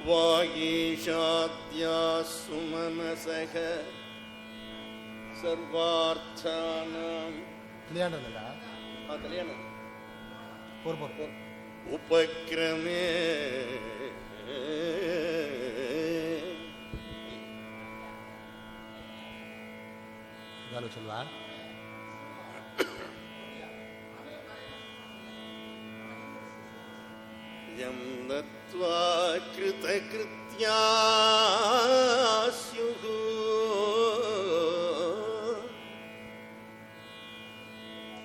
ವಾಗೀಶಾದ್ಯಾಃ ಸುಮನಸಃ ಸರ್ವಾರ್ಥಾನಾಂ ಉಪಕ್ರಮೇ M ದತ್ವಾ ಕೃತಕೃತ್ಯಾಃ ಸ್ಯುಃ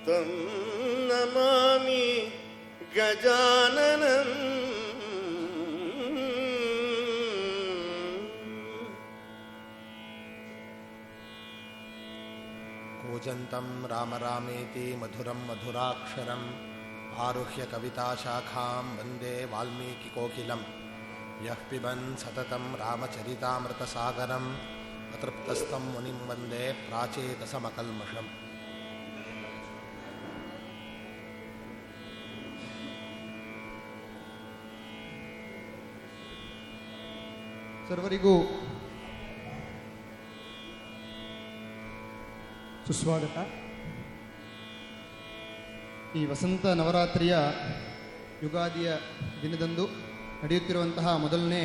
ತಂ ನಮಾಮಿ ಗಜಾನನಂ. ಕೂಜಂತಂ ರಾಮ ರಾಮೇತಿ ಮಧುರಂ ಮಧುರಾಕ್ಷರಂ ಆರುಹ್ಯ ಕವಿತಾಶಾಖಾಂ ವಂದೇ ವಾಲ್ಮೀಕಿಕೋಕಿಲಂ. ಯಃ ಪಿಬನ್ ಸತತಂ ರಾಮಚರಿತಾಮೃತಸಾಗರಂ ಅತೃಪ್ತಸ್ಥಂ ಮುನಿಂ ವಂದೇ ಪ್ರಾಚೇತಸಮಕಲ್ಮಷಂ. ಸರ್ವರಿಗೂ ಸುಸ್ವಾಗತ. ಈ ವಸಂತ ನವರಾತ್ರಿಯ ಯುಗಾದಿಯ ದಿನದಂದು ನಡೆಯುತ್ತಿರುವಂತಹ ಮೊದಲನೇ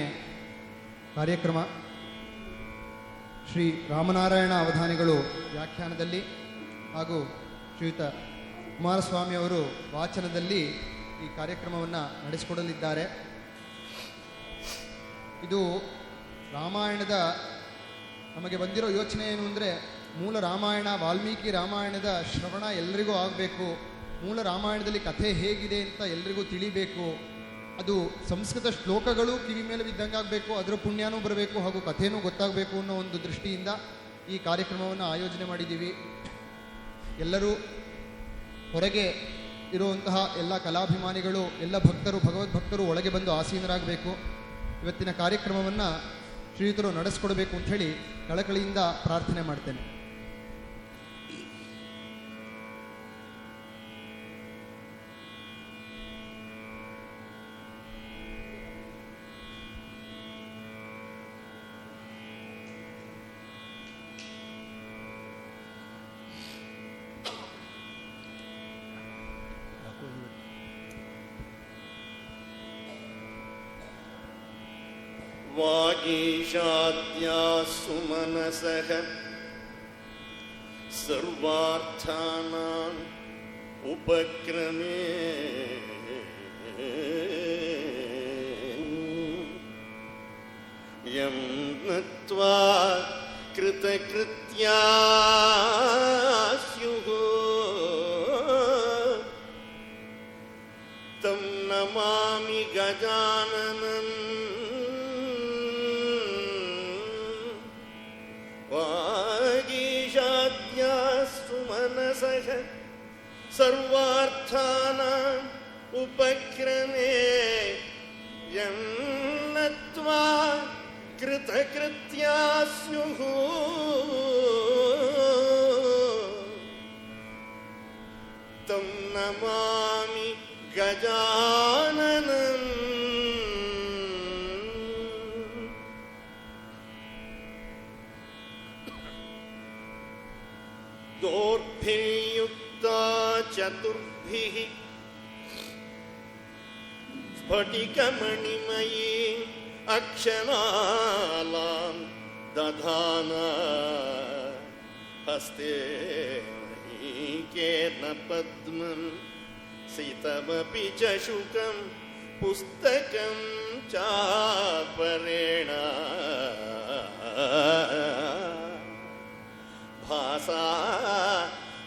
ಕಾರ್ಯಕ್ರಮ ಶ್ರೀ ರಾಮನಾರಾಯಣ ಅವಧಾನಿಗಳು ವ್ಯಾಖ್ಯಾನದಲ್ಲಿ ಹಾಗೂ ಶ್ರೀಯುತ ಕುಮಾರಸ್ವಾಮಿಯವರು ವಾಚನದಲ್ಲಿ ಈ ಕಾರ್ಯಕ್ರಮವನ್ನು ನಡೆಸಿಕೊಡಲಿದ್ದಾರೆ. ಇದು ರಾಮಾಯಣದ ನಮಗೆ ಬಂದಿರೋ ಯೋಚನೆ ಏನು ಅಂದರೆ, ಮೂಲ ರಾಮಾಯಣ ವಾಲ್ಮೀಕಿ ರಾಮಾಯಣದ ಶ್ರವಣ ಎಲ್ಲರಿಗೂ ಆಗಬೇಕು, ಮೂಲ ರಾಮಾಯಣದಲ್ಲಿ ಕಥೆ ಹೇಗಿದೆ ಅಂತ ಎಲ್ರಿಗೂ ತಿಳಿಬೇಕು, ಅದು ಸಂಸ್ಕೃತ ಶ್ಲೋಕಗಳು ಕಿವಿ ಮೇಲೆ ಬಿದ್ದಂಗೆ ಆಗಬೇಕು, ಅದರ ಪುಣ್ಯನೂ ಬರಬೇಕು ಹಾಗೂ ಕಥೆನೂ ಗೊತ್ತಾಗಬೇಕು ಅನ್ನೋ ಒಂದು ದೃಷ್ಟಿಯಿಂದ ಈ ಕಾರ್ಯಕ್ರಮವನ್ನು ಆಯೋಜನೆ ಮಾಡಿದ್ದೀವಿ. ಎಲ್ಲರೂ ಹೊರಗೆ ಇರುವಂತಹ ಎಲ್ಲ ಕಲಾಭಿಮಾನಿಗಳು, ಎಲ್ಲ ಭಕ್ತರು, ಭಗವದ್ಭಕ್ತರು ಒಳಗೆ ಬಂದು ಆಸೀನರಾಗಬೇಕು. ಇವತ್ತಿನ ಕಾರ್ಯಕ್ರಮವನ್ನು ಶ್ರೀಯುತರು ನಡೆಸ್ಕೊಡ್ಬೇಕು ಅಂಥೇಳಿ ಕಳಕಳಿಯಿಂದ ಪ್ರಾರ್ಥನೆ ಮಾಡ್ತೇನೆ. ವಾಗೀಶಾದ್ಯಾಃ ಸುಮನಸಃ ಸರ್ವಾರ್ಥಾನಾಂ ಉಪಕ್ರಮೇ ಯಂ ನತ್ವಾ ಕೃತಕೃತ್ಯಾಃ ಸ್ಯುಃ ತಂ ನಮಾಮಿ ಗಜಾನನಂ. ಸರ್ವಾರ್ಥಾನಾಂ ಉಪಕ್ರಮೇ ಯಂ ನತ್ವಾ ಕೃತಕೃತ್ಯಾಃ ಸ್ಯುಃ ತಂ ನಮಾಮಿ ಗಜಾನನಂ. ದೌರ್ಭಿರ್ಯುಕ್ತಾ ಚತುರ್ಭಿಃ ಸ್ಫಟಿಕಮಣಿಮಯೀ ಅಕ್ಷಮಾಲಾಂ ದಧಾನ ಹಸ್ತೆ ಮಹೀಕೇನ ಪದ್ಮಂ ಸಿತಮಪಿ ಚ ಶುಕಂ ಪುಸ್ತಕಂ ಚಾಪರೇಣ ಭಾಸಾ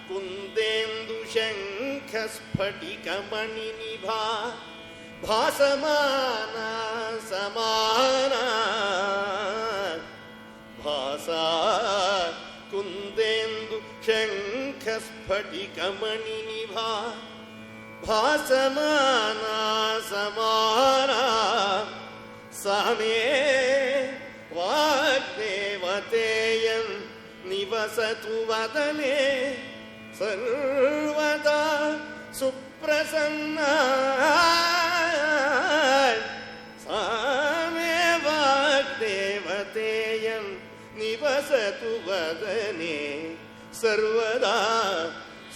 ಕುಂದೇಂದು ಶಂಖ ಸ್ಫಟಿಕಮಣಿನಿಭಾ ಭಾಸಮಾನ ಸಮಾನ ಭಾಸಾ ಕುಂದೇಂದು ಶಂಖ ಸ್ಫಟಿಕಮಣಿನಿಭಾ ಭಾಸಮಾನ ಸಮಾನ ಸಾಮೇ ವಾಗ್ದೇವತೇಯಂ ನಿವಸತು ವದನೆ ಸರ್ವದಾ ಸುಪ್ರಸನ್ನ ಸಾಮೇ ನಿವಸತು ವದನೆ ಸರ್ವದಾ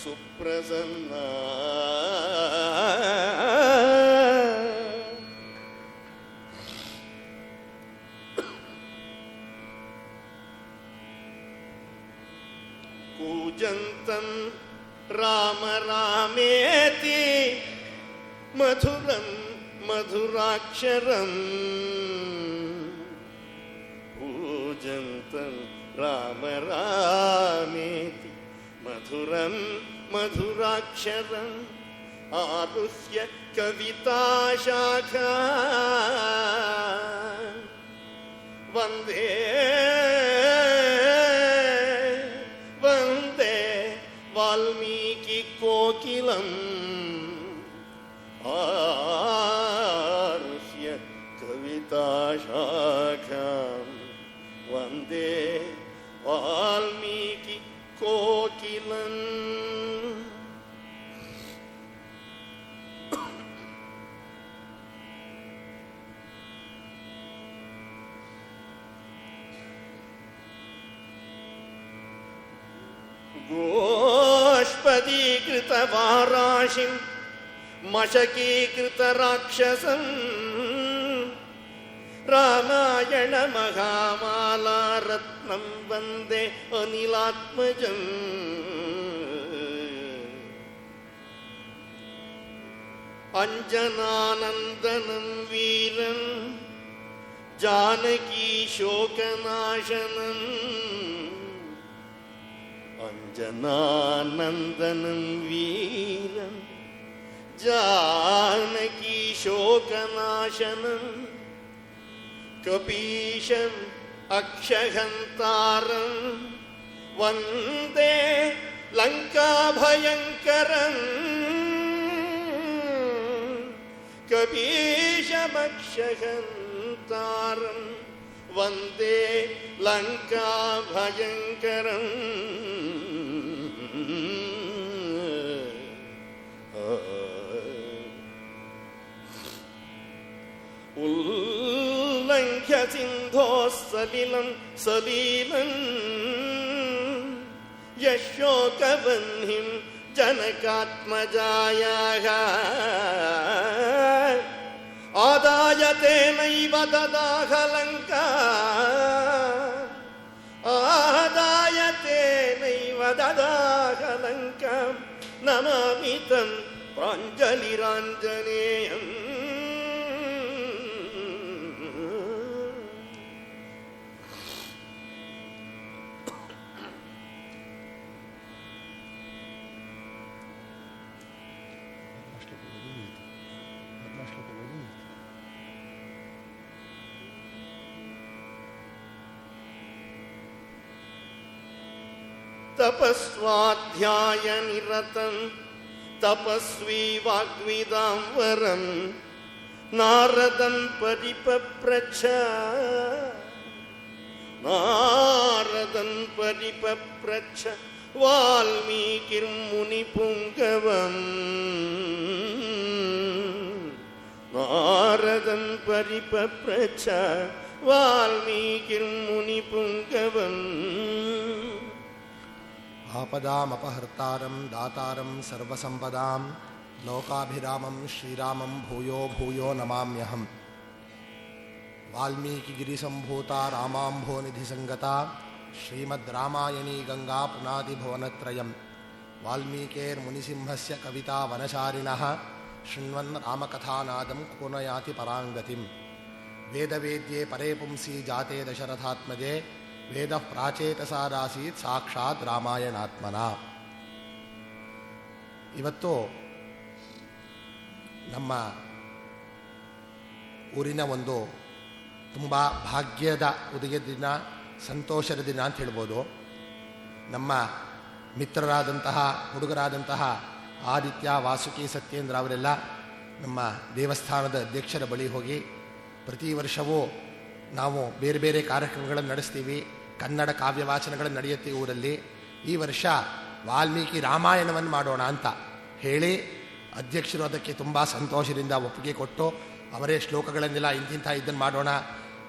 ಸುಪ್ರಸನ್ನ. ಕೂಜಂತಂ ರಾಮ ರಾಮೇತಿ ಮಧುರಂ ಮಧುರಾಕ್ಷರಂ. ಕೂಜಂತಂ ರಾಮ ರಾಮೇತಿ ಮಧುರಂ ಮಧುರಾಕ್ಷರಂ. ಆರುಹ್ಯ ಕವಿತಾಶಾಖಾ ವಂದೇ ವಂದೇ ವಾಲ್ಮೀಕಿ ಕೋಕಿಲಂ. ಆರುಹ್ಯ ಕವಿತಾಶಾಖಾಂ ವಂದೇ ವಾಲ್ಮೀಕಿ ಕೋಕಿಲಂ. ಗೋಷ್ಪದೀಕೃತ ವಾರಾಶಿಂ ಮಶಕೀಕೃತ ರಾಕ್ಷಸಂ. ರಾಮಾಯಣ ಮಹಾಮಾಲಾ ರತ್ನಂ ವಂದೇ ಅನಿಲಾತ್ಮಜಂ. ಅಂಜನಾನಂದನಂ ವೀರಂ ಜಾನಕೀ ಶೋಕನಾಶನಂ. ಅಂಜನಾನಂದನಂ ವೀರಂ ಜಾನಕೀ ಶೋಕನಾಶನಂ. ಕಪೀಶಂ ಅಕ್ಷಹಂತಾರಂ ವಂದೇ ಲಂಕಾಭಯಂಕರಂ. ಕಪೀಶಮಕ್ಷಹಂತಾರಂ ವಂದೇ ಲಂಕಾಭಯಂಕರಂ. ಉಲ್ಲಂಘ್ಯ ಸಿಂಧೋ ಸಲಿಲಂ ಸಲೀಲಂ ಯಶೋಕವನ್ಹಿಂ ಜನಕಾತ್ಮಜಾಯಾಃ. ಆದಾಯ ತೇನೈವ ದದಾಹ ಲಂಕಾ. ಆದಾಯ ತೇನೈವ ದದಾಹ ಲಂಕಾಂ. ನಮಾಮಿ तं ಪ್ರಾಂಜಲಿರಾಂಜನೇಯಂ. ತಪಸ್ವಾಧ್ಯಾಯ ನಿರತಂ ತಪಸ್ವಿ ವಾಗ್ವಿದಾಂವರಂ. ನಾರದಂ ಪರಿಪಪ್ರಚ್ಛ ನಾರದಂ ಪರಿಪಪ್ರಚ್ಛ ವಾಲ್ಮೀಕಿರ್ಮುನಿಪುಂಗವಂ. ನಾರದಂ ಪರಿಪಪ್ರಚ್ಛ ವಾಲ್ಮೀಕಿರ್ಮುನಿಪುಂಗವಂ. ಆಪದಾಮಪಹರ್ತಾರಂ ದಾತಾರಂ ಸರ್ವಸಂಪದಾಂ ಲೋಕಾಭಿರಾಮಂ ಶ್ರೀರಾಮಂ ಭೂಯೋ ಭೂಯೋ ನಮಾಮ್ಯಹಂ. ವಾಲ್ಮೀಕಿಗಿರಿಸಂಭೂತ ರಾಮಾಂಭೋನಿಧಿಸಂಗತ ಶ್ರೀಮದ್ ರಾಮಾಯಣೀ ಗಂಗಾ ಪುನಾದಿಭುವನತ್ರಯಂ. ವಾಲ್ಮೀಕೇರ್ಮುನಿಸಿಂಹಸ್ಯ ಕವಿತಾ ವನಚಾರಿಣಃ ಶೃಣ್ವನ್ ರಾಮಕಥಾನಾದಂ ಕೋನಯಾತಿ ಪರಾಂಗತಿಂ. ವೇದವೇದ್ಯೆ ಪರೇ ಪುಂಸಿ ಜಾತೆ ದಶರಥಾತ್ಮಜೆ ವೇದ ಪ್ರಾಚೇತಸಾರಾಸೀತ್ ಸಾಕ್ಷಾತ್ ರಾಮಾಯಣಾತ್ಮನ. ಇವತ್ತು ನಮ್ಮ ಊರಿನ ಒಂದು ತುಂಬ ಭಾಗ್ಯದ ಉದಯ ದಿನ, ಸಂತೋಷದ ದಿನ ಅಂತ ಹೇಳ್ಬೋದು. ನಮ್ಮ ಮಿತ್ರರಾದಂತಹ ಹುಡುಗರಾದಂತಹ ಆದಿತ್ಯ, ವಾಸುಕಿ, ಸತ್ಯೇಂದ್ರ ಅವರೆಲ್ಲ ನಮ್ಮ ದೇವಸ್ಥಾನದ ಅಧ್ಯಕ್ಷರ ಬಳಿ ಹೋಗಿ ಪ್ರತಿ ವರ್ಷವೂ ನಾವು ಬೇರೆ ಬೇರೆ ಕಾರ್ಯಕ್ರಮಗಳನ್ನು ನಡೆಸ್ತೀವಿ. ಕನ್ನಡ ಕಾವ್ಯವಾಚನಗಳನ್ನು ನಡೆಯುತ್ತೆ ಊರಲ್ಲಿ. ಈ ವರ್ಷ ವಾಲ್ಮೀಕಿ ರಾಮಾಯಣವನ್ನು ಮಾಡೋಣ ಅಂತ ಹೇಳಿ ಅಧ್ಯಕ್ಷರು ಅದಕ್ಕೆ ತುಂಬ ಸಂತೋಷದಿಂದ ಒಪ್ಪಿಗೆ ಕೊಟ್ಟು ಅವರೇ ಶ್ಲೋಕಗಳನ್ನೆಲ್ಲ ಇಂತಿಂಥ ಇದನ್ನು ಮಾಡೋಣ,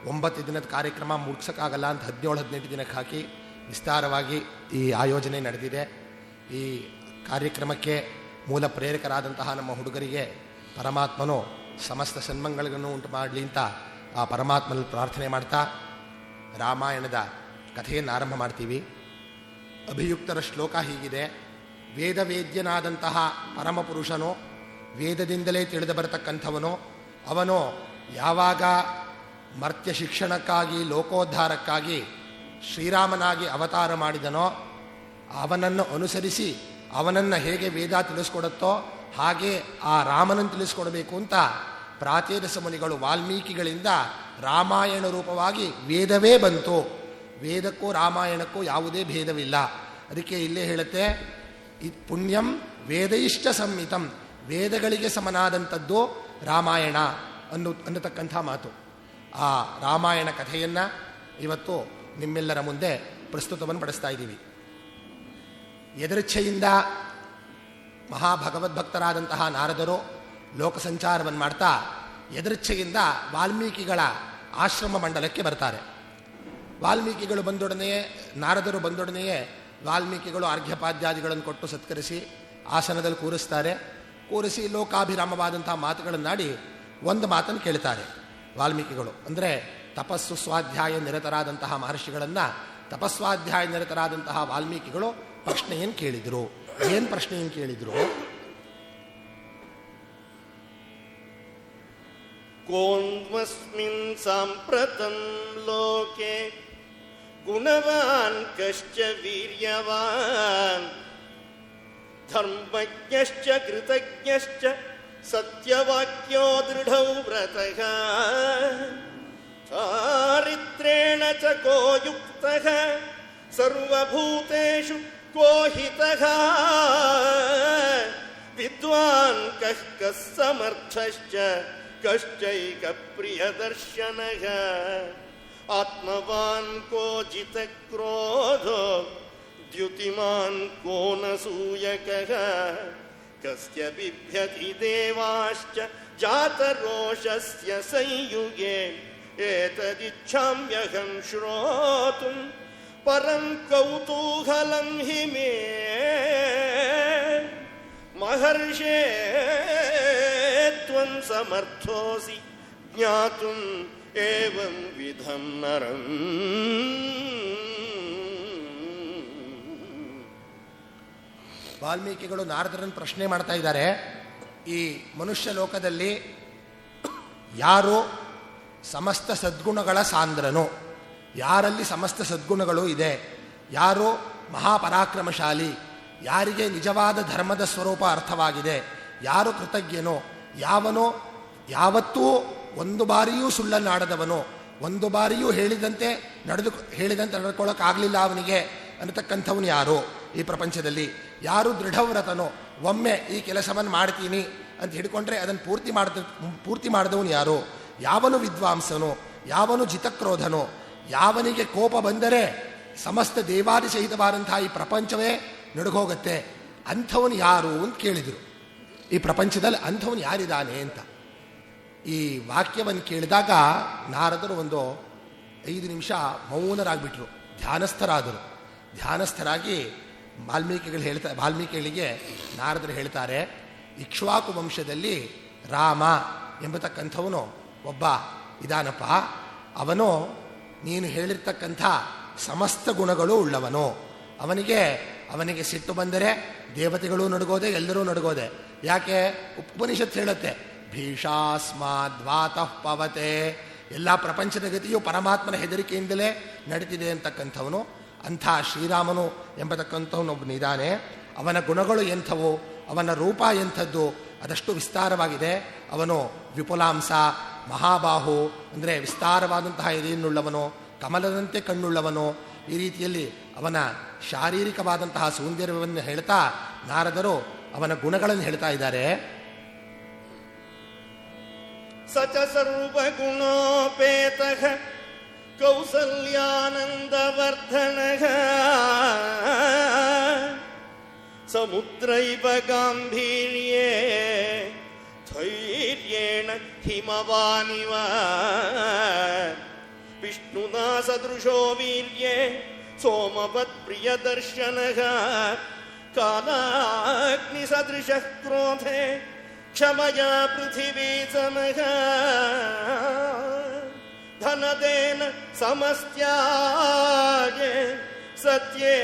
9 ದಿನದ ಕಾರ್ಯಕ್ರಮ ಮುಗಿಸೋಕ್ಕಾಗಲ್ಲ ಅಂತ 17-18 ದಿನಕ್ಕೆ ಹಾಕಿ ವಿಸ್ತಾರವಾಗಿ ಈ ಆಯೋಜನೆ ನಡೆದಿದೆ. ಈ ಕಾರ್ಯಕ್ರಮಕ್ಕೆ ಮೂಲ ಪ್ರೇರಕರಾದಂತಹ ನಮ್ಮ ಹುಡುಗರಿಗೆ ಪರಮಾತ್ಮನು ಸಮಸ್ತ ಸನ್ಮಂಗಳಗಳನ್ನು ಉಂಟು ಮಾಡಲಿ ಅಂತ ಆ ಪರಮಾತ್ಮನಲ್ಲಿ ಪ್ರಾರ್ಥನೆ ಮಾಡ್ತಾ ರಾಮಾಯಣದ ಕಥೆಯನ್ನು ಆರಂಭ ಮಾಡ್ತೀವಿ. ಅಭಿಯುಕ್ತರ ಶ್ಲೋಕ ಹೀಗಿದೆ: ವೇದವೇದ್ಯನಾದಂತಹ ಪರಮಪುರುಷನು, ವೇದದಿಂದಲೇ ತಿಳಿದು ಬರತಕ್ಕಂಥವನು, ಅವನು ಯಾವಾಗ ಮರ್ತ್ಯ ಶಿಕ್ಷಣಕ್ಕಾಗಿ ಲೋಕೋದ್ಧಾರಕ್ಕಾಗಿ ಶ್ರೀರಾಮನಾಗಿ ಅವತಾರ ಮಾಡಿದನೋ ಅವನನ್ನು ಅನುಸರಿಸಿ ಅವನನ್ನು ಹೇಗೆ ವೇದ ತಿಳಿಸ್ಕೊಡುತ್ತೋ ಹಾಗೆ ಆ ರಾಮನನ್ನು ತಿಳಿಸ್ಕೊಡಬೇಕು ಅಂತ ಪ್ರಾಚೇತಸ ಮುನಿಗಳು ವಾಲ್ಮೀಕಿಗಳಿಂದ ರಾಮಾಯಣ ರೂಪವಾಗಿ ವೇದವೇ ಬಂತು. ವೇದಕ್ಕೂ ರಾಮಾಯಣಕ್ಕೂ ಯಾವುದೇ ಭೇದವಿಲ್ಲ. ಅದಕ್ಕೆ ಇಲ್ಲೇ ಹೇಳುತ್ತೆ, ಪುಣ್ಯಂ ವೇದೈಶ್ಚ ಸಂಹಿತಂ, ವೇದಗಳಿಗೆ ಸಮನಾದಂಥದ್ದು ರಾಮಾಯಣ ಅನ್ನತಕ್ಕಂಥ ಮಾತು. ಆ ರಾಮಾಯಣ ಕಥೆಯನ್ನು ಇವತ್ತು ನಿಮ್ಮೆಲ್ಲರ ಮುಂದೆ ಪ್ರಸ್ತುತವನ್ನು ಪಡಿಸ್ತಾ ಇದ್ದೀವಿ. ಎದೃಚ್ಛೆಯಿಂದ ಮಹಾಭಗವದ್ಭಕ್ತರಾದಂತಹ ನಾರದರು ಲೋಕ ಸಂಚಾರವನ್ನು ಮಾಡ್ತಾ ಎದೃಚ್ಛೆಯಿಂದ ವಾಲ್ಮೀಕಿಗಳ ಆಶ್ರಮ ಮಂಡಲಕ್ಕೆ ಬರ್ತಾರೆ. ವಾಲ್ಮೀಕಿಗಳು ಬಂದೊಡನೆಯೇ, ನಾರದರು ಬಂದೊಡನೆಯೇ ವಾಲ್ಮೀಕಿಗಳು ಅರ್ಘ್ಯಪಾದ್ಯಾದಿಗಳನ್ನು ಕೊಟ್ಟು ಸತ್ಕರಿಸಿ ಆಸನದಲ್ಲಿ ಕೂರಿಸ್ತಾರೆ. ಕೂರಿಸಿ ಲೋಕಾಭಿರಾಮವಾದಂತಹ ಮಾತುಗಳನ್ನಾಡಿ ಒಂದು ಮಾತನ್ನು ಕೇಳ್ತಾರೆ ವಾಲ್ಮೀಕಿಗಳು. ಅಂದರೆ ತಪಸ್ಸು ಸ್ವಾಧ್ಯಾಯ ನಿರತರಾದಂತಹ ಮಹರ್ಷಿಗಳನ್ನು ತಪಸ್ವಾಧ್ಯಾಯ ನಿರತರಾದಂತಹ ವಾಲ್ಮೀಕಿಗಳು ಪ್ರಶ್ನೆಯನ್ನು ಕೇಳಿದರು. ಏನು ಪ್ರಶ್ನೆಯನ್ನು ಕೇಳಿದರು? ಕೋನ್ವಸ್ಮಿನ್ ಸಾಂಪ್ರತಂ ಲೋಕೆ ಗುಣವಾನ್ ಕಶ್ಚ ವೀರ್ಯವಾನ್ ಧರ್ಮಜ್ಞಶ್ಚ ಕೃತಜ್ಞಶ್ಚ ಸತ್ಯವಾಕ್ಯೋ ದೃಢೌ ವ್ರತಃ ಚಾರಿತ್ರೇಣ ಚ ಕೋ ಯುಕ್ತಃ ಸರ್ವಭೂತೇಷು ಕೋ ಹಿತಃ ವಿದ್ವಾನ್ ಕಃ ಕಃ ಸಮರ್ಥಶ್ಚ ಕಶ್ಚೈಕ ಪ್ರಿಯದರ್ಶನಃ ಆತ್ಮವಾನ್ ಕೋ ಜಿತಕ್ರೋಧೋ ದ್ಯುತಿಮಾನ್ ಕೋ ನ ಸೂಯಕಃ ಕಸ್ಯ ಬಿಭ್ಯತಿ ದೇವಾಶ್ಚ ಜಾತರೋಷಸ್ಯ ಸಂಯುಗೇ ಏತದಿಚ್ಛಾಮ್ಯಹಂ ಶ್ರೋತುಂ ಪರಂ ಕೌತೂಹಲಂ ಹಿ ಮೇ ಮಹರ್ಷೇ ತ್ವಂ ಸಮರ್ಥೋಸಿ ಜ್ಞಾತುಂ ಏವಂ ವಿಧಂ ನರಂ. ವಾಲ್ಮೀಕಿಗಳು ನಾರದರನ್ನು ಪ್ರಶ್ನೆ ಮಾಡ್ತಾ ಇದ್ದಾರೆ. ಈ ಮನುಷ್ಯ ಲೋಕದಲ್ಲಿ ಯಾರು ಸಮಸ್ತ ಸದ್ಗುಣಗಳ ಸಾಂದ್ರನು, ಯಾರಲ್ಲಿ ಸಮಸ್ತ ಸದ್ಗುಣಗಳು ಇದೆ, ಯಾರು ಮಹಾಪರಾಕ್ರಮಶಾಲಿ, ಯಾರಿಗೆ ನಿಜವಾದ ಧರ್ಮದ ಸ್ವರೂಪ ಅರ್ಥವಾಗಿದೆ, ಯಾರು ಕೃತಜ್ಞನೋ, ಯಾವನೋ ಯಾವತ್ತೂ ಒಂದು ಬಾರಿಯೂ ಸುಳ್ಳನ್ನಾಡದವನು, ಒಂದು ಬಾರಿಯೂ ಹೇಳಿದಂತೆ ನಡ್ಕೊಳ್ಳೋಕ್ಕಾಗಲಿಲ್ಲ ಅವನಿಗೆ ಅನ್ನತಕ್ಕಂಥವನು ಯಾರು ಈ ಪ್ರಪಂಚದಲ್ಲಿ, ಯಾರು ದೃಢವ್ರತನೋ, ಒಮ್ಮೆ ಈ ಕೆಲಸವನ್ನು ಮಾಡ್ತೀನಿ ಅಂತ ಹಿಡ್ಕೊಂಡ್ರೆ ಅದನ್ನು ಪೂರ್ತಿ ಮಾಡಿದವನು ಯಾರು, ಯಾವನು ವಿದ್ವಾಂಸನೋ, ಯಾವನು ಜಿತಕ್ರೋಧನೋ, ಯಾವನಿಗೆ ಕೋಪ ಬಂದರೆ ಸಮಸ್ತ ದೇವಾದಿ ಸಹಿತವಾದಂತಹ ಈ ಪ್ರಪಂಚವೇ ನಡುಗೋಗತ್ತೆ, ಅಂಥವನು ಯಾರು ಅಂತ ಕೇಳಿದರು. ಈ ಪ್ರಪಂಚದಲ್ಲಿ ಅಂಥವನು ಯಾರಿದ್ದಾನೆ ಅಂತ. ಈ ವಾಕ್ಯವನ್ನು ಕೇಳಿದಾಗ ನಾರದರು ಒಂದು 5 ನಿಮಿಷ ಮೌನರಾಗ್ಬಿಟ್ರು, ಧ್ಯಾನಸ್ಥರಾದರು. ಧ್ಯಾನಸ್ಥರಾಗಿ ವಾಲ್ಮೀಕಿಗಳಿಗೆ ನಾರದರು ಹೇಳ್ತಾರೆ, ಇಕ್ಷ್ವಾಕು ವಂಶದಲ್ಲಿ ರಾಮ ಎಂಬತಕ್ಕಂಥವನು ಒಬ್ಬ ಇದಾನಪ್ಪ. ಅವನು ನೀನು ಹೇಳಿರ್ತಕ್ಕಂಥ ಸಮಸ್ತ ಗುಣಗಳು ಉಳ್ಳವನು. ಅವನಿಗೆ ಸಿಟ್ಟು ಬಂದರೆ ದೇವತೆಗಳು ನಡುಗೋದೆ, ಎಲ್ಲರೂ ನಡುಗೋದೆ. ಯಾಕೆ? ಉಪನಿಷತ್ ಹೇಳುತ್ತೆ, ಭೀಷಾಸ್ಮಾದ್ವಾತಃ ಪವತೆ, ಎಲ್ಲ ಪ್ರಪಂಚದ ಗತಿಯು ಪರಮಾತ್ಮನ ಹೆದರಿಕೆಯಿಂದಲೇ ನಡೀತಿದೆ ಅಂತಕ್ಕಂಥವನು. ಅಂಥ ಶ್ರೀರಾಮನು ಎಂಬತಕ್ಕಂಥವನು ಒಬ್ಬನಿದ್ದಾನೆ. ಅವನ ಗುಣಗಳು ಎಂಥವು, ಅವನ ರೂಪ ಎಂಥದ್ದು, ಅದಷ್ಟು ವಿಸ್ತಾರವಾಗಿದೆ. ಅವನು ವಿಪುಲಾಂಸ, ಮಹಾಬಾಹು ಅಂದರೆ ವಿಸ್ತಾರವಾದಂತಹ ಎದೆಯನ್ನುಳ್ಳವನು, ಕಮಲದಂತೆ ಕಣ್ಣುಳ್ಳವನು. ಈ ರೀತಿಯಲ್ಲಿ ಅವನ ಶಾರೀರಿಕವಾದಂತಹ ಸೌಂದರ್ಯವನ್ನು ಹೇಳ್ತಾ ನಾರದರು ಅವನ ಗುಣಗಳನ್ನು ಹೇಳ್ತಾ ಇದ್ದಾರೆ. ಸಚ ಸರ್ವಗುಣೋಪೇತಃ ಕೌಸಲ್ಯಾನಂದವರ್ಧನಃ ಸಮುದ್ರೈವ ಗಾಂಭೀರ್ಯೇ ಧೈರ್ಯೇಣ ಹಿಮವಾನಿವ ವಿಷ್ಣುನಾ ಸದೃಶೋ ವೀರ್ಯೇ ಸೋಮವತ್ ಪ್ರಿಯದರ್ಶನಃ ಕಾಲಾಗ್ನಿಸದೃಶಃ ಕ್ರೋಧೆ ಕ್ಷಮಯಾ ಪೃಥಿವೀ ಸಮಃ ಧನದೇನ ಸಮಸ್ತ್ಯಾಗೆ ಸತ್ಯೇ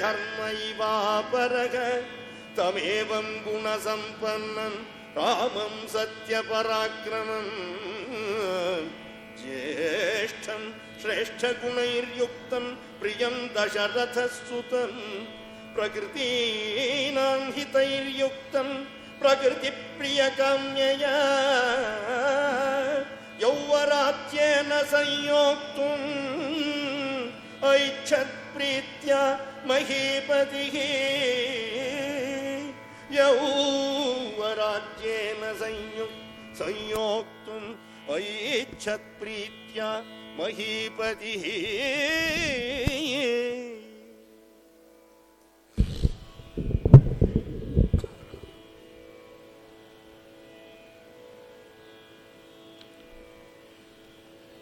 ಧರ್ಮೈವಾಪರಃ ತಮೇವಂ ಗುಣಸಂಪನ್ನಂ ರಾಮಂ ಸತ್ಯಪರಾಕ್ರಮಂ ಜ್ಯೇಷ್ಠಂ ಶ್ರೇಷ್ಠಗುಣೈರ್ಯುಕ್ತಂ ಪ್ರಿಯಂ ದಶರಥಸುತಂ ಪ್ರಕೃತೀನಾಂ ಹಿತೈರ್ಯುಕ್ತಂ ಪ್ರಕೃತಿಪ್ರಿಯಕಾಮ್ಯಯಾ ಯೌವರಾಜ್ಯೇನ ಸಂಯೋಕ್ತುಂ ಐಚ್ಛತ್ಪ್ರೀತ್ಯ ಮಹೀಪತಿಃ ಯೌವರಾಜ್ಯೇನ ಸಂಯೋಕ್ತುಂ ಐಚ್ಛತ್ಪ್ರೀತ್ಯ ಮಹೀಪತಿಃ.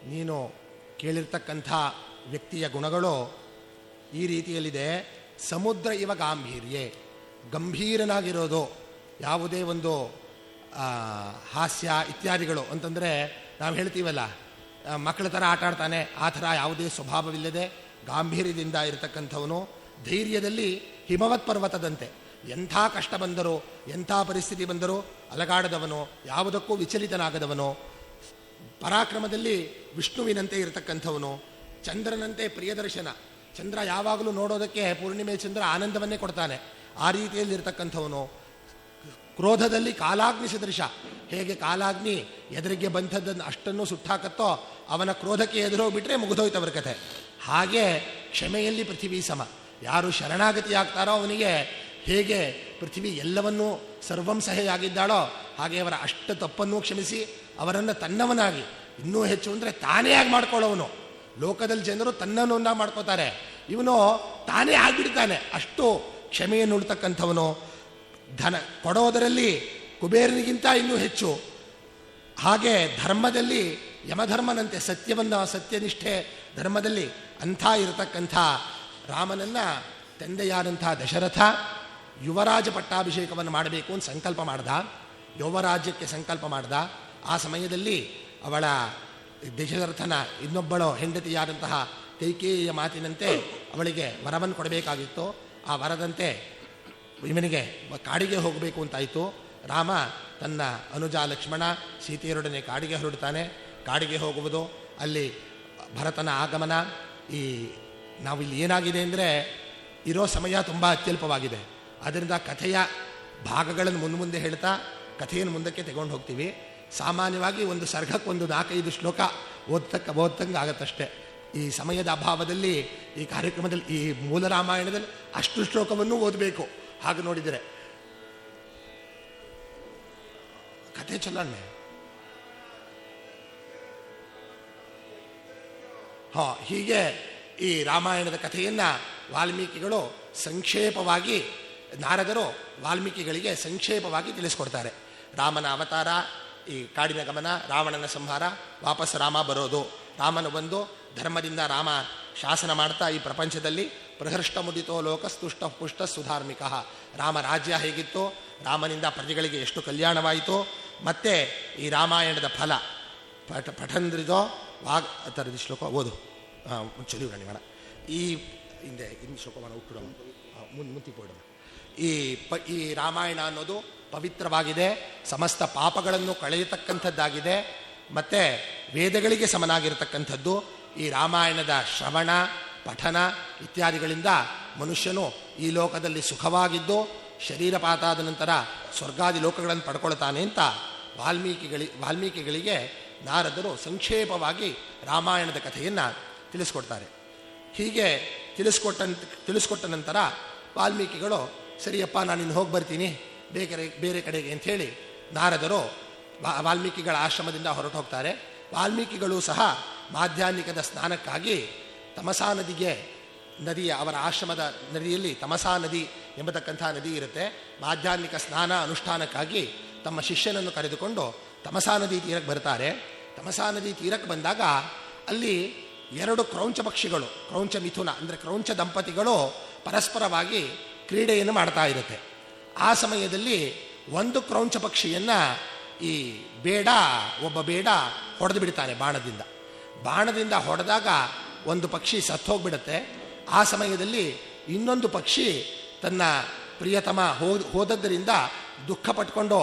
ನೀನು ಕೇಳಿರ್ತಕ್ಕಂಥ ವ್ಯಕ್ತಿಯ ಗುಣಗಳು ಈ ರೀತಿಯಲ್ಲಿದೆ. ಸಮುದ್ರ ಇವ ಗಾಂಭೀರ್ಯೆ, ಗಂಭೀರನಾಗಿರೋದು, ಯಾವುದೇ ಒಂದು ಹಾಸ್ಯ ಇತ್ಯಾದಿಗಳು ಅಂತಂದರೆ ನಾವು ಹೇಳ್ತೀವಲ್ಲ, ಮಕ್ಕಳ ಥರ ಆಟ ಆಡ್ತಾನೆ, ಆ ಥರ ಯಾವುದೇ ಸ್ವಭಾವವಿಲ್ಲದೆ ಗಾಂಭೀರ್ಯದಿಂದ ಇರತಕ್ಕಂಥವನು. ಧೈರ್ಯದಲ್ಲಿ ಹಿಮವತ್ ಪರ್ವತದಂತೆ, ಎಂಥ ಕಷ್ಟ ಬಂದರೂ ಎಂಥ ಪರಿಸ್ಥಿತಿ ಬಂದರೂ ಅಲಗಾಡದವನು, ಯಾವುದಕ್ಕೂ ವಿಚಲಿತನಾಗದವನು. ಪರಾಕ್ರಮದಲ್ಲಿ ವಿಷ್ಣುವಿನಂತೆ ಇರತಕ್ಕಂಥವನು. ಚಂದ್ರನಂತೆ ಪ್ರಿಯದರ್ಶನ, ಚಂದ್ರ ಯಾವಾಗಲೂ ನೋಡೋದಕ್ಕೆ ಪೂರ್ಣಿಮೆ ಚಂದ್ರ ಆನಂದವನ್ನೇ ಕೊಡ್ತಾನೆ, ಆ ರೀತಿಯಲ್ಲಿರ್ತಕ್ಕಂಥವನು. ಕ್ರೋಧದಲ್ಲಿ ಕಾಲಾಗ್ನಿ ಸದೃಶ, ಹೇಗೆ ಕಾಲಾಗ್ನಿ ಎದುರಿಗೆ ಬಂಥದ್ದನ್ನು ಅಷ್ಟನ್ನು ಸುಟ್ಟಾಕತ್ತೋ ಅವನ ಕ್ರೋಧಕ್ಕೆ ಎದುರೋಗ್ಬಿಟ್ರೆ ಮುಗಿದೋಯ್ತವ್ರ ಕಥೆ. ಹಾಗೆ ಕ್ಷಮೆಯಲ್ಲಿ ಪೃಥ್ವಿ ಸಮ, ಯಾರು ಶರಣಾಗತಿಯಾಗ್ತಾರೋ ಅವನಿಗೆ ಹೇಗೆ ಪೃಥ್ವಿ ಎಲ್ಲವನ್ನೂ ಸರ್ವಂ ಸಹೆಯಾಗಿದ್ದಾಳೋ ಹಾಗೆ ಅವರ ಅಷ್ಟ ತಪ್ಪನ್ನೂ ಕ್ಷಮಿಸಿ ಅವರನ್ನು ತನ್ನವನಾಗಿ, ಇನ್ನೂ ಹೆಚ್ಚು ಅಂದರೆ ತಾನೇ ಆಗಿ ಮಾಡ್ಕೊಳ್ಳೋವನು. ಲೋಕದಲ್ಲಿ ಜನರು ತನ್ನನ್ನು ಮಾಡ್ಕೋತಾರೆ, ಇವನು ತಾನೇ ಆಗಿಬಿಡ್ತಾನೆ, ಅಷ್ಟು ಕ್ಷಮೆಯನ್ನು ಉಳ್ತಕ್ಕಂಥವನು. ಧನ ಕೊಡೋದರಲ್ಲಿ ಕುಬೇರನಿಗಿಂತ ಇನ್ನೂ ಹೆಚ್ಚು. ಹಾಗೆ ಧರ್ಮದಲ್ಲಿ ಯಮಧರ್ಮನಂತೆ ಸತ್ಯನಿಷ್ಠೆ ಧರ್ಮದಲ್ಲಿ ಅಂಥ ಇರತಕ್ಕಂಥ ರಾಮನನ್ನ ತಂದೆಯಾದಂಥ ದಶರಥ ಯುವರಾಜ ಪಟ್ಟಾಭಿಷೇಕವನ್ನು ಮಾಡಬೇಕು ಅಂತ ಸಂಕಲ್ಪ ಮಾಡ್ದ. ಯುವರಾಜ್ಯಕ್ಕೆ ಸಂಕಲ್ಪ ಮಾಡ್ದ. ಆ ಸಮಯದಲ್ಲಿ ಅವಳ ದಶರಥನ ಇನ್ನೊಬ್ಬಳು ಹೆಂಡತಿಯಾದಂತಹ ಕೈಕೇಯಿಯ ಮಾತಿನಂತೆ ಅವಳಿಗೆ ವರವನ್ನು ಕೊಡಬೇಕಾಗಿತ್ತು. ಆ ವರದಂತೆ ಇವನಿಗೆ ಕಾಡಿಗೆ ಹೋಗಬೇಕು ಅಂತಾಯಿತು. ರಾಮ ತನ್ನ ಅನುಜ ಲಕ್ಷ್ಮಣ ಸೀತೆಯರೊಡನೆ ಕಾಡಿಗೆ ಹೊರಡ್ತಾನೆ. ಕಾಡಿಗೆ ಹೋಗುವುದು, ಅಲ್ಲಿ ಭರತನ ಆಗಮನ. ನಾವಿಲ್ಲಿ ಏನಾಗಿದೆ ಅಂದರೆ ಇರೋ ಸಮಯ ತುಂಬ ಅತ್ಯಲ್ಪವಾಗಿದೆ. ಅದರಿಂದ ಕಥೆಯ ಭಾಗಗಳನ್ನು ಮುಂದೆ ಹೇಳ್ತಾ ಕಥೆಯನ್ನು ಮುಂದಕ್ಕೆ ತಗೊಂಡು ಹೋಗ್ತೀವಿ. ಸಾಮಾನ್ಯವಾಗಿ ಒಂದು ಸರ್ಗಕ್ಕೆ ಒಂದು 4-5 ಶ್ಲೋಕ ಓದ್ತಂಗೆ ಆಗತ್ತಷ್ಟೇ. ಈ ಸಮಯದ ಅಭಾವದಲ್ಲಿ ಈ ಕಾರ್ಯಕ್ರಮದಲ್ಲಿ ಈ ಮೂಲ ರಾಮಾಯಣದಲ್ಲಿ ಅಷ್ಟು ಶ್ಲೋಕವನ್ನು ಓದಬೇಕು. ಹಾಗೆ ನೋಡಿದರೆ ಕಥೆ ಚಲನೆ ಹೀಗೆ ಈ ರಾಮಾಯಣದ ಕಥೆಯನ್ನು ವಾಲ್ಮೀಕಿಗಳು ಸಂಕ್ಷೇಪವಾಗಿ, ನಾರದರು ವಾಲ್ಮೀಕಿಗಳಿಗೆ ಸಂಕ್ಷೇಪವಾಗಿ ತಿಳಿಸ್ಕೊಡ್ತಾರೆ. ರಾಮನ ಅವತಾರ, ಈ ಕಾಡಿನ ಗಮನ, ರಾವಣನ ಸಂಹಾರ, ವಾಪಸ್ ರಾಮ ಬರೋದು, ರಾಮನ ಬಂದು ಧರ್ಮದಿಂದ ರಾಮ ಶಾಸನ ಮಾಡ್ತಾ ಈ ಪ್ರಪಂಚದಲ್ಲಿ ಪ್ರಹೃಷ್ಟ ಮುದಿತೋ ಲೋಕ ಸ್ತುಷ್ಟ ಪುಷ್ಟ ಸುಧಾರ್ಮಿಕ. ರಾಮ ರಾಜ್ಯ ಹೇಗಿತ್ತು, ರಾಮನಿಂದ ಪ್ರಜೆಗಳಿಗೆ ಎಷ್ಟು ಕಲ್ಯಾಣವಾಯಿತು, ಮತ್ತೆ ಈ ರಾಮಾಯಣದ ಫಲ ಪಠಂದ್ರಿದೋ ವಾಗ್ ಥರದ ಶ್ಲೋಕ ಓದು ಚಲಿ ಬೇಡ ಈ ಹಿಂದೆ ಇನ್ನು ಶ್ಲೋಕವನ್ನು ಹುಟ್ಟಿಡೋ ಮುಂತಿ ಕೊಡೋಣ. ಈ ರಾಮಾಯಣ ಅನ್ನೋದು ಪವಿತ್ರವಾಗಿದೆ, ಸಮಸ್ತ ಪಾಪಗಳನ್ನು ಕಳೆಯತಕ್ಕಂಥದ್ದಾಗಿದೆ, ಮತ್ತು ವೇದಗಳಿಗೆ ಸಮನಾಗಿರತಕ್ಕಂಥದ್ದು. ಈ ರಾಮಾಯಣದ ಶ್ರವಣ ಪಠನ ಇತ್ಯಾದಿಗಳಿಂದ ಮನುಷ್ಯನು ಈ ಲೋಕದಲ್ಲಿ ಸುಖವಾಗಿದ್ದು ಶರೀರಪಾತಾದ ನಂತರ ಸ್ವರ್ಗಾದಿ ಲೋಕಗಳನ್ನು ಪಡ್ಕೊಳ್ತಾನೆ ಅಂತ ವಾಲ್ಮೀಕಿಗಳಿಗೆ ನಾರದರು ಸಂಕ್ಷೇಪವಾಗಿ ರಾಮಾಯಣದ ಕಥೆಯನ್ನು ತಿಳಿಸ್ಕೊಡ್ತಾರೆ. ಹೀಗೆ ತಿಳಿಸ್ಕೊಟ್ಟ ನಂತರ ವಾಲ್ಮೀಕಿಗಳು ಸರಿಯಪ್ಪ ನಾನಿನ್ನು ಹೋಗಿ ಬರ್ತೀನಿ ಬೇರೆ ಕಡೆಗೆ ಅಂಥೇಳಿ ನಾರದರು ವಾಲ್ಮೀಕಿಗಳ ಆಶ್ರಮದಿಂದ ಹೊರಟು ಹೋಗ್ತಾರೆ. ವಾಲ್ಮೀಕಿಗಳು ಸಹ ಮಾಧ್ಯಾಹ್ನಿಕದ ಸ್ನಾನಕ್ಕಾಗಿ ತಮಸಾ ನದಿಯ ಅವರ ಆಶ್ರಮದ ನದಿಯಲ್ಲಿ ತಮಸಾ ನದಿ ಎಂಬತಕ್ಕಂಥ ನದಿ ಇರುತ್ತೆ. ಮಾಧ್ಯಾಹ್ನಿಕ ಸ್ನಾನ ಅನುಷ್ಠಾನಕ್ಕಾಗಿ ತಮ್ಮ ಶಿಷ್ಯನನ್ನು ಕರೆದುಕೊಂಡು ತಮಸಾ ನದಿ ತೀರಕ್ಕೆ ಬರ್ತಾರೆ. ತಮಸಾ ನದಿ ತೀರಕ್ಕೆ ಬಂದಾಗ ಅಲ್ಲಿ ಎರಡು ಕ್ರೌಂಚ ಪಕ್ಷಿಗಳು, ಕ್ರೌಂಚ ಮಿಥುನ ಅಂದರೆ ಕ್ರೌಂಚ ದಂಪತಿಗಳು ಪರಸ್ಪರವಾಗಿ ಕ್ರೀಡೆಯನ್ನು ಮಾಡ್ತಾ ಇರುತ್ತೆ. ಆ ಸಮಯದಲ್ಲಿ ಒಂದು ಕ್ರೌಂಚ ಪಕ್ಷಿಯನ್ನು ಈ ಒಬ್ಬ ಬೇಡ ಹೊಡೆದು ಬಿಡ್ತಾನೆ ಬಾಣದಿಂದ ಹೊಡೆದಾಗ ಒಂದು ಪಕ್ಷಿ ಸತ್ತೋಗ್ಬಿಡುತ್ತೆ. ಆ ಸಮಯದಲ್ಲಿ ಇನ್ನೊಂದು ಪಕ್ಷಿ ತನ್ನ ಪ್ರಿಯತಮ ಹೋದದ್ದರಿಂದ ದುಃಖ ಪಟ್ಕೊಂಡು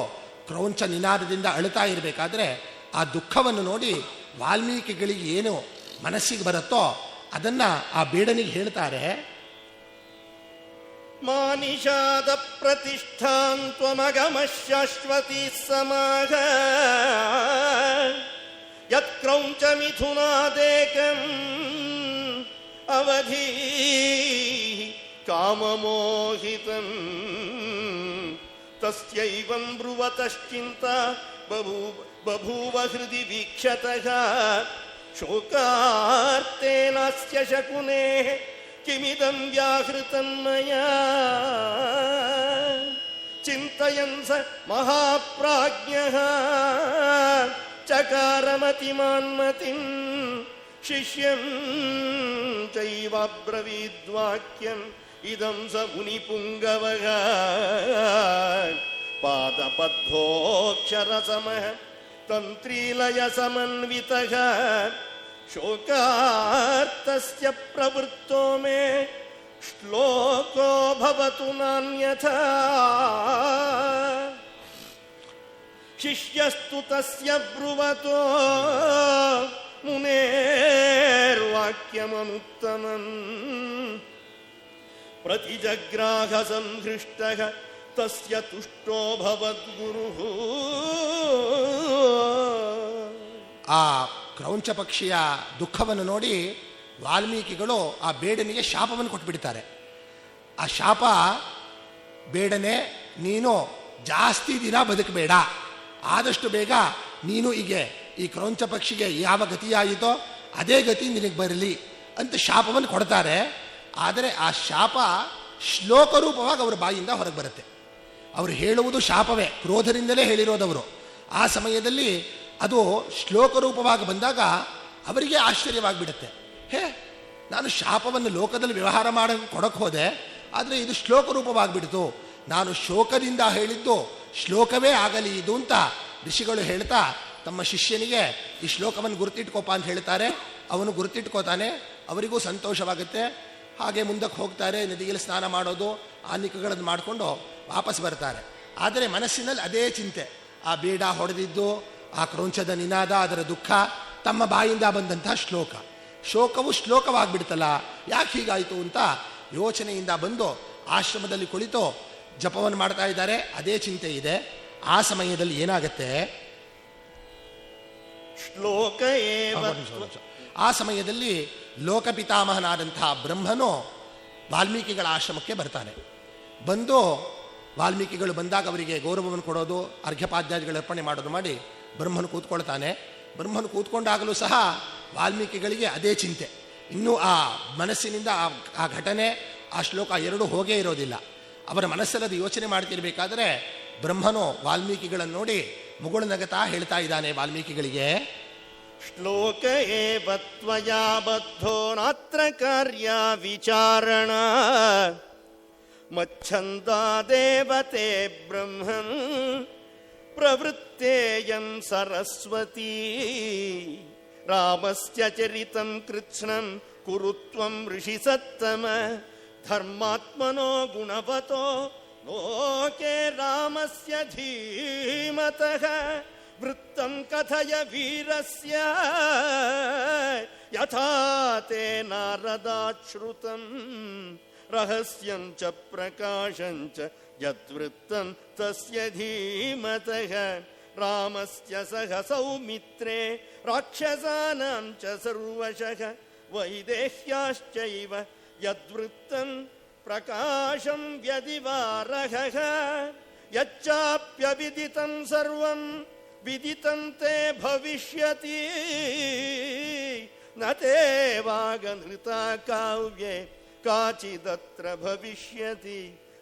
ಕ್ರೌಂಚ ನಿನಾದದಿಂದ ಅಳುತ್ತಾ ಇರಬೇಕಾದ್ರೆ ಆ ದುಃಖವನ್ನು ನೋಡಿ ವಾಲ್ಮೀಕಿಗಳಿಗೆ ಏನು ಮನಸ್ಸಿಗೆ ಬರುತ್ತೋ ಅದನ್ನು ಆ ಬೇಡನಿಗೆ ಹೇಳ್ತಾರೆ. ಮಾನಿಷಾದ ಪ್ರತಿಷ್ಠಾಂ ತ್ವಮಗಮ ಶಾಶ್ವತಿ ಸಮಾಹ ಯತ್ ಕ್ರೌಂಚ ಮಿಥುನಾದೇಕಂ ಅವಧಿ ಕಾಮಮೋಹಿತಂ ತಸ್ಯೈವಂ ಬ್ರುವತಶ್ಚಿಂತಾ ಬಭೂವ ಹೃದಿ ವೀಕ್ಷತಃ ಶೋಕಾರ್ತೇನಾಸ್ಯ ಶಕುನೇ ಕಿಮಿದಂ ವ್ಯಾಹೃತಂ ಮಯಾ ಚಿಂತಯನ್ ಸ ಮಹಾಪ್ರಾಜ್ಞಃ ಚಕಾರಮತಿಮಾನ್ಮತಿಂ ಶಿಷ್ಯಂ ಚೈವಾಬ್ರವೀದ್ವಾಕ್ಯಂ ಇದಂ ಸ ಮುನಿಪುಂಗವಃ ಪಾದಬದ್ಧೋಕ್ಷರಸಮಃ ತಂತ್ರೀಲಯ ಸಮನ್ವಿತಃ ಶೋಕಾರ್ತಸ್ಯ ಪ್ರವೃತ್ತೋ ಮೇ ಶ್ಲೋಕೋ ಭವತು ನಾನ್ಯಥಾ ಶಿಷ್ಯಸ್ತು ತಸ್ಯ ಬ್ರುವತೋ ಮುನೇರ್ವಾಕ್ಯಮನುತ್ತಮಂ ಪ್ರತಿಜಗ್ರಾಹ ಸಂಹೃಷ್ಟಃ ತಸ್ಯ ತುಷ್ಟೋ ಭವದ್ಗುರುಃ. ಆ ಕ್ರೌಂಚ ಪಕ್ಷಿಯ ದುಃಖವನ್ನು ನೋಡಿ ವಾಲ್ಮೀಕಿಗಳು ಆ ಬೇಡನಿಗೆ ಶಾಪವನ್ನು ಕೊಟ್ಬಿಡ್ತಾರೆ. ಆ ಶಾಪ, ಬೇಡನೆ ನೀನು ಜಾಸ್ತಿ ದಿನ ಬದುಕಬೇಡ, ಆದಷ್ಟು ಬೇಗ ನೀನು ಈ ಕ್ರೌಂಚ ಪಕ್ಷಿಗೆ ಯಾವ ಗತಿಯಾಯಿತೋ ಅದೇ ಗತಿ ನಿನಗೆ ಬರಲಿ ಅಂತ ಶಾಪವನ್ನು ಕೊಡ್ತಾರೆ. ಆದರೆ ಆ ಶಾಪ ಶ್ಲೋಕ ರೂಪವಾಗಿ ಅವರ ಬಾಯಿಂದ ಹೊರಗೆ ಬರುತ್ತೆ. ಅವರು ಹೇಳುವುದು ಶಾಪವೇ, ಕ್ರೋಧದಿಂದಲೇ ಹೇಳಿರೋದವರು. ಆ ಸಮಯದಲ್ಲಿ ಅದು ಶ್ಲೋಕ ರೂಪವಾಗಿ ಬಂದಾಗ ಅವರಿಗೆ ಆಶ್ಚರ್ಯವಾಗಿಬಿಡುತ್ತೆ. ನಾನು ಶಾಪವನ್ನು ಲೋಕದಲ್ಲಿ ವ್ಯವಹಾರ ಕೊಡಕ್ಕೆ ಹೋದೆ, ಆದರೆ ಇದು ಶ್ಲೋಕ ರೂಪವಾಗಿಬಿಡ್ತು. ನಾನು ಶೋಕದಿಂದ ಹೇಳಿದ್ದು ಶ್ಲೋಕವೇ ಆಗಲಿ ಇದು ಅಂತ ಋಷಿಗಳು ಹೇಳ್ತಾ ತಮ್ಮ ಶಿಷ್ಯನಿಗೆ ಈ ಶ್ಲೋಕವನ್ನು ಗುರುತಿಟ್ಕೋಪ ಅಂತ ಹೇಳ್ತಾರೆ. ಅವನು ಗುರುತಿಟ್ಕೋತಾನೆ, ಅವರಿಗೂ ಸಂತೋಷವಾಗುತ್ತೆ. ಹಾಗೆ ಮುಂದಕ್ಕೆ ಹೋಗ್ತಾರೆ, ನದಿಯಲ್ಲಿ ಸ್ನಾನ ಮಾಡೋದು, ಆನಿಕಗಳನ್ನು ಮಾಡಿಕೊಂಡು ವಾಪಸ್ ಬರ್ತಾರೆ. ಆದರೆ ಮನಸ್ಸಿನಲ್ಲಿ ಅದೇ ಚಿಂತೆ, ಆ ಬೇಡ ಹೊಡೆದಿದ್ದು, ಆ ಕ್ರೌಂಚದ ನಿನಾದ, ಅದರ ದುಃಖ, ತಮ್ಮ ಬಾಯಿಂದ ಬಂದಂತಹ ಶೋಕವು ಶ್ಲೋಕವಾಗಿಬಿಡ್ತಲ್ಲ, ಯಾಕೆ ಹೀಗಾಯಿತು ಅಂತ ಯೋಚನೆಯಿಂದ ಬಂದು ಆಶ್ರಮದಲ್ಲಿ ಕುಳಿತು ಜಪವನ್ನು ಮಾಡ್ತಾ ಇದ್ದಾರೆ. ಅದೇ ಚಿಂತೆ ಇದೆ. ಆ ಸಮಯದಲ್ಲಿ ಏನಾಗತ್ತೆ, ಆ ಸಮಯದಲ್ಲಿ ಲೋಕಪಿತಾಮಹನಾದಂತಹ ಬ್ರಹ್ಮನು ವಾಲ್ಮೀಕಿಗಳ ಆಶ್ರಮಕ್ಕೆ ಬರ್ತಾನೆ. ಬಂದು ವಾಲ್ಮೀಕಿಗಳು ಬಂದಾಗ ಅವರಿಗೆ ಗೌರವವನ್ನು ಕೊಡೋದು, ಅರ್ಘ್ಯಪಾದ್ಯಾದಿಗಳ ಅರ್ಪಣೆ ಮಾಡೋದು ಮಾಡಿ ಬ್ರಹ್ಮನು ಕೂತ್ಕೊಳ್ತಾನೆ. ಬ್ರಹ್ಮನು ಕೂತ್ಕೊಂಡಾಗಲೂ ಸಹ ವಾಲ್ಮೀಕಿಗಳಿಗೆ ಅದೇ ಚಿಂತೆ. ಇನ್ನೂ ಆ ಮನಸ್ಸಿನಿಂದ ಆ ಘಟನೆ, ಆ ಶ್ಲೋಕ ಎರಡೂ ಹೋಗೇ ಇರೋದಿಲ್ಲ. ಅವರ ಮನಸ್ಸಲ್ಲದು ಯೋಚನೆ ಮಾಡ್ತಿರ್ಬೇಕಾದ್ರೆ ಬ್ರಹ್ಮನು ವಾಲ್ಮೀಕಿಗಳನ್ನು ನೋಡಿ ಮುಗುಳು ನಗತಾ ಹೇಳ್ತಾ ಇದ್ದಾನೆ ವಾಲ್ಮೀಕಿಗಳಿಗೆ, ಶ್ಲೋಕ ಏವ ತ್ವಯಾ ಬದ್ಧೋ ನಾತ್ರ ಕಾರ್ಯ ವಿಚಾರಣ ಮಚ್ಛಂದಾ ದೇವತೆ ಬ್ರಹ್ಮನ್ ಪ್ರವೃತ್ತೇಯಂ ಸರಸ್ವತೀ ರಾಮಸ್ಯ ಚರಿತಂ ಕೃತ್ಸ್ನಂ ಕುರುತ್ವಂ ಋಷಿ ಸತ್ತಮ ಧರ್ಮಾತ್ಮನೋ ಗುಣವತೋ ಲೋಕೆ ರಾಮಸ್ಯ ಧೀಮತಃ ವೃತ್ತಂ ಕಥಯ ವೀರಸ್ಯ ಯಥಾ ತೇ ನಾರದಾಶ್ರುತಂ ರಹಸ್ಯಂ ಚ ಪ್ರಕಾಶಂ ಚ ಯದ್ವೃತ್ತಂ ತಸ್ಯ ಧೀಮತಃ ರಾಮಸ್ಯ ಸಹ ಸೌಮಿತ್ರೇ ರಾಕ್ಷಸಾನಾಂ ಚ ಸರ್ವಶಃ ವೈದೇಹ್ಯಾಶ್ಚೈವ ಯದ್ವೃತ್ತಂ ಪ್ರಕಾಶಂ ವ್ಯದಿವಾರಹಃ ಯಚ್ಚಾಪ್ಯವಿದಿತಂ ಸರ್ವಂ ವಿದಿತಂ ತೇ ಭವಿಷ್ಯತಿ ನ ತೇ ವಾಗನೃತಾ ಕಾವ್ಯೆ ಕಾಚಿದತ್ರ ಭವಿಷ್ಯತಿ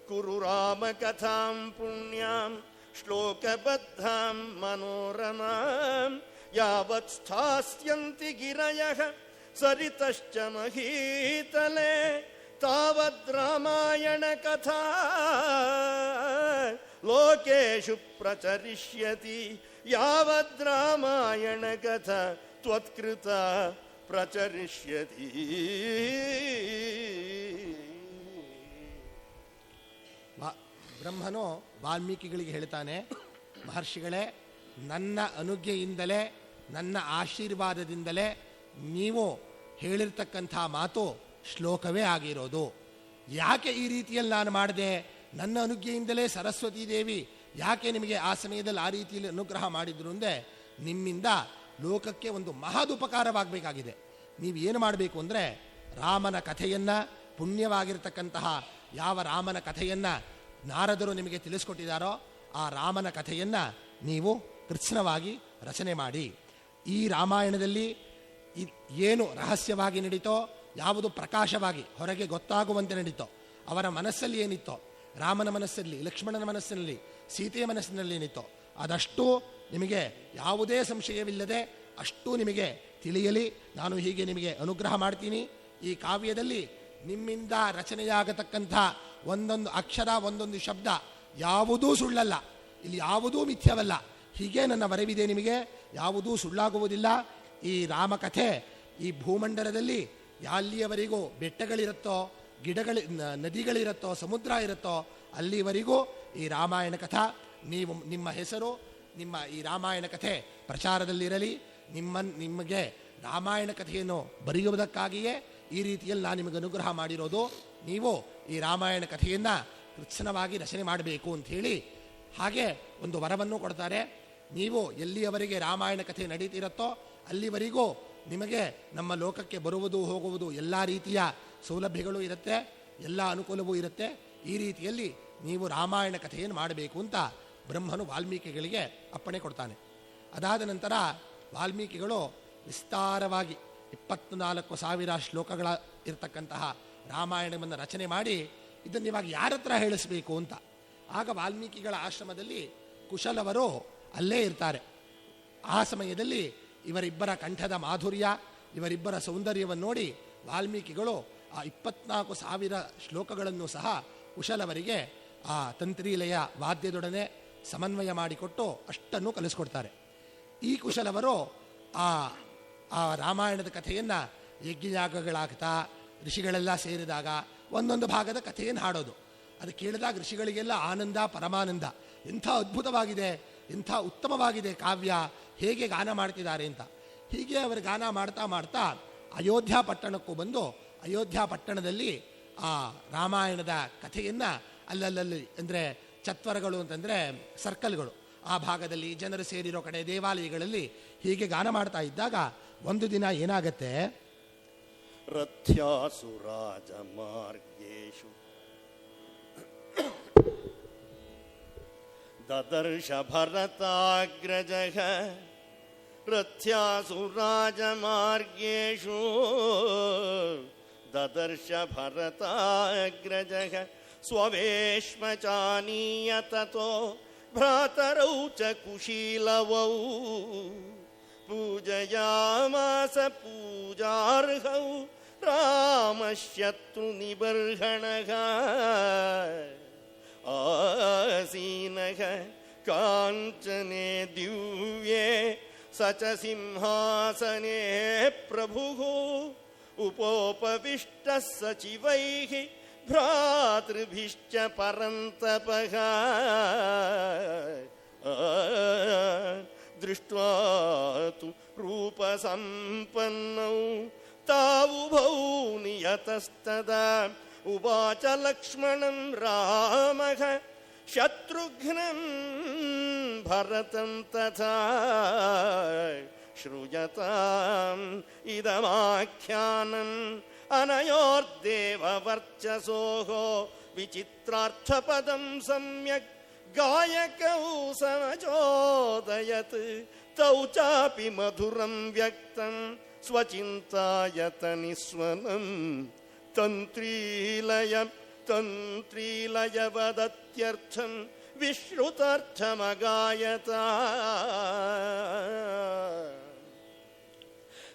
ಕುರು ರಾಮ ಕಥಾಂ ಪುಣ್ಯಾಂ ಶ್ಲೋಕಬದ್ಧಾಂ ಮನೋರಮಾಂ ಯಾವತ್ ಸ್ಥಾಸ್ಯಂತಿ ಗಿರಯಃ ಸರಿತಶ್ಚ ಮಹೀತಲೆ ತಾವದ್ ರಾಮಾಯಣ ಕಥಾ ಲೋಕೇಶು ಪ್ರಚರಿಷ್ಯತಿ ಯಾವದ್ ರಾಮಾಯಣ ಕಥಾ ತ್ವತ್ಕೃತ ಪ್ರಚರಿಷ್ಯತಿ. ಬ್ರಹ್ಮನು ವಾಲ್ಮೀಕಿಗಳಿಗೆ ಹೇಳ್ತಾನೆ, ಮಹರ್ಷಿಗಳೇ, ನನ್ನ ಅನುಜ್ಞೆಯಿಂದಲೇ ನನ್ನ ಆಶೀರ್ವಾದದಿಂದಲೇ ನೀವು ಹೇಳಿರ್ತಕ್ಕಂಥ ಮಾತು ಶ್ಲೋಕವೇ ಆಗಿರೋದು. ಯಾಕೆ ಈ ರೀತಿಯಲ್ಲಿ ನಾನು ಮಾಡಿದೆ? ನನ್ನ ಅನುಜ್ಞೆಯಿಂದಲೇ ಸರಸ್ವತೀ ದೇವಿ ಯಾಕೆ ನಿಮಗೆ ಆ ಸಮಯದಲ್ಲಿ ಆ ರೀತಿಯಲ್ಲಿ ಅನುಗ್ರಹ ಮಾಡಿದ್ರು ಅಂದರೆ, ನಿಮ್ಮಿಂದ ಲೋಕಕ್ಕೆ ಒಂದು ಮಹದುಪಕಾರವಾಗಬೇಕಾಗಿದೆ. ನೀವು ಏನು ಮಾಡಬೇಕು ಅಂದರೆ, ರಾಮನ ಕಥೆಯನ್ನು, ಪುಣ್ಯವಾಗಿರ್ತಕ್ಕಂತಹ ಯಾವ ರಾಮನ ಕಥೆಯನ್ನು ನಾರದರು ನಿಮಗೆ ತಿಳಿಸ್ಕೊಟ್ಟಿದ್ದಾರೋ ಆ ರಾಮನ ಕಥೆಯನ್ನು ನೀವು ಕೃತ್ಸ್ನವಾಗಿ ರಚನೆ ಮಾಡಿ. ಈ ರಾಮಾಯಣದಲ್ಲಿ ಏನು ರಹಸ್ಯವಾಗಿ ನಡೀತೋ, ಯಾವುದು ಪ್ರಕಾಶವಾಗಿ ಹೊರಗೆ ಗೊತ್ತಾಗುವಂತೆ ನಡೀತೋ, ಅವರ ಮನಸ್ಸಲ್ಲಿ ಏನಿತ್ತೋ, ರಾಮನ ಮನಸ್ಸಲ್ಲಿ, ಲಕ್ಷ್ಮಣನ ಮನಸ್ಸಿನಲ್ಲಿ, ಸೀತೆಯ ಮನಸ್ಸಿನಲ್ಲಿ ಏನಿತ್ತೋ ಅದಷ್ಟು ನಿಮಗೆ ಯಾವುದೇ ಸಂಶಯವಿಲ್ಲದೆ ಅಷ್ಟು ನಿಮಗೆ ತಿಳಿಯಲಿ. ನಾನು ಹೀಗೆ ನಿಮಗೆ ಅನುಗ್ರಹ ಮಾಡ್ತೀನಿ. ಈ ಕಾವ್ಯದಲ್ಲಿ ನಿಮ್ಮಿಂದ ರಚನೆಯಾಗತಕ್ಕಂಥ ಒಂದೊಂದು ಅಕ್ಷರ, ಒಂದೊಂದು ಶಬ್ದ ಯಾವುದೂ ಸುಳ್ಳಲ್ಲ, ಇಲ್ಲಿ ಯಾವುದೂ ಮಿಥ್ಯವಲ್ಲ. ಹೀಗೆ ನನ್ನ ವರವಿದೆ, ನಿಮಗೆ ಯಾವುದೂ ಸುಳ್ಳಾಗುವುದಿಲ್ಲ. ಈ ರಾಮಕಥೆ ಈ ಭೂಮಂಡಲದಲ್ಲಿ ಅಲ್ಲಿಯವರೆಗೂ ಬೆಟ್ಟಗಳಿರುತ್ತೋ, ನದಿಗಳಿರುತ್ತೋ, ಸಮುದ್ರ ಇರುತ್ತೋ, ಅಲ್ಲಿವರೆಗೂ ಈ ರಾಮಾಯಣ ಕಥಾ, ನಿಮ್ಮ ಹೆಸರು, ನಿಮ್ಮ ಈ ರಾಮಾಯಣ ಕಥೆ ಪ್ರಚಾರದಲ್ಲಿರಲಿ. ನಿಮಗೆ ರಾಮಾಯಣ ಕಥೆಯನ್ನು ಬರೆಯುವುದಕ್ಕಾಗಿಯೇ ಈ ರೀತಿಯಲ್ಲಿ ನಾನು ನಿಮಗೆ ಅನುಗ್ರಹ ಮಾಡಿರೋದು. ನೀವು ಈ ರಾಮಾಯಣ ಕಥೆಯನ್ನು ಕೃತ್ಸ್ನವಾಗಿ ರಚನೆ ಮಾಡಬೇಕು ಅಂಥೇಳಿ ಹಾಗೆ ಒಂದು ವರವನ್ನು ಕೊಡ್ತಾರೆ. ನೀವು ಎಲ್ಲಿಯವರೆಗೆ ರಾಮಾಯಣ ಕಥೆ ನಡೀತಿರುತ್ತೋ ಅಲ್ಲಿವರೆಗೂ ನಿಮಗೆ ನಮ್ಮ ಲೋಕಕ್ಕೆ ಬರುವುದು ಹೋಗುವುದು ಎಲ್ಲ ರೀತಿಯ ಸೌಲಭ್ಯಗಳು ಇರುತ್ತೆ, ಎಲ್ಲ ಅನುಕೂಲವೂ ಇರುತ್ತೆ. ಈ ರೀತಿಯಲ್ಲಿ ನೀವು ರಾಮಾಯಣ ಕಥೆಯನ್ನು ಮಾಡಬೇಕು ಅಂತ ಬ್ರಹ್ಮನು ವಾಲ್ಮೀಕಿಗಳಿಗೆ ಅಪ್ಪಣೆ ಕೊಡ್ತಾನೆ. ಅದಾದ ನಂತರ ವಾಲ್ಮೀಕಿಗಳು ವಿಸ್ತಾರವಾಗಿ 24,000 ಶ್ಲೋಕಗಳ ಇರತಕ್ಕಂತಹ ರಾಮಾಯಣವನ್ನು ರಚನೆ ಮಾಡಿ ಇದನ್ನು ಇವಾಗ ಯಾರ ಹತ್ರ ಹೇಳಿಸ್ಬೇಕು ಅಂತ. ಆಗ ವಾಲ್ಮೀಕಿಗಳ ಆಶ್ರಮದಲ್ಲಿ ಕುಶಲವರು ಅಲ್ಲೇ ಇರ್ತಾರೆ. ಆ ಸಮಯದಲ್ಲಿ ಇವರಿಬ್ಬರ ಕಂಠದ ಮಾಧುರ್ಯ, ಇವರಿಬ್ಬರ ಸೌಂದರ್ಯವನ್ನು ನೋಡಿ ವಾಲ್ಮೀಕಿಗಳು ಆ 24,000 ಶ್ಲೋಕಗಳನ್ನು ಸಹ ಕುಶಲವರಿಗೆ ಆ ತಂತ್ರೀಲಯ ವಾದ್ಯದೊಡನೆ ಸಮನ್ವಯ ಮಾಡಿಕೊಟ್ಟು ಅಷ್ಟನ್ನು ಕಲಿಸ್ಕೊಡ್ತಾರೆ. ಈ ಕುಶಲವರು ಆ ರಾಮಾಯಣದ ಕಥೆಯನ್ನು ಯಜ್ಞಯಾಗಗಳಾಗ್ತಾ ಋಷಿಗಳೆಲ್ಲ ಸೇರಿದಾಗ ಒಂದೊಂದು ಭಾಗದ ಕಥೆಯನ್ನು ಹಾಡೋದು. ಅದು ಕೇಳಿದಾಗ ಋಷಿಗಳಿಗೆಲ್ಲ ಆನಂದ, ಪರಮಾನಂದ. ಎಂಥ ಅದ್ಭುತವಾಗಿದೆ, ಎಂಥ ಉತ್ತಮವಾಗಿದೆ ಕಾವ್ಯ, ಹೇಗೆ ಗಾನ ಮಾಡ್ತಿದ್ದಾರೆ ಅಂತ. ಹೀಗೆ ಅವರು ಗಾನ ಮಾಡ್ತಾ ಮಾಡ್ತಾ ಅಯೋಧ್ಯ ಪಟ್ಟಣಕ್ಕೂ ಬಂದು ಅಯೋಧ್ಯ ಪಟ್ಟಣದಲ್ಲಿ ಆ ರಾಮಾಯಣದ ಕಥೆಯನ್ನು ಅಲ್ಲಲ್ಲಿ, ಅಂದರೆ ಚತ್ವರಗಳು ಅಂತಂದರೆ ಸರ್ಕಲ್ಗಳು, ಆ ಭಾಗದಲ್ಲಿ ಜನರು ಸೇರಿರೋ ಕಡೆ ದೇವಾಲಯಗಳಲ್ಲಿ ಹೀಗೆ ಗಾನ ಮಾಡ್ತಾ ಇದ್ದಾಗ ಒಂದು ದಿನ ಏನಾಗತ್ತೆ, ರಥ್ಯಾಸು ರಾಜ ಮಾರ್ಗೇಶು ದದರ್ಶ ಭರತಾಗ್ರಜಃ ರಥ್ಯಾಸು ರಾಜ ಮಾರ್ಗೇಶು ದದರ್ಶ ಭರತಾಗ್ರಜಃ ಸ್ವವೇಶ್ಮ ಚಾನೀಯ ತತೋ ಭ್ರಾತರೌ ಚ ಕುಶೀಲವೌ ಪೂಜಯಾಮಾಸ ಪೂಜಾರ್ಹೌ ರಾಮಶತ್ರು ನಿಬರ್ಹಣಃ ಆಸೀನಃ ಕಾಂಚನೆ ದಿವ್ಯೇ ಸಚ ಸಿಂಹಾಸನೆ ಪ್ರಭುಃ ಉಪೋಪವಿಷ್ಟಃ ಸಚಿವೈಃ ಭ್ರಾತೃಭಿಶ್ಚ ಪರಂತಪಃ ದೃಷ್ಟ್ವಾ ತು ರೂಪಸಂಪನ್ನೌ ತಾವುಭೌ ನಿಯತಸ್ತದಾ ಉವಾಚ ಲಕ್ಷ್ಮಣಂ ರಾಮಃ ಶತ್ರುಘ್ನಂ ಭರತಂ ತಥಾ ಶ್ರೂಯತಾಂ ಇದಮಾಖ್ಯಾನಂ ಅನಯೋರ್ದೇವ ವರ್ಚಸೋಃ ವಿಚಿತ್ರಾರ್ಥಪದಂ ಸಮ್ಯಕ್ ಗಾಯಕೌ ಸಮಚೋದಯತ್ ತೌ ಚಾಪಿ ಮಧುರಂ ವ್ಯಕ್ತಂ ಸ್ವಚಿಂತಾಯತ ನಿಸ್ವನಂ ತಂತ್ರೀಲಯ ವದತ್ಯರ್ಥಂ ವಿಶ್ರುತಾರ್ಥಮಗಾಯತ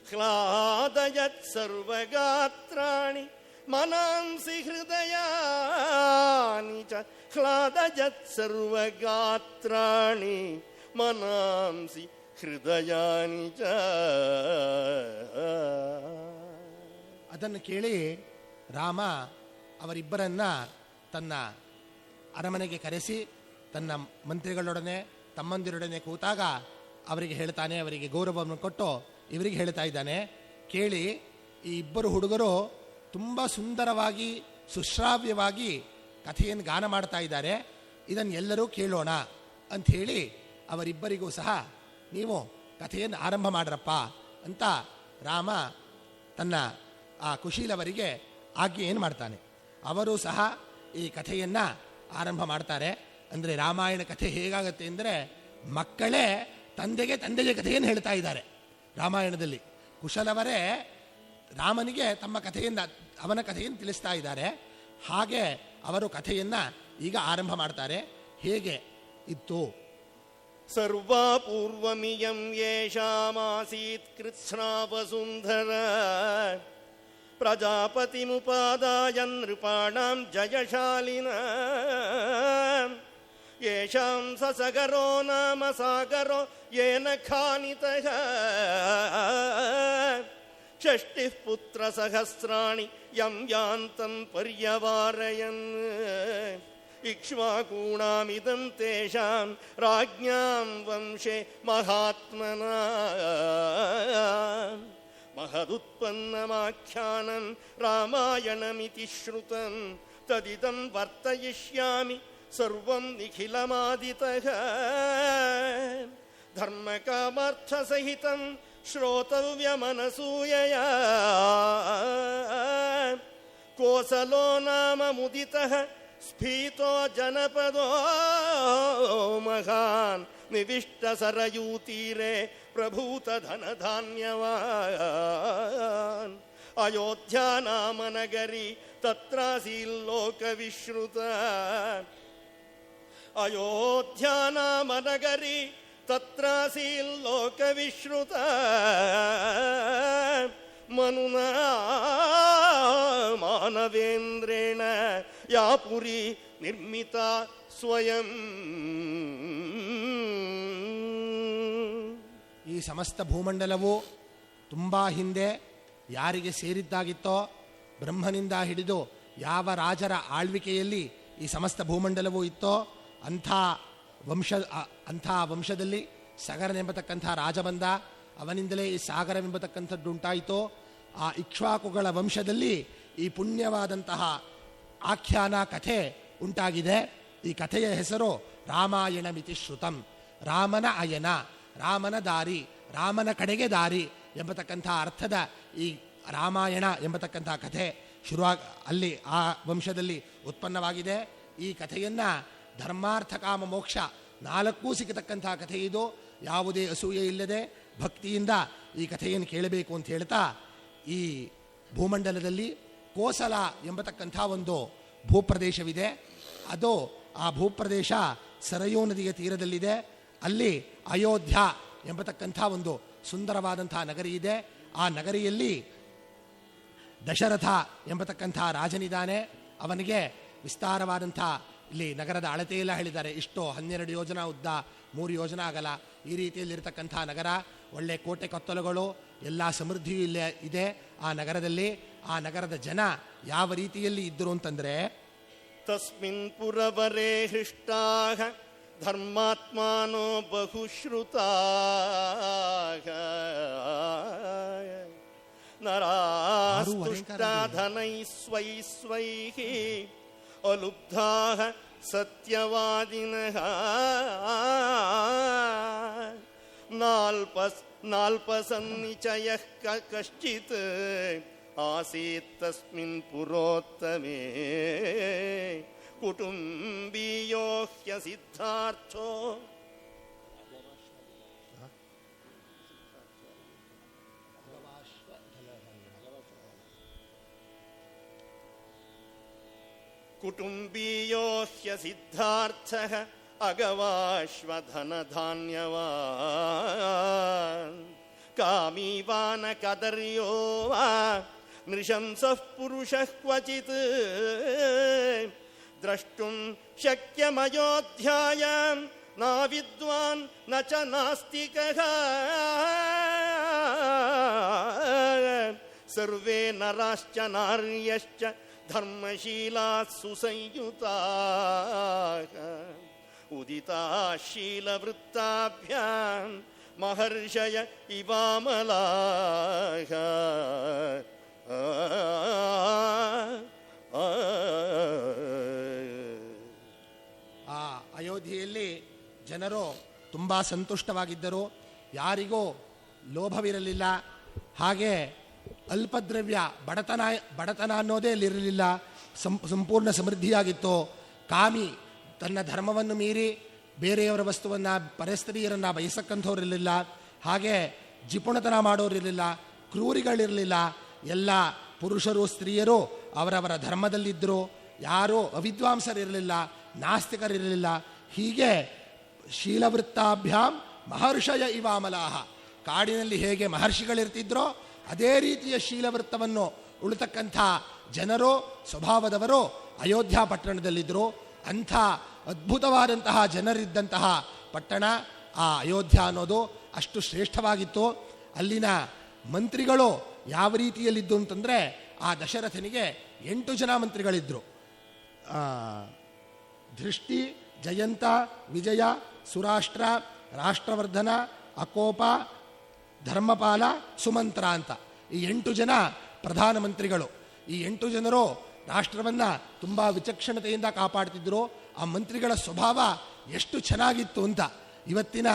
ह्लादयत् सर्वगात्राणि मनांसि हृदयानि च ह्लादयत् सर्वगात्राणि मनांसि ಹೃದಯಾನಿ ಚ. ಅದನ್ನು ಕೇಳಿ ರಾಮ ಅವರಿಬ್ಬರನ್ನ ತನ್ನ ಅರಮನೆಗೆ ಕರೆಸಿ ತನ್ನ ಮಂತ್ರಿಗಳೊಡನೆ ತಮ್ಮಂದಿರೊಡನೆ ಕೂತಾಗ ಅವರಿಗೆ ಹೇಳ್ತಾನೆ, ಅವರಿಗೆ ಗೌರವವನ್ನು ಕೊಟ್ಟು ಇವರಿಗೆ ಹೇಳ್ತಾ ಇದ್ದಾನೆ, ಕೇಳಿ ಈ ಇಬ್ಬರು ಹುಡುಗರು ತುಂಬ ಸುಂದರವಾಗಿ ಸುಶ್ರಾವ್ಯವಾಗಿ ಕಥೆಯನ್ನು ಗಾನ ಮಾಡ್ತಾ ಇದ್ದಾರೆ, ಇದನ್ನೆಲ್ಲರೂ ಕೇಳೋಣ ಅಂಥೇಳಿ ಅವರಿಬ್ಬರಿಗೂ ಸಹ ನೀವು ಕಥೆಯನ್ನು ಆರಂಭ ಮಾಡ್ರಪ್ಪ ಅಂತ ರಾಮ ತನ್ನ ಆ ಕುಶೀಲವರಿಗೆ ಆಜ್ಞೆಯನ್ನು ಮಾಡ್ತಾನೆ. ಅವರು ಸಹ ಈ ಕಥೆಯನ್ನು ಆರಂಭ ಮಾಡ್ತಾರೆ. ಅಂದರೆ ರಾಮಾಯಣ ಕಥೆ ಹೇಗಾಗತ್ತೆ ಅಂದರೆ ಮಕ್ಕಳೇ ತಂದೆಗೆ ಕಥೆಯನ್ನು ಹೇಳ್ತಾ ಇದ್ದಾರೆ. ರಾಮಾಯಣದಲ್ಲಿ ಕುಶಲವರೇ ರಾಮನಿಗೆ ತಮ್ಮ ಕಥೆಯನ್ನು ಅವನ ಕಥೆಯನ್ನು ತಿಳಿಸ್ತಾ ಇದ್ದಾರೆ. ಹಾಗೆ ಅವರು ಕಥೆಯನ್ನು ಈಗ ಆರಂಭ ಮಾಡ್ತಾರೆ. ಹೇಗೆ ಇತ್ತು? ಸರ್ವಾ ಪೂರ್ವಮಿಯಂ ಯೇಷಾಮಾಸೀತ್ ಕೃತ್ಸ್ನಾ ವಸುಂಧರ ಪ್ರಜಾಪತಿಮುಪಾದಾಯ ನೃಪಾಣಾಂ ಜಯಶಾಲಿನಾಂ ಯೇಷಾಂ ಸಸಗರೋ ನಾಮ ಸಾಗರೋ ಯೇನ ಖಾನಿತಃ ಷಷ್ಟಿಃ ಪುತ್ರ ಸಹಸ್ರಾಣಿ ಯಂ ಯಾಂತಂ ಪರ್ಯವಾರಯನ್ ಇಕ್ಷ್ವಾಕೂಣಾಮಿದಂ ತೇಷಾಂ ರಾಜ್ಞಾಂ ವಂಶೇ ಮಹಾತ್ಮನಾ ಮಹದುತ್ಪನ್ನಮಾಖ್ಯಾನಂ ರಾಮಾಯಣಮಿತಿ ಶ್ರುತಂ ತದಿದಂ ವರ್ತಯಿಷ್ಯಾಮಿ ಸರ್ವಂ ನಿಖಿಲಮಾದಿತಃ ಧರ್ಮಕಾಮಾರ್ಥಸಹಿತಂ ಶ್ರೋತವ್ಯಮನಸೂಯಯಾ ಕೋಸಲೋ ನಾಮ ಮುದಿತಃ ಸ್ಫೀತೋ ಜನಪದೋ ಮಹಾನ್ ನಿವಿಷ್ಟ ಸರಯೂತೀರೆ ಪ್ರಭೂತ ಧನಧಾನ್ಯವಾನ್ ಅಯೋಧ್ಯಾ ನಾಮ ನಗರಿ ತತ್ರಾಸೀಲ್ಲೋಕವಿಶ್ರುತ ಅಯೋಧ್ಯಾ ನಾಮ ನಗರಿ ತತ್ರಾಸೀಲ್ಲೋಕವಿಶ್ರುತ ಮನುನಾ ಮಾನವೇಂದ್ರೇಣ ಯಾ ಪುರಿ ನಿರ್ಮಿತ ಸ್ವಯಂ. ಈ ಸಮಸ್ತ ಭೂಮಂಡಲವು ತುಂಬ ಹಿಂದೆ ಯಾರಿಗೆ ಸೇರಿದ್ದಾಗಿತ್ತೋ, ಬ್ರಹ್ಮನಿಂದ ಹಿಡಿದು ಯಾವ ರಾಜರ ಆಳ್ವಿಕೆಯಲ್ಲಿ ಈ ಸಮಸ್ತ ಭೂಮಂಡಲವೂ ಇತ್ತೋ ಅಂಥ ವಂಶದಲ್ಲಿ ಸಗರನೆಂಬತಕ್ಕಂಥ ರಾಜ ಬಂದ. ಅವನಿಂದಲೇ ಈ ಸಾಗರವೆಂಬತಕ್ಕಂಥದ್ದುಂಟಾಯಿತೋ. ಆ ಇಕ್ಷ್ವಾಕುಗಳ ವಂಶದಲ್ಲಿ ಈ ಪುಣ್ಯವಾದಂತಹ ಆಖ್ಯಾನ ಕಥೆ ಉಂಟಾಗಿದೆ. ಈ ಕಥೆಯ ಹೆಸರು ರಾಮಾಯಣಮಿತಿ ಶ್ರುತಂ. ರಾಮನ ಅಯನ, ರಾಮನ ದಾರಿ, ರಾಮನ ಕಡೆಗೆ ದಾರಿ ಎಂಬತಕ್ಕಂಥ ಅರ್ಥದ ಈ ರಾಮಾಯಣ ಎಂಬತಕ್ಕಂಥ ಕಥೆ ಅಲ್ಲಿ ಆ ವಂಶದಲ್ಲಿ ಉತ್ಪನ್ನವಾಗಿದೆ. ಈ ಕಥೆಯನ್ನು ಧರ್ಮಾರ್ಥ ಕಾಮ ಮೋಕ್ಷ 4 ಸಿಗತಕ್ಕಂಥ ಕಥೆ ಇದು. ಯಾವುದೇ ಅಸೂಯೆ ಇಲ್ಲದೆ ಭಕ್ತಿಯಿಂದ ಈ ಕಥೆಯನ್ನು ಕೇಳಬೇಕು ಅಂತ ಹೇಳ್ತಾ, ಈ ಭೂಮಂಡಲದಲ್ಲಿ ಕೋಸಲ ಎಂಬತಕ್ಕಂಥ ಒಂದು ಭೂಪ್ರದೇಶವಿದೆ. ಅದು ಆ ಭೂಪ್ರದೇಶ ಸರಯೂ ನದಿಯ ತೀರದಲ್ಲಿದೆ. ಅಲ್ಲಿ ಅಯೋಧ್ಯ ಎಂಬತಕ್ಕಂಥ ಒಂದು ಸುಂದರವಾದಂಥ ನಗರಿ ಇದೆ. ಆ ನಗರಿಯಲ್ಲಿ ದಶರಥ ಎಂಬತಕ್ಕಂಥ ರಾಜನಿದ್ದಾನೆ. ಅವನಿಗೆ ವಿಸ್ತಾರವಾದಂಥ ಇಲ್ಲಿ ನಗರದ ಅಳತೆಯೆಲ್ಲ ಹೇಳಿದ್ದಾರೆ. ಇಷ್ಟು 12 ಯೋಜನಾ ಉದ್ದ, 3 ಯೋಜನಾ ಅಗಲ, ಈ ರೀತಿಯಲ್ಲಿರ್ತಕ್ಕಂಥ ನಗರ. ಒಳ್ಳೆ ಕೋಟೆ ಕೊತ್ತಲುಗಳು, ಎಲ್ಲ ಸಮೃದ್ಧಿಯೂ ಇಲ್ಲೇ ಇದೆ ಆ ನಗರದಲ್ಲಿ. ಆ ನಗರದ ಜನ ಯಾವ ರೀತಿಯಲ್ಲಿ ಇದ್ದರು ಅಂತಂದರೆ, ತಸ್ಮಿನ್ ಪುರವರೇ ಹೃಷ್ಟಾಃ ಧರ್ಮಾತ್ಮಾನೋ ಬಹುಶ್ರುತಾಃ ನರಾಸ್ತುಷ್ಟಾ ಧನೈಃ ಸ್ವೈಃ ಅಲುಬ್ಧಾಃ ಸತ್ಯವಾದಿನಃ ನಾಲ್ಪಸನ್ನಿಚಯಃ ಕಶ್ಚಿತ್ ಆಸೀತ್ ತಸ್ಮಿನ್ ಪುರೋತ್ತಮೇ ಕುಟುಂಬೀಯೋ ಹ್ಯಸಿದ್ಧಾರ್ಥೋ ಕುಟುಂಬೀಯೋ ಹ್ಯಸಿದ್ಧಾರ್ಥಃ ಅಗವಾಶ್ವಧನಧಾನ್ಯವಾನ್ ಕಾಮೀ ವಾ ನ ಕದರ್ಯೋ ವಾ ನೃಶಂಸಃ ಪುರುಷಃ ಕ್ವಚಿತ್ ದ್ರಷ್ಟುಂ ಶಕ್ಯಮಯೋಧ್ಯಾಯಾಂ ನ ವಿದ್ವಾನ್ ನ ಚ ನಾಸ್ತಿಕಃ ಸರ್ವೇ ನರಾಶ್ಚ ನಾರ್ಯಶ್ಚ ಧರ್ಮಶೀಲಾಃ ಸುಸಂಯುತಾಃ ಉದಿತಾಃ ಶೀಲವೃತ್ತಾಭ್ಯಾಂ ಮಹರ್ಷಯ ಇವಾಮಲಾಃ. ಆ ಅಯೋಧ್ಯೆಯಲ್ಲಿ ಜನರು ತುಂಬ ಸಂತುಷ್ಟವಾಗಿದ್ದರು. ಯಾರಿಗೂ ಲೋಭವಿರಲಿಲ್ಲ. ಹಾಗೆ ಅಲ್ಪದ್ರವ್ಯ ಬಡತನ ಅನ್ನೋದೇ ಅಲ್ಲಿರಲಿಲ್ಲ. ಸಂಪೂರ್ಣ ಸಮೃದ್ಧಿಯಾಗಿತ್ತು. ಕಾಮಿ ತನ್ನ ಧರ್ಮವನ್ನು ಮೀರಿ ಬೇರೆಯವರ ವಸ್ತುವನ್ನು ಪರಸ್ತ್ರೀಯರನ್ನು ಬಯಸಕ್ಕಂಥವ್ರಿರಲಿಲ್ಲ. ಹಾಗೆ ಜಿಪುಣತನ ಮಾಡೋರಿರಲಿಲ್ಲ, ಕ್ರೂರಿಗಳಿರಲಿಲ್ಲ. ಎಲ್ಲ ಪುರುಷರು ಸ್ತ್ರೀಯರು ಅವರವರ ಧರ್ಮದಲ್ಲಿದ್ದರು. ಯಾರೂ ಅವಿದ್ವಾಂಸರಿರಲಿಲ್ಲ, ನಾಸ್ತಿಕರಿರಲಿಲ್ಲ. ಹೀಗೆ ಶೀಲವೃತ್ತಾಭ್ಯಾಂ ಮಹರ್ಷಯ ಇವಾಮಲಾಹ, ಕಾಡಿನಲ್ಲಿ ಹೇಗೆ ಮಹರ್ಷಿಗಳಿರ್ತಿದ್ರೋ ಅದೇ ರೀತಿಯ ಶೀಲವೃತ್ತವನ್ನು ಉಳಿತಕ್ಕಂಥ ಜನರು, ಸ್ವಭಾವದವರು ಅಯೋಧ್ಯ ಪಟ್ಟಣದಲ್ಲಿದ್ದರು. ಅಂಥ ಅದ್ಭುತವಾದಂತಹ ಜನರಿದ್ದಂತಹ ಪಟ್ಟಣ ಆ ಅಯೋಧ್ಯ ಅನ್ನೋದು ಅಷ್ಟು ಶ್ರೇಷ್ಠವಾಗಿತ್ತು. ಅಲ್ಲಿನ ಮಂತ್ರಿಗಳು ಯಾವ ರೀತಿಯಲ್ಲಿದ್ದು ಅಂತಂದರೆ, ಆ ದಶರಥನಿಗೆ 8 ಜನ ಮಂತ್ರಿಗಳಿದ್ದರು. ಧೃಷ್ಟಿ, ಜಯಂತ, ವಿಜಯ, ಸುರಾಷ್ಟ್ರ, ರಾಷ್ಟ್ರವರ್ಧನ, ಅಕೋಪ, ಧರ್ಮಪಾಲ, ಸುಮಂತ್ರ ಅಂತ ಈ 8 ಜನ ಪ್ರಧಾನಮಂತ್ರಿಗಳು. ಈ 8 ಜನರು ರಾಷ್ಟ್ರವನ್ನು ತುಂಬ ವಿಚಕ್ಷಣತೆಯಿಂದ ಕಾಪಾಡ್ತಿದ್ರು. ಆ ಮಂತ್ರಿಗಳ ಸ್ವಭಾವ ಎಷ್ಟು ಚೆನ್ನಾಗಿತ್ತು ಅಂತ ಇವತ್ತಿನ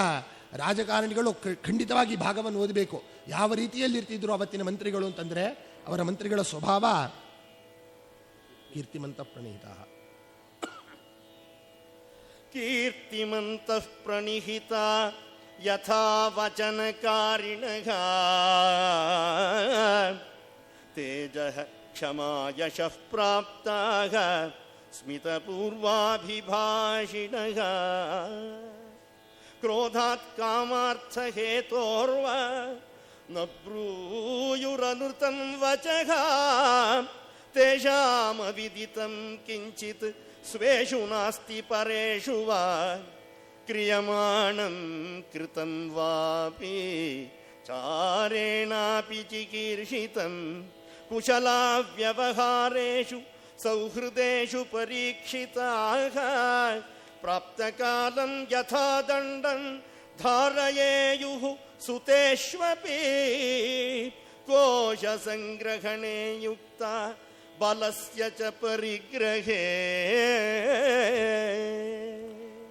ರಾಜಕಾರಣಿಗಳು ಖಂಡಿತವಾಗಿ ಭಾಗವನ್ನು ಓದಬೇಕು. ಯಾವ ರೀತಿಯಲ್ಲಿರ್ತಿದ್ರು ಅವತ್ತಿನ ಮಂತ್ರಿಗಳು ಅಂತಂದರೆ, ಅವರ ಮಂತ್ರಿಗಳ ಸ್ವಭಾವ ಕೀರ್ತಿಮಂತ ಪ್ರಣೀತ ಕೀರ್ತಿಮಂತಃ ಪ್ರಣೀಹಿತ ಯಥಾ ವಚನಕಾರಿಣಃ ತೇಜಃ ಕ್ಷಮಾ ಯಶಃ ಪ್ರಾಪ್ತಾಃ ಸ್ಮಿತಪೂರ್ವಾಭಿಭಾಷಿಣಃ ಕ್ರೋಧಾತ್ ಕಾಮಾರ್ಥ ಹೇತೋರ್ವ ನ ಬ್ರೂಯುರನೃತಂ ವಚಃ ತೇಷಾಮವಿದಿತಂ ಕಿಂಚಿತ್ ಸ್ವೇಷು ನಾಸ್ತಿ ಪರೇಷು ವಾ ಕ್ರಿಯಮಾಣಂ ಕೃತಂ ವಾಪಿ ಚಾರೇಣಾಪಿ ಚಿಕೀರ್ಷಿತಂ ಕುಶಲಾ ವ್ಯವಹಾರೇಷು ಸೌಹೃದೇಷು ಪರೀಕ್ಷಿತಾಃ ಪ್ರಾಪ್ತಕಾಲಂ ಯಥಾ ದಂಡಂ ಧಾರಯೇಯುಃ ಸುತೇಷ್ವಪಿ ಕೋಶ ಸಂಗ್ರಹಣೆ ಯುಕ್ತ ಬಲಸ್ಯ ಚ ಪರಿಗ್ರಹೇ.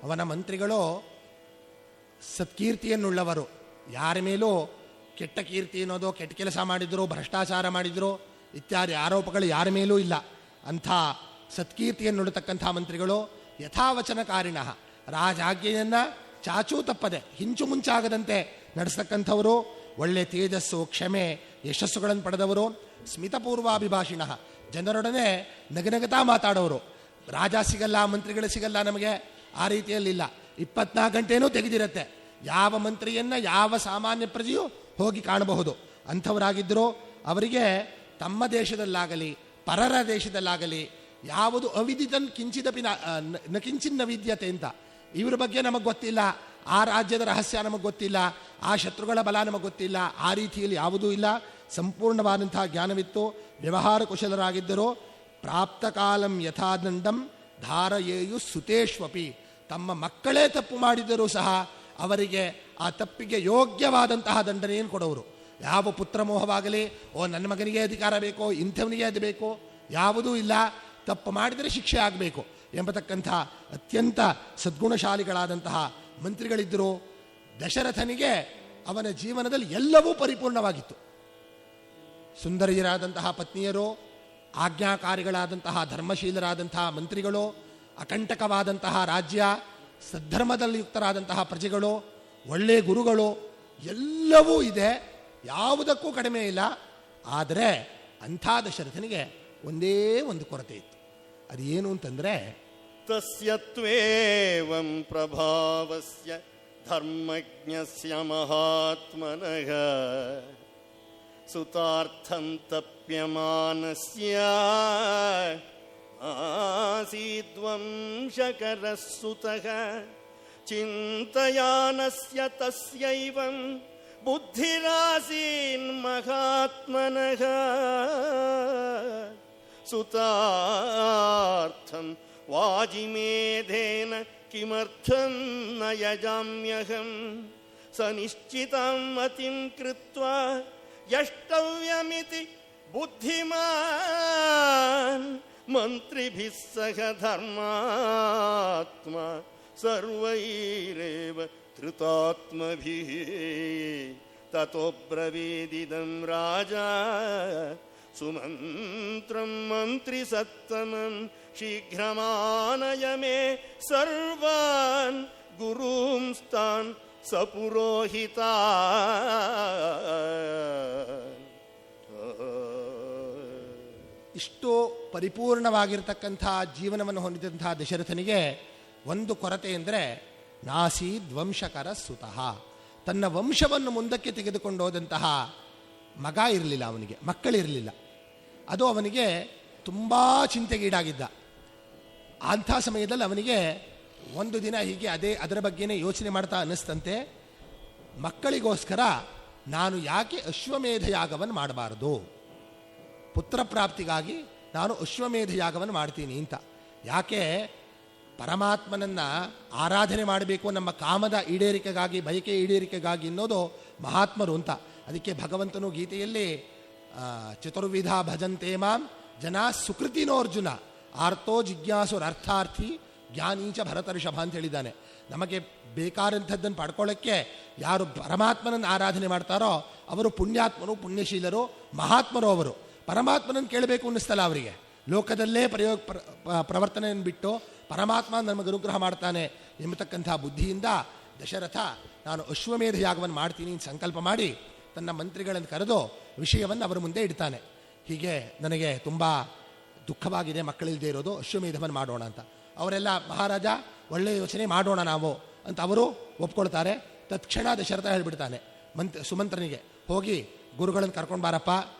ಅವನ ಮಂತ್ರಿಗಳು ಸತ್ಕೀರ್ತಿಯನ್ನುಳ್ಳವರು. ಯಾರ ಮೇಲೂ ಕೆಟ್ಟ ಕೀರ್ತಿ ಅನ್ನೋದು, ಕೆಟ್ಟ ಕೆಲಸ ಮಾಡಿದ್ರು, ಭ್ರಷ್ಟಾಚಾರ ಮಾಡಿದ್ರು ಇತ್ಯಾದಿ ಆರೋಪಗಳು ಯಾರ ಮೇಲೂ ಇಲ್ಲ. ಅಂಥ ಸತ್ಕೀರ್ತಿಯನ್ನುಳ್ಳತಕ್ಕಂಥ ಮಂತ್ರಿಗಳು ಯಥಾವಚನಕಾರಿಣ, ರಾಜಾಜ್ಞೆಯನ್ನು ಚಾಚೂ ತಪ್ಪದೆ ಹಿಂಚು ಮುಂಚಾಗದಂತೆ ನಡೆಸ್ತಕ್ಕಂಥವರು, ಒಳ್ಳೆ ತೇಜಸ್ಸು, ಕ್ಷಮೆ, ಯಶಸ್ಸುಗಳನ್ನು ಪಡೆದವರು, ಸ್ಮಿತಪೂರ್ವಾಭಿಭಾಷಿಣ, ಜನರೊಡನೆ ನಗನಗತಾ ಮಾತಾಡೋರು. ರಾಜ ಸಿಗಲ್ಲ, ಮಂತ್ರಿಗಳು ಸಿಗಲ್ಲ ನಮಗೆ, ಆ ರೀತಿಯಲ್ಲಿಲ್ಲ. 24 ಗಂಟೆನೂ ತೆಗೆದಿರುತ್ತೆ. ಯಾವ ಮಂತ್ರಿಯನ್ನು ಯಾವ ಸಾಮಾನ್ಯ ಪ್ರಜೆಯೂ ಹೋಗಿ ಕಾಣಬಹುದು. ಅಂಥವರಾಗಿದ್ದರು. ಅವರಿಗೆ ತಮ್ಮ ದೇಶದಲ್ಲಾಗಲಿ ಪರರ ದೇಶದಲ್ಲಾಗಲಿ ಯಾವುದು ಅವಿದಿತನ್ ಕಿಂಚಿದಪಿ ನ ಕಿಂಚಿನ್ನ ವಿದ್ಯತೆ ಅಂತ, ಇವರ ಬಗ್ಗೆ ನಮಗೆ ಗೊತ್ತಿಲ್ಲ, ಆ ರಾಜ್ಯದ ರಹಸ್ಯ ನಮಗೆ ಗೊತ್ತಿಲ್ಲ, ಆ ಶತ್ರುಗಳ ಬಲ ನಮಗೆ ಗೊತ್ತಿಲ್ಲ, ಆ ರೀತಿಯಲ್ಲಿ ಯಾವುದೂ ಇಲ್ಲ. ಸಂಪೂರ್ಣವಾದಂತಹ ಜ್ಞಾನವಿತ್ತು. ವ್ಯವಹಾರ ಕುಶಲರಾಗಿದ್ದರು. ಪ್ರಾಪ್ತ ಕಾಲಂ ಯಥಾದಂಡಂ ಧಾರಯೇಯು ಸುತೇಷ್ವಪಿ, ತಮ್ಮ ಮಕ್ಕಳೇ ತಪ್ಪು ಮಾಡಿದರೂ ಸಹ ಅವರಿಗೆ ಆ ತಪ್ಪಿಗೆ ಯೋಗ್ಯವಾದಂತಹ ದಂಡನೆಯನ್ನು ಕೊಡೋರು. ಯಾವ ಪುತ್ರ ಮೋಹವಾಗಲಿ, ನನ್ನ ಮಗನಿಗೆ ಅಧಿಕಾರ ಬೇಕೋ, ಇಂಥವನಿಗೆ ಅದು ಬೇಕೋ, ಯಾವುದೂ ಇಲ್ಲ. ತಪ್ಪು ಮಾಡಿದರೆ ಶಿಕ್ಷೆ ಆಗಬೇಕು ಎಂಬತಕ್ಕಂಥ ಅತ್ಯಂತ ಸದ್ಗುಣಶಾಲಿಗಳಾದಂತಹ ಮಂತ್ರಿಗಳಿದ್ದರು. ದಶರಥನಿಗೆ ಅವನ ಜೀವನದಲ್ಲಿ ಎಲ್ಲವೂ ಪರಿಪೂರ್ಣವಾಗಿತ್ತು. ಸುಂದರಿಯರಾದಂತಹ ಪತ್ನಿಯರು, ಆಜ್ಞಾಕಾರಿಗಳಾದಂತಹ ಧರ್ಮಶೀಲರಾದಂತಹ ಮಂತ್ರಿಗಳು, ಅಕಂಟಕವಾದಂತಹ ರಾಜ್ಯ, ಸದ್ಧರ್ಮದಲ್ಲಿ ಯುಕ್ತರಾದಂತಹ ಪ್ರಜೆಗಳು, ಒಳ್ಳೆಯ ಗುರುಗಳು, ಎಲ್ಲವೂ ಇದೆ. ಯಾವುದಕ್ಕೂ ಕಡಿಮೆ ಇಲ್ಲ. ಆದರೆ ಅಂಥ ದಶರಥನಿಗೆ ಒಂದೇ ಒಂದು ಕೊರತೆ ಇತ್ತು. ಅದೇನು ಅಂತಂದರೆ, ತಸ್ಯ ತ್ವೇವಂ ಪ್ರಭಾವಸ್ಯ ಧರ್ಮಜ್ಞಸ್ಯ ಮಹಾತ್ಮನಃ ಸುತಾರ್ಥಂ ತಪ್ಯಮಾನಸ್ಯ ಆಸೀದ್ವಂಶಕರಃ ಸುತಃ ಚಿಂತಯಾನಸ್ಯ ತಸ್ಯೈವಂ ಬುದ್ಧಿರಾಸೀನ್ ಮಹಾತ್ಮನಃ ಸುತಾರ್ಥಂ ವಾಜಿಮೇಧೇನ ಕಿಮರ್ಥಂ ನ ಯಜಾಮ್ಯಹಂ ಸನಿಶ್ಚಿತಾಂ ಮತಿಂ ಕೃತ್ವಾ ಯಷ್ಟವ್ಯಮಿತಿ ಬುದ್ಧಿಮಾನ್ ಮಂತ್ರಿಭಿಃ ಸಹ ಧರ್ಮಾತ್ಮ ಸರ್ವೈರೇವ ಧೃತಾತ್ಮಭಿಃ ತತೋ ಬ್ರವೀದಿದಂ ರಾಜಾ ಸುಮಂತ್ರಂ ಮಂತ್ರಿ ಸತ್ತಮಂ ಶೀಘ್ರಮಾನಯ ಮೇ ಸರ್ವಾನ್ ಗುರೂಂಸ್ತಾನ್ ಸಪುರೋಹಿತಾ. ಇಷ್ಟು ಪರಿಪೂರ್ಣವಾಗಿರ್ತಕ್ಕಂಥ ಜೀವನವನ್ನು ಹೊಂದಿದಂಥ ದಶರಥನಿಗೆ ಒಂದು ಕೊರತೆ ಅಂದರೆ ನಾಸೀದ್ ವಂಶಕರ ಸುತಃ, ತನ್ನ ವಂಶವನ್ನು ಮುಂದಕ್ಕೆ ತೆಗೆದುಕೊಂಡು ಹೋದಂತಹ ಮಗ ಇರಲಿಲ್ಲ, ಅವನಿಗೆ ಮಕ್ಕಳಿರಲಿಲ್ಲ. ಅದು ಅವನಿಗೆ ತುಂಬ ಚಿಂತೆಗೀಡಾಗಿದ್ದ. ಅಂಥ ಸಮಯದಲ್ಲಿ ಅವನಿಗೆ ಒಂದು ದಿನ ಹೀಗೆ ಅದರ ಬಗ್ಗೆನೇ ಯೋಚನೆ ಮಾಡ್ತಾ ಅನ್ನಿಸ್ತಂತೆ, ಮಕ್ಕಳಿಗೋಸ್ಕರ ನಾನು ಯಾಕೆ ಅಶ್ವಮೇಧ ಯಾಗವನ್ನು ಮಾಡಬಾರ್ದು, ಪುತ್ರ ಪ್ರಾಪ್ತಿಗಾಗಿ ನಾನು ಅಶ್ವಮೇಧ ಯಾಗವನ್ನು ಮಾಡ್ತೀನಿ ಅಂತ. ಯಾಕೆ ಪರಮಾತ್ಮನನ್ನು ಆರಾಧನೆ ಮಾಡಬೇಕು ನಮ್ಮ ಕಾಮದ ಈಡೇರಿಕೆಗಾಗಿ, ಬಯಕೆ ಈಡೇರಿಕೆಗಾಗಿ ಅನ್ನೋದು ಮಹಾತ್ಮರು ಅಂತ. ಅದಕ್ಕೆ ಭಗವಂತನು ಗೀತೆಯಲ್ಲಿ ಚತುರ್ವಿಧ ಭಜಂತೆ ಮಾಂ ಜನ ಸುಕೃತಿನೋರ್ಜುನ ಆರ್ತೋ ಜಿಜ್ಞಾಸುರ ಅರ್ಥಾರ್ಥಿ ಜ್ಞಾನೀಚ ಭರತರ್ಷಭ ಅಂತ ಹೇಳಿದ್ದಾನೆ. ನಮಗೆ ಬೇಕಾದಂಥದ್ದನ್ನು ಪಡ್ಕೊಳ್ಳೋಕ್ಕೆ ಯಾರು ಪರಮಾತ್ಮನನ್ನು ಆರಾಧನೆ ಮಾಡ್ತಾರೋ ಅವರು ಪುಣ್ಯಾತ್ಮರು, ಪುಣ್ಯಶೀಲರು, ಮಹಾತ್ಮರು. ಅವರು ಪರಮಾತ್ಮನನ್ನು ಕೇಳಬೇಕು ಅನ್ನಿಸ್ತಲ್ಲ ಅವರಿಗೆ. ಲೋಕದಲ್ಲೇ ಪ್ರವರ್ತನೆಯನ್ನು ಬಿಟ್ಟು ಪರಮಾತ್ಮ ನಮಗೆ ಅನುಗ್ರಹ ಮಾಡ್ತಾನೆ ಎಂಬತಕ್ಕಂಥ ಬುದ್ಧಿಯಿಂದ ದಶರಥ ನಾನು ಅಶ್ವಮೇಧ ಯಾಗವನ್ನು ಮಾಡ್ತೀನಿ ಅಂತ ಸಂಕಲ್ಪ ಮಾಡಿ ತನ್ನ ಮಂತ್ರಿಗಳನ್ನು ಕರೆದು ವಿಷಯವನ್ನು ಅವರ ಮುಂದೆ ಇಡ್ತಾನೆ. ಹೀಗೆ ನನಗೆ ತುಂಬ ದುಃಖವಾಗಿದೆ, ಮಕ್ಕಳಿಲ್ಲದೆ ಇರೋದು, ಅಶ್ವಮೇಧವನ್ನು ಮಾಡೋಣ ಅಂತ. ಅವರೆಲ್ಲ ಮಹಾರಾಜ ಒಳ್ಳೆಯ ಯೋಚನೆ ಮಾಡೋಣ ನಾವು ಅಂತ ಅವರು ಒಪ್ಕೊಳ್ತಾರೆ. ತತ್ಕ್ಷಣ ದಶರಥ ಹೇಳಿಬಿಡ್ತಾನೆ ಸುಮಂತ್ರನಿಗೆ, ಹೋಗಿ ಗುರುಗಳನ್ನು ಕರ್ಕೊಂಡು ಬಾರಪ್ಪ,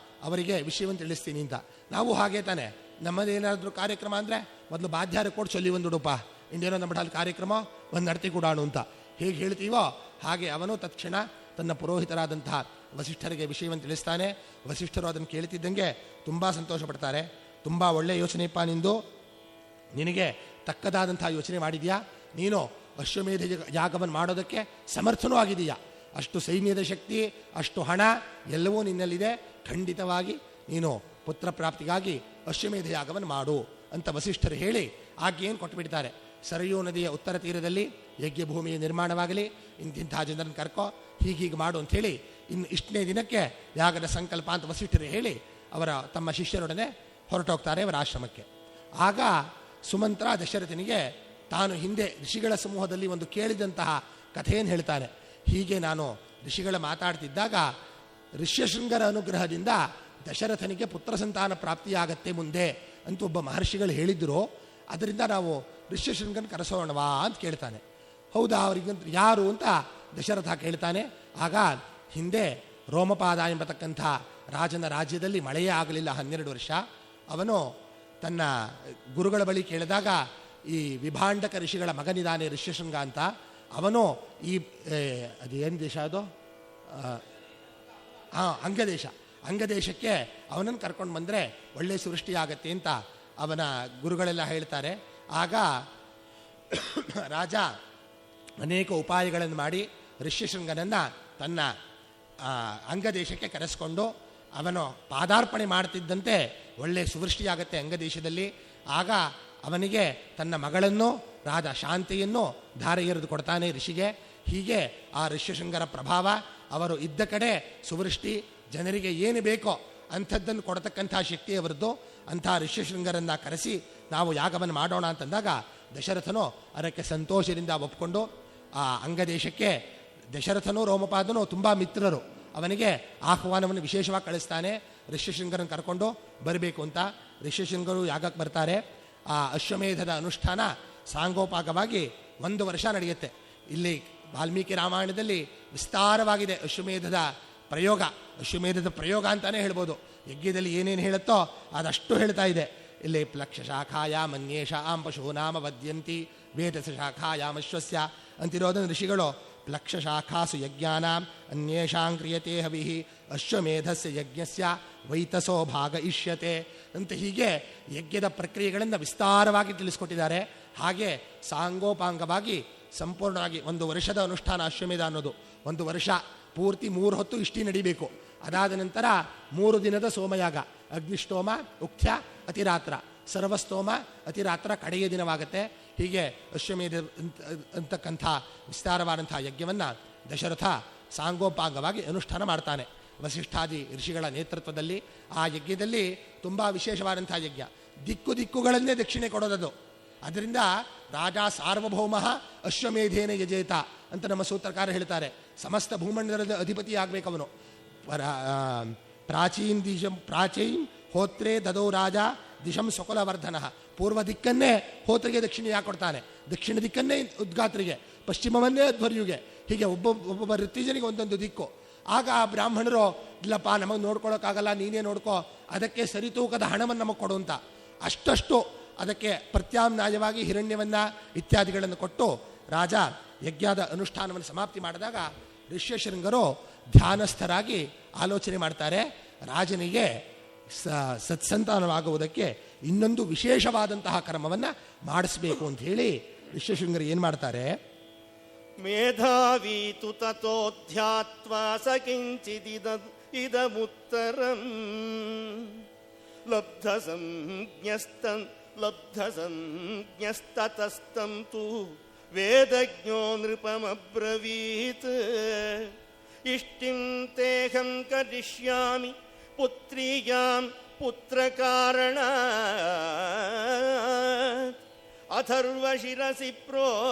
ಅವರಿಗೆ ವಿಷಯವನ್ನು ತಿಳಿಸ್ತೀನಿ ಅಂತ. ನಾವು ಹಾಗೆ ತಾನೆ, ನಮ್ಮದೇನಾದರೂ ಕಾರ್ಯಕ್ರಮ ಅಂದರೆ ಮೊದಲು ಬಾಧ್ಯಾರ ಕೊಟ್ಟು ಚೊಲ್ಲಿ ಒಂದು ಉಡುಪ, ಇಂಡೇನೋ ನಮ್ಮ ಅಲ್ಲಿ ಕಾರ್ಯಕ್ರಮ ಒಂದು ನಡತಿ ಕೊಡಾಣು ಅಂತ ಹೇಗೆ ಹೇಳ್ತೀವೋ ಹಾಗೆ ಅವನು ತತ್ಕ್ಷಣ ತನ್ನ ಪುರೋಹಿತರಾದಂತಹ ವಸಿಷ್ಠರಿಗೆ ವಿಷಯವನ್ನು ತಿಳಿಸ್ತಾನೆ. ವಸಿಷ್ಠರು ಅದನ್ನು ಕೇಳ್ತಿದ್ದಂಗೆ ತುಂಬ ಸಂತೋಷ ಪಡ್ತಾರೆ. ತುಂಬ ಒಳ್ಳೆಯ ಯೋಚನೆಯಪ್ಪ ನಿಂದು, ನಿನಗೆ ತಕ್ಕದಾದಂಥ ಯೋಚನೆ ಮಾಡಿದೆಯಾ, ನೀನು ಅಶ್ವಮೇಧ ಯಾಗವನ್ನು ಮಾಡೋದಕ್ಕೆ ಸಮರ್ಥನೂ ಆಗಿದೆಯಾ, ಅಷ್ಟು ಸೈನ್ಯದ ಶಕ್ತಿ, ಅಷ್ಟು ಹಣ ಎಲ್ಲವೂ ನಿನ್ನಲ್ಲಿದೆ, ಖಂಡಿತವಾಗಿ ನೀನು ಪುತ್ರ ಪ್ರಾಪ್ತಿಗಾಗಿ ಅಶ್ವಮೇಧ ಯಾಗವನ್ನು ಮಾಡು ಅಂತ ವಸಿಷ್ಠರು ಹೇಳಿ ಆಜ್ಞೆಯನ್ನು ಕೊಟ್ಟುಬಿಡ್ತಾರೆ. ಸರಯೂ ನದಿಯ ಉತ್ತರ ತೀರದಲ್ಲಿ ಯಜ್ಞಭೂಮಿಯ ನಿರ್ಮಾಣವಾಗಲಿ, ಇಂತಿಂಥ ಜನರನ್ನು ಕರ್ಕೋ, ಹೀಗೀಗೆ ಮಾಡು ಅಂಥೇಳಿ ಇನ್ನು ಇಷ್ಟನೇ ದಿನಕ್ಕೆ ಯಾಗದ ಸಂಕಲ್ಪ ಅಂತ ವಸಿಷ್ಠರು ಹೇಳಿ ಅವರ ತಮ್ಮ ಶಿಷ್ಯರೊಡನೆ ಹೊರಟೋಗ್ತಾರೆ ಅವರ ಆಶ್ರಮಕ್ಕೆ. ಆಗ ಸುಮಂತ್ರ ದಶರಥನಿಗೆ ತಾನು ಹಿಂದೆ ಋಷಿಗಳ ಸಮೂಹದಲ್ಲಿ ಒಂದು ಕೇಳಿದಂತಹ ಕಥೆಯನ್ನು ಹೇಳ್ತಾನೆ. ಹೀಗೆ ನಾನು ಋಷಿಗಳ ಮಾತಾಡ್ತಿದ್ದಾಗ ಋಷ್ಯಶೃಂಗರ ಅನುಗ್ರಹದಿಂದ ದಶರಥನಿಗೆ ಪುತ್ರ ಸಂತಾನ ಪ್ರಾಪ್ತಿಯಾಗತ್ತೆ ಮುಂದೆ ಅಂತ ಒಬ್ಬ ಮಹರ್ಷಿಗಳು ಹೇಳಿದ್ರು. ಅದರಿಂದ ನಾವು ಋಷ್ಯಶೃಂಗನ ಕರೆಸೋಣವಾ ಅಂತ ಕೇಳ್ತಾನೆ. ಹೌದಾ, ಅವರಿಗಂತ ಯಾರು ಅಂತ ದಶರಥ ಕೇಳ್ತಾನೆ. ಆಗ ಹಿಂದೆ ರೋಮಪಾದ ಎಂಬತಕ್ಕಂಥ ರಾಜನ ರಾಜ್ಯದಲ್ಲಿ ಮಳೆಯೇ ಆಗಲಿಲ್ಲ 12 ವರ್ಷ. ಅವನು ತನ್ನ ಗುರುಗಳ ಬಳಿ ಕೇಳಿದಾಗ ಈ ವಿಭಾಂಡಕ ಋಷಿಗಳ ಮಗನಿದ್ದಾನೆ ಋಷ್ಯಶೃಂಗ ಅಂತ. ಅವನು ಈ ಅದೇನು ದೇಶ ಅದು, ಅಂಗದೇಶಕ್ಕೆ ಅವನನ್ನು ಕರ್ಕೊಂಡು ಬಂದರೆ ಒಳ್ಳೆಯ ಸೃಷ್ಟಿಯಾಗತ್ತೆ ಅಂತ ಅವನ ಗುರುಗಳೆಲ್ಲ ಹೇಳ್ತಾರೆ. ಆಗ ರಾಜ ಅನೇಕ ಉಪಾಯಗಳನ್ನು ಮಾಡಿ ಋಷ್ಯಶೃಂಗನನ್ನು ತನ್ನ ಅಂಗದೇಶಕ್ಕೆ ಕರೆಸ್ಕೊಂಡು ಅವನು ಪಾದಾರ್ಪಣೆ ಮಾಡ್ತಿದ್ದಂತೆ ಒಳ್ಳೆಯ ಸುವೃಷ್ಟಿಯಾಗತ್ತೆ ಅಂಗದೇಶದಲ್ಲಿ. ಆಗ ಅವನಿಗೆ ತನ್ನ ಮಗಳನ್ನು ರಾಜ ಶಾಂತಿಯನ್ನು ಧಾರೆ ಎರೆದು ಕೊಡ್ತಾನೆ ಋಷಿಗೆ. ಹೀಗೆ ಆ ಋಷ್ಯಶೃಂಗರ ಪ್ರಭಾವ, ಅವರು ಇದ್ದ ಕಡೆ ಸುವೃಷ್ಟಿ, ಜನರಿಗೆ ಏನು ಬೇಕೋ ಅಂಥದ್ದನ್ನು ಕೊಡತಕ್ಕಂಥ ಶಕ್ತಿ ಅವರದ್ದು. ಅಂಥ ಋಷ್ಯಶೃಂಗರನ್ನು ಕರೆಸಿ ನಾವು ಯಾಗವನ್ನು ಮಾಡೋಣ ಅಂತಂದಾಗ ದಶರಥನು ಅದಕ್ಕೆ ಸಂತೋಷದಿಂದ ಒಪ್ಕೊಂಡು ಆ ಅಂಗದೇಶಕ್ಕೆ ದಶರಥನು ರೋಮಪಾದನು ತುಂಬ ಮಿತ್ರರು. ಅವನಿಗೆ ಆಹ್ವಾನವನ್ನು ವಿಶೇಷವಾಗಿ ಕಳಿಸ್ತಾನೆ, ಋಷ್ಯಶೃಂಗರನ್ನು ಕರ್ಕೊಂಡು ಬರಬೇಕು ಅಂತ. ಋಷ್ಯಶೃಂಗರು ಯಾಗಕ್ಕೆ ಬರ್ತಾರೆ. ಆ ಅಶ್ವಮೇಧದ ಅನುಷ್ಠಾನ ಸಾಂಗೋಪಾಕವಾಗಿ 1 ವರ್ಷ ನಡೆಯುತ್ತೆ. ಇಲ್ಲಿ ವಾಲ್ಮೀಕಿ ರಾಮಾಯಣದಲ್ಲಿ ವಿಸ್ತಾರವಾಗಿದೆ ಅಶ್ವಮೇಧದ ಪ್ರಯೋಗ. ಅಶ್ವಮೇಧದ ಪ್ರಯೋಗ ಅಂತಾನೆ ಹೇಳ್ಬೋದು. ಯಜ್ಞದಲ್ಲಿ ಏನೇನು ಹೇಳುತ್ತೋ ಅದಷ್ಟು ಹೇಳ್ತಾ ಇದೆ. ಇಲ್ಲಿ ಪ್ಲಕ್ಷ ಶಾಖಾಯಾಮ್ ಅನ್ಯೇಷಾಂ ಪಶೂನಾಮ ವದ್ಯಂತಿ ವೇದಸ ಶಾಖಾಯಾಮ್ ಅಶ್ವಸ್ಯ ಅಂತಿರೋದನ್ನು ಋಷಿಗಳು ಪ್ಲಕ್ಷ ಶಾಖಾಸು ಯಜ್ಞಾನಾಂ ಅನ್ಯೇಷಾಂ ಕ್ರಿಯತೆ ಹವಿಃ ಅಶ್ವಮೇಧಸ್ಯ ಯಜ್ಞಸ್ಯ ವೈತಸೋ ಭಾಗ ಇಷ್ಯತೆ ಅಂತ ಹೀಗೆ ಯಜ್ಞದ ಪ್ರಕ್ರಿಯೆಗಳನ್ನು ವಿಸ್ತಾರವಾಗಿ ತಿಳಿಸ್ಕೊಟ್ಟಿದ್ದಾರೆ. ಹಾಗೆ ಸಾಂಗೋಪಾಂಗವಾಗಿ ಸಂಪೂರ್ಣವಾಗಿ 1 ವರ್ಷದ ಅನುಷ್ಠಾನ ಅಶ್ವಮೇಧ ಅನ್ನೋದು. 1 ವರ್ಷ ಪೂರ್ತಿ 3 ಹೊತ್ತು ಇಷ್ಟಿ ನಡಿಬೇಕು. ಅದಾದ ನಂತರ 3 ದಿನದ ಸೋಮಯಾಗ, ಅಗ್ನಿಷ್ಟೋಮ, ಉಕ್ಥ್ಯ, ಅತಿರಾತ್ರ, ಸರ್ವಸ್ತೋಮ, ಅತಿರಾತ್ರ ಕಡೆಯ ದಿನವಾಗುತ್ತೆ. ಹೀಗೆ ಅಶ್ವಮೇಧ ಅಂತಕ್ಕಂಥ ವಿಸ್ತಾರವಾದಂಥ ಯಜ್ಞವನ್ನು ದಶರಥ ಸಾಂಗೋಪಾಂಗವಾಗಿ ಅನುಷ್ಠಾನ ಮಾಡ್ತಾನೆ ವಸಿಷ್ಠಾದಿ ಋಷಿಗಳ ನೇತೃತ್ವದಲ್ಲಿ. ಆ ಯಜ್ಞದಲ್ಲಿ ತುಂಬ ವಿಶೇಷವಾದಂಥ ಯಜ್ಞ. ದಿಕ್ಕುಗಳನ್ನೇ ದಕ್ಷಿಣೆ ಕೊಡೋದದು. ಅದರಿಂದ ರಾಜ ಸಾರ್ವಭೌಮ ಅಶ್ವಮೇಧೇನ ಯಜೇತ ಅಂತ ನಮ್ಮ ಸೂತ್ರಕಾರ ಹೇಳ್ತಾರೆ. ಸಮಸ್ತ ಭೂಮಂಡಲದ ಅಧಿಪತಿ ಆಗಬೇಕವನು. ಪ್ರಾಚೀನ್ ಹೋತ್ರೇ ದದೋ ರಾಜ ದಿಶಂ ಸ್ವಕುಲವರ್ಧನ. ಪೂರ್ವ ದಿಕ್ಕನ್ನೇ ಹೋತ್ರಿಗೆ ದಕ್ಷಿಣೆಯಾಗಿ ಕೊಡ್ತಾನೆ, ದಕ್ಷಿಣ ದಿಕ್ಕನ್ನೇ ಉದ್ಗಾತ್ರಿಗೆ, ಪಶ್ಚಿಮವನ್ನೇ ಅಧ್ವರ್ಯುಗೆ. ಹೀಗೆ ಒಬ್ಬೊಬ್ಬ ಋತ್ವಿಜನಿಗೆ ಒಂದೊಂದು ದಿಕ್ಕು. ಆಗ ಆ ಬ್ರಾಹ್ಮಣರು ಇಲ್ಲಪ್ಪ ನಮಗೆ ನೋಡ್ಕೊಳ್ಳೋಕ್ಕಾಗಲ್ಲ, ನೀನೇ ನೋಡ್ಕೋ, ಅದಕ್ಕೆ ಸರಿತೂಕದ ಹಣವನ್ನು ನಮಗೆ ಕೊಡು ಅಂತ ಅಷ್ಟಷ್ಟು ಅದಕ್ಕೆ ಪ್ರತ್ಯಾಮ್ನಾಯವಾಗಿ ಹಿರಣ್ಯವನ್ನು ಇತ್ಯಾದಿಗಳನ್ನು ಕೊಟ್ಟು ರಾಜ ಯಜ್ಞದ ಅನುಷ್ಠಾನವನ್ನು ಸಮಾಪ್ತಿ ಮಾಡಿದಾಗ ಋಷ್ಯಶೃಂಗರು ಧ್ಯಾನಸ್ಥರಾಗಿ ಆಲೋಚನೆ ಮಾಡ್ತಾರೆ. ರಾಜನಿಗೆ ಸತ್ಸಂತಾನವಾಗುವುದಕ್ಕೆ ಇನ್ನೊಂದು ವಿಶೇಷವಾದಂತಹ ಕರ್ಮವನ್ನು ಮಾಡಿಸ್ಬೇಕು ಅಂತ ಹೇಳಿ ಋಷ್ಯಶೃಂಗರು ಏನು ಮಾಡ್ತಾರೆ, ಮೇಧಾವೀತು ತಥೋಧ್ಯಾತ್ವಾ ಸಕಿಂಚಿದಿದಮುತ್ತರಂ ಲಬ್ಧಸಂಜ್ಞಸ್ತತಸ್ತಂ ತು ವೇದಜ್ಞೋ ನೃಪಮಬ್ರವೀತ್ ಇಷ್ಟಿಂ ತೇಹಂ ಕರಿಷ್ಯಾಮಿ ಪುತ್ರೀಯಾಂ ಪುತ್ರಕಾರಣಾತ್ ಅಥರ್ವಶಿರಸಿ ಪ್ರೋಕ್ತೈಃ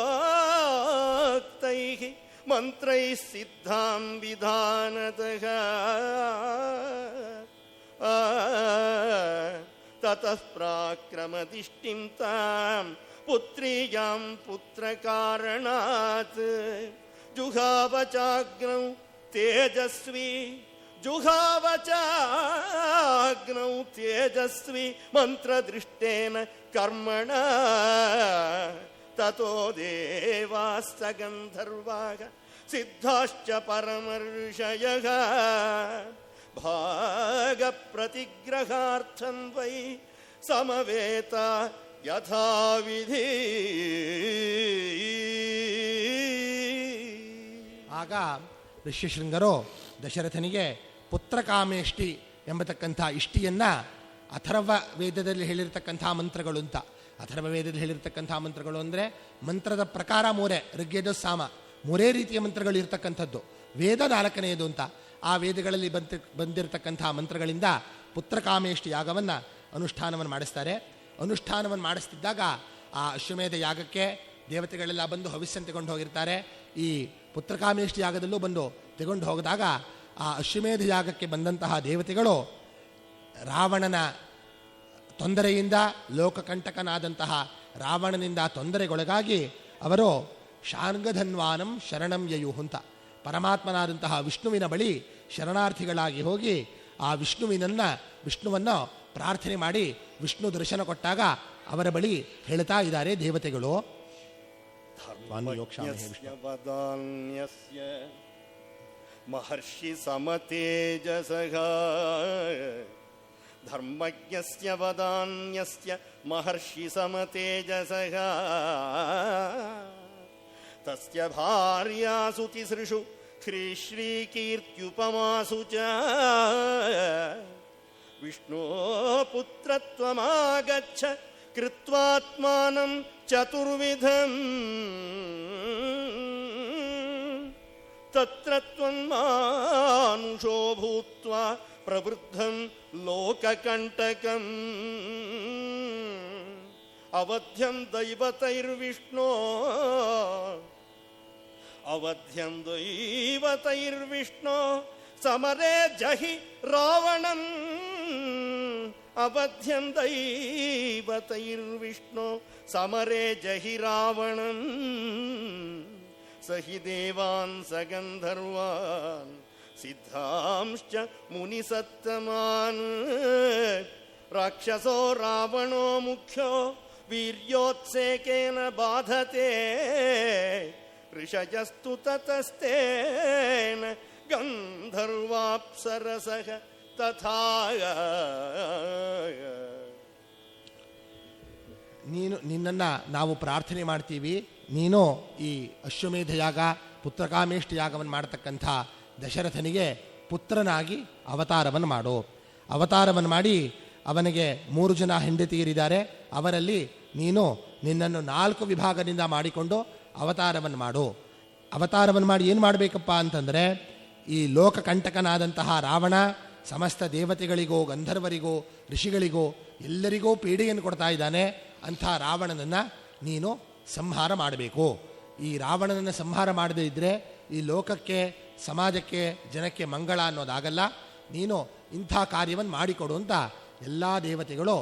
ಮಂತ್ರೈಃ ಸಿದ್ಧಾಂ ವಿಧಾನತಃ ತತಃ ಪ್ರಾಕ್ರಮದಿಷ್ಟಿಂ ತಾಂ ಪುತ್ರೀಯಾಂ ಪುತ್ರಕಾರಣಾತ್ ಜುಹಾವಚಾಗ್ನೌ ತೇಜಸ್ವಿ ಮಂತ್ರದೃಷ್ಟೇನ ಕರ್ಮಣ ತತೋ ದೇವಾಸ್ತ ಗಂಧರ್ವಾಃ ಸಿದ್ಧಾಶ್ಚ ಪರಮರ್ಷಯಃ ಭಾಗ ಪ್ರತಿಗ್ರಹಾರ್ಥಂ ವೈ ಸಮವೇತ ಯಥಾವಿಧಿ. ಆಗ ಋಷ್ಯಶೃಂಗರು ದಶರಥನಿಗೆ ಪುತ್ರಕಾಮೇಷ್ಟಿ ಎಂಬತಕ್ಕಂಥ ಇಷ್ಟಿಯನ್ನು ಅಥರ್ವ ವೇದದಲ್ಲಿ ಹೇಳಿರ್ತಕ್ಕಂಥ ಮಂತ್ರಗಳು ಅಂತ. ಅಥರ್ವ ವೇದದಲ್ಲಿ ಹೇಳಿರ್ತಕ್ಕಂಥ ಮಂತ್ರಗಳು ಅಂದರೆ ಮಂತ್ರದ ಪ್ರಕಾರ 3 ಋಗ್ವೇದ ಸಾಮ 3 ರೀತಿಯ ಮಂತ್ರಗಳು ಇರ್ತಕ್ಕಂಥದ್ದು. ವೇದ 4ನೇದು ಅಂತ. ಆ ವೇದಗಳಲ್ಲಿ ಬಂದಿರತಕ್ಕಂಥ ಮಂತ್ರಗಳಿಂದ ಪುತ್ರಕಾಮೇಷ್ಟಿ ಯಾಗವನ್ನು ಅನುಷ್ಠಾನವನ್ನು ಮಾಡಿಸ್ತಾರೆ. ಅನುಷ್ಠಾನವನ್ನು ಮಾಡಿಸ್ತಿದ್ದಾಗ ಆ ಅಶ್ವಮೇಧ ಯಾಗಕ್ಕೆ ದೇವತೆಗಳೆಲ್ಲ ಬಂದು ಹವಿಸ್ಸನ್ನು ತಗೊಂಡು ಹೋಗಿರ್ತಾರೆ. ಈ ಪುತ್ರಕಾಮೇಷ್ಟಿ ಯಾಗದಲ್ಲೂ ಬಂದು ತಗೊಂಡು ಹೋಗಿದಾಗ ಆ ಅಶ್ವಮೇಧ ಯಾಗಕ್ಕೆ ಬಂದಂತಹ ದೇವತೆಗಳು ರಾವಣನ ತೊಂದರೆಯಿಂದ ಲೋಕಕಂಟಕನಾದಂತಹ ರಾವಣನಿಂದ ತೊಂದರೆಗೊಳಗಾಗಿ ಅವರು ಶಾರ್ಗಧನ್ವಾನಂ ಶರಣಂ ಯಯುಃ ಅಂತ ಪರಮಾತ್ಮನಾದಂತಹ ವಿಷ್ಣುವಿನ ಬಳಿ ಶರಣಾರ್ಥಿಗಳಾಗಿ ಹೋಗಿ ಆ ವಿಷ್ಣುವನ್ನು ಪ್ರಾರ್ಥನೆ ಮಾಡಿ ವಿಷ್ಣು ದರ್ಶನ ಕೊಟ್ಟಾಗ ಅವರ ಬಳಿ ಹೇಳ್ತಾ ಇದ್ದಾರೆ ದೇವತೆಗಳು, ಮಹರ್ಷಿ ಸಮತೇಜಸಃ ಧರ್ಮಜ್ಞಸ್ಯ ವದಾನ್ಯಸ್ಯ ಮಹರ್ಷಿ ಸಮತೇಜಸಃ ತಸ್ಯ ಭಾರ್ಯಾಸು ತಿಸೃಷು ಶ್ರೀಕೀರ್ತ್ಯುಪಮಾಸು ಚ ವಿಷ್ಣೋ ಪುತ್ರತ್ವಮಾಗಚ್ಚ ಕೃತ್ವಾತ್ಮಾನಂ ಚತುರ್ವಿಧಂ ತತ್ರ ತ್ವನ್ಮಾನುಷೋ ಭೂತ್ವಾ ಪ್ರವೃದ್ಧಂ ಲೋಕಕಂಟಕಂ ಅವಧ್ಯಂ ದೈವತೈರ್ವಿಷ್ಣೋ ಸಮರೇ ಜಹಿ ರಾವಣಂ ಅವಧ್ಯಂ ದೈವತೈರ್ವಿಷ್ಣೋ ಸಮರೇ ಜಹಿ ರಾವಣಂ ಸ ಹಿ ದೇವಾನ್ ಸ ಗಂಧರ್ವಾನ್ ಸಿದ್ಧಾಂಶ್ಚ ಮುನಿಸತ್ತಮಾನ್ ರಾಕ್ಷಸೋ ರಾವಣೋ ಮುಖ್ಯೋ ವೀರ್ಯೋತ್ಸೇಕೇನ ಬಾಧತೆ ಋಷಯಸ್ತು ತತಸ್ತೇನ ಗಂಧರ್ವಾಪ್ಸರಸಃ ತಥಾ. ನಿನ್ನನ್ನು ನಾವು ಪ್ರಾರ್ಥನೆ ಮಾಡ್ತೀವಿ. ನೀನು ಈ ಅಶ್ವಮೇಧ ಯಾಗ ಪುತ್ರಕಾಮೇಷ್ಟಿ ಯಾಗವನ್ನು ಮಾಡತಕ್ಕಂಥ ದಶರಥನಿಗೆ ಪುತ್ರನಾಗಿ ಅವತಾರವನ್ನು ಮಾಡು. ಅವತಾರವನ್ನು ಮಾಡಿ ಅವನಿಗೆ 3 ಜನ ಹೆಂಡತಿಯರಿದ್ದಾರೆ. ಅವರಲ್ಲಿ ನೀನು ನಿನ್ನನ್ನು 4 ವಿಭಾಗದಿಂದ ಮಾಡಿಕೊಂಡು ಅವತಾರವನ್ನು ಮಾಡು. ಅವತಾರವನ್ನು ಮಾಡಿ ಏನು ಮಾಡಬೇಕಪ್ಪ ಅಂತಂದರೆ, ಈ ಲೋಕಕಂಟಕನಾದಂತಹ ರಾವಣ ಸಮಸ್ತ ದೇವತೆಗಳಿಗೋ ಗಂಧರ್ವರಿಗೋ ಋಷಿಗಳಿಗೋ ಎಲ್ಲರಿಗೂ ಪೀಡೆಯನ್ನು ಕೊಡ್ತಾ ಇದ್ದಾನೆ. ಅಂಥ ರಾವಣನನ್ನು ನೀನು ಸಂಹಾರ ಮಾಡಬೇಕು. ಈ ರಾವಣನನ್ನು ಸಂಹಾರ ಮಾಡದೇ ಇದ್ದರೆ ಈ ಲೋಕಕ್ಕೆ ಸಮಾಜಕ್ಕೆ ಜನಕ್ಕೆ ಮಂಗಳ ಅನ್ನೋದಾಗಲ್ಲ. ನೀನು ಇಂಥ ಕಾರ್ಯವನ್ನು ಮಾಡಿಕೊಡು ಅಂತ ಎಲ್ಲ ದೇವತೆಗಳು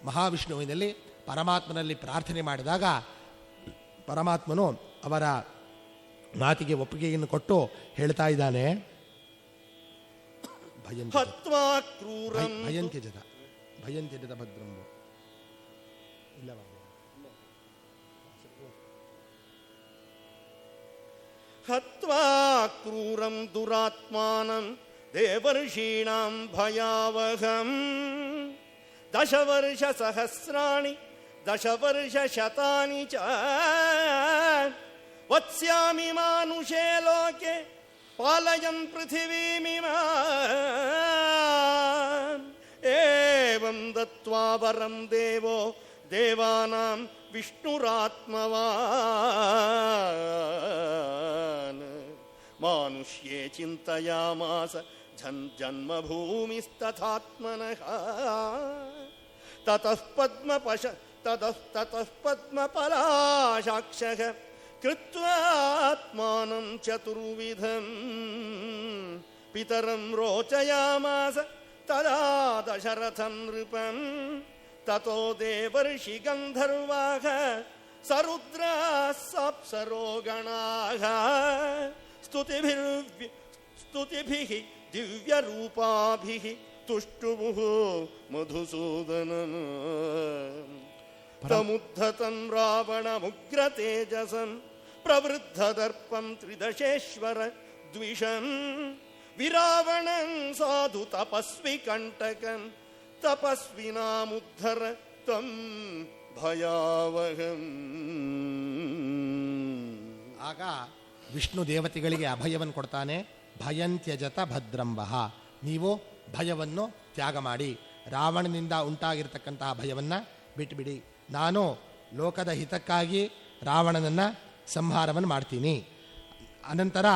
ಮಹಾವಿಷ್ಣುವಿನಲ್ಲಿ ಪರಮಾತ್ಮನಲ್ಲಿ ಪ್ರಾರ್ಥನೆ ಮಾಡಿದಾಗ ಪರಮಾತ್ಮನು ಅವರ ಮಾತಿಗೆ ಒಪ್ಪಿಗೆಯನ್ನು ಕೊಟ್ಟು ಹೇಳ್ತಾ ಇದ್ದಾನೆ, ಭಯಂತ್ಯಜತ ಭದ್ರಂಬು ಹತ್ವಾ ಕ್ರೂರಂ ದುರಾತ್ಮಾನಂ ದೇವರ್ಷೀಣಾಂ ಭಯಾವಹಂ ದಶವರ್ಷ ಸಹಸ್ರಾಣಿ ದಶವರ್ಷ ಶತಾನಿ ಚ ವತ್ಸ್ಯಾಮಿ ಮಾನುಷೇ ಲೋಕೆ ಪಾಲಯನ್ ಪೃಥಿವೀಮಿಮಾನ್ ಏವಂ ದತ್ವಾ ವರಂ ದೇವೋ ದೇವಾನಾಂ ವಿಷ್ಣುರಾತ್ಮವಾನ್ ಮಾನುಷ್ಯೇ ಚಿಂತಯಾಮಾಸ ಜನ್ಮಭೂಮಿಸ್ತಥಾತ್ಮನಃ ತತಃ ಪದ್ಮಪಲಾಶಾಕ್ಷಃ ಕೃತ್ವಾತ್ಮಾನಂ ಚತುರ್ವಿಧಂ ಪಿತರಂ ರೋಚಯಾಮಾಸ ತದಾ ದಶರಥಂ ನೃಪಂ ತತೋ ದೇವರ್ಷಿ ಗಂಧರ್ವಾಃ ಸರುದ್ರಾಃ ಸಾಪ್ಸರೋ ಗಣಾಃ ಸ್ತುತಿಭಿಃ ದಿವ್ಯರೂಪಾಭಿಃ ತುಷ್ಟುಮುಃ ಮಧುಸೂದನಂ ತಮುದ್ಧತಂ ರಾವಣಮುಗ್ರತೇಜಸಂ ಪ್ರವೃದ್ಧದರ್ಪಂ ತ್ರಿದಶೇಶ್ವರ ದ್ವಿಷಂ ವಿರಾವಣಂ ಸಾಧು ತಪಸ್ವಿ ಕಂಟಕಂ ತಪಸ್ವಿನಾಮುದ್ಧರ ತಂ ಭಯಾವಹಂ. ಆಗ ವಿಷ್ಣು ದೇವತೆಗಳಿಗೆ ಅಭಯವನ್ನು ಕೊಡ್ತಾನೆ. ಭಯಂತ್ಯಜತ ಭದ್ರಂಬಃ, ನೀವು ಭಯವನ್ನು ತ್ಯಾಗ ಮಾಡಿ, ರಾವಣನಿಂದ ಉಂಟಾಗಿರ್ತಕ್ಕಂತಹ ಭಯವನ್ನು ಬಿಟ್ಟುಬಿಡಿ. ನಾನು ಲೋಕದ ಹಿತಕ್ಕಾಗಿ ರಾವಣನನ್ನು ಸಂಹಾರವನ್ನು ಮಾಡ್ತೀನಿ. ಅನಂತರ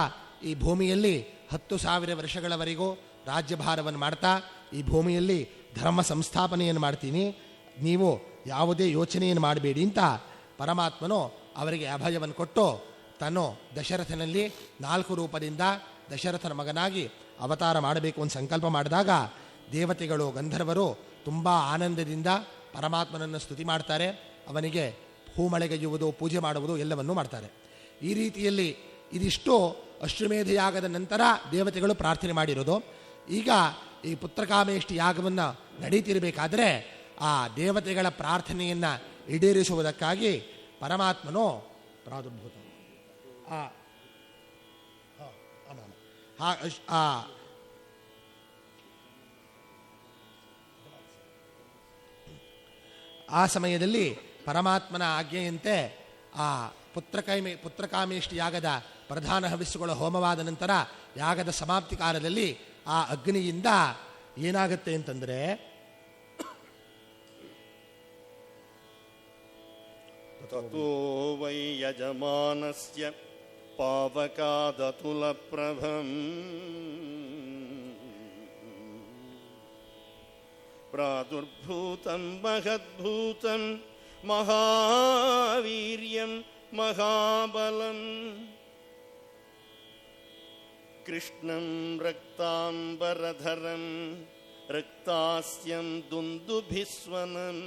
ಈ ಭೂಮಿಯಲ್ಲಿ 10,000 ವರ್ಷಗಳವರೆಗೂ ರಾಜ್ಯಭಾರವನ್ನು ಮಾಡ್ತಾ ಈ ಭೂಮಿಯಲ್ಲಿ ಧರ್ಮ ಸಂಸ್ಥಾಪನೆಯನ್ನು ಮಾಡ್ತೀನಿ. ನೀವು ಯಾವುದೇ ಯೋಚನೆಯನ್ನು ಮಾಡಬೇಡಿ ಅಂತ ಪರಮಾತ್ಮನು ಅವರಿಗೆ ಅಭಯವನ್ನು ಕೊಟ್ಟು ತಾನು ದಶರಥನಲ್ಲಿ 4 ರೂಪದಿಂದ ದಶರಥನ ಮಗನಾಗಿ ಅವತಾರ ಮಾಡಬೇಕು ಅಂತ ಸಂಕಲ್ಪ ಮಾಡಿದಾಗ ದೇವತೆಗಳು ಗಂಧರ್ವರು ತುಂಬ ಆನಂದದಿಂದ ಪರಮಾತ್ಮನನ್ನು ಸ್ತುತಿ ಮಾಡ್ತಾರೆ. ಅವನಿಗೆ ಹೂಮಳೆಗೈಯುವುದು ಪೂಜೆ ಮಾಡುವುದು ಎಲ್ಲವನ್ನೂ ಮಾಡ್ತಾರೆ. ಈ ರೀತಿಯಲ್ಲಿ ಇದಿಷ್ಟು ಅಶ್ವಮೇಧ ಯಾಗದ ನಂತರ ದೇವತೆಗಳು ಪ್ರಾರ್ಥನೆ ಮಾಡಿರೋದು. ಈಗ ಈ ಪುತ್ರಕಾಮೇಷ್ಟಿ ಯಾಗವನ್ನು ನಡೀತಿರಬೇಕಾದ್ರೆ ಆ ದೇವತೆಗಳ ಪ್ರಾರ್ಥನೆಯನ್ನು ಈಡೇರಿಸುವುದಕ್ಕಾಗಿ ಪರಮಾತ್ಮನು ಪ್ರಾದುರ್ಭೂತ ಆ ಸಮಯದಲ್ಲಿ ಪರಮಾತ್ಮನ ಆಜ್ಞೆಯಂತೆ ಆ ಪುತ್ರಕಾಮೇಷ್ಟಿ ಯಾಗದ ಪ್ರಧಾನ ಹವಿಸ್ಸುಗಳ ಹೋಮವಾದ ನಂತರ ಯಾಗದ ಸಮಾಪ್ತಿ ಕಾಲದಲ್ಲಿ ಆ ಅಗ್ನಿಯಿಂದ ಏನಾಗುತ್ತೆ ಅಂತಂದರೆ ತತೋ ವೈ ಯಜಮಾನಸ್ಯ ಪಾವಕಾದತುಲಪ್ರಭಂ ಪ್ರಾದುರ್ಭೂತಂ ಮಹದ್ಭೂತಂ ಮಹಾವೀರ್ಯಂ ಮಹಾಬಲಂ ಕೃಷ್ಣಂ ರಕ್ತಾಂಬರಧರಂ ರಕ್ತಾಸ್ಯಂ ದುಂದುಭಿಸ್ವನಂ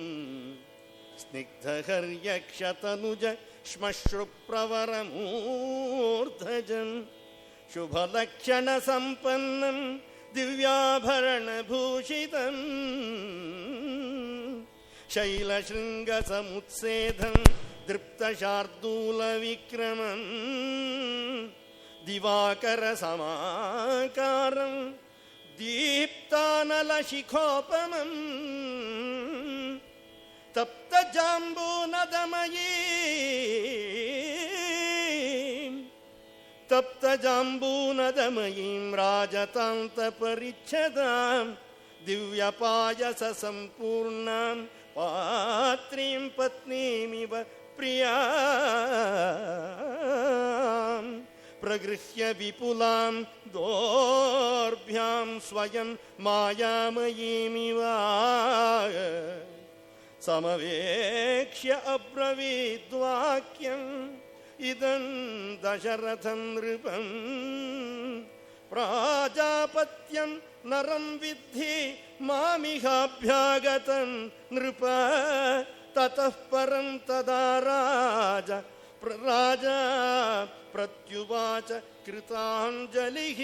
ಸ್ನಿಗ್ಧಹರ್ಯಕ್ಷತನುಜ ಶ್ಮಶ್ರುಪ್ರವರಮೂರ್ಧಜಂ ಶುಭಲಕ್ಷಣ ಸಂಪನ್ನಂ ದಿವ್ಯಾಭರಣಭೂಷಿತಂ ಶೈಲಶೃಂಗಸಮುತ್ಸೇಧಂ ದೃಪ್ತಶಾರ್ದೂಲವಿಕ್ರಮಂ ದಿವಾಕರಸಮಾಕಾರಂ ದೀಪ್ತಾನಲಶಿಖೋಪಮಂ ತಪ್ತಜಾಂಬೂನದಮಯೀಂ ರಾಜತಾಂತಪರಿಚ್ಛದಾಂ ದಿವ್ಯಪಾಯಸ ಸಂಪೂರ್ಣಾಂ ಪಾತ್ರೀಂ ಪತ್ನೀಮಿವ ಪ್ರಿಯಾಂ ಪ್ರಗೃಹ್ಯ ವಿಪುಲಾಂ ದೋರ್ಭ್ಯಾಂ ಸ್ವಯಂ ಮಾಯಾಮಯೀಮಿವ ಸಮವೇಕ್ಷ್ಯ ಅಬ್ರವೀದ್ವಾಕ್ಯಂ ಇದಂ ದಶರಥಂ ನೃಪಂ ಪ್ರಾಜಾಪತ್ಯಂ ನರಂ ವಿದ್ಧಿ ಮಾಮಿಹಾಭ್ಯಾಗತಂ ನೃಪ ತತಃ ಪರಂ ತದಾ ರಾಜ ಪ್ರತ್ಯುವಾಚ ಕೃತಾಂಜಲಿಃ.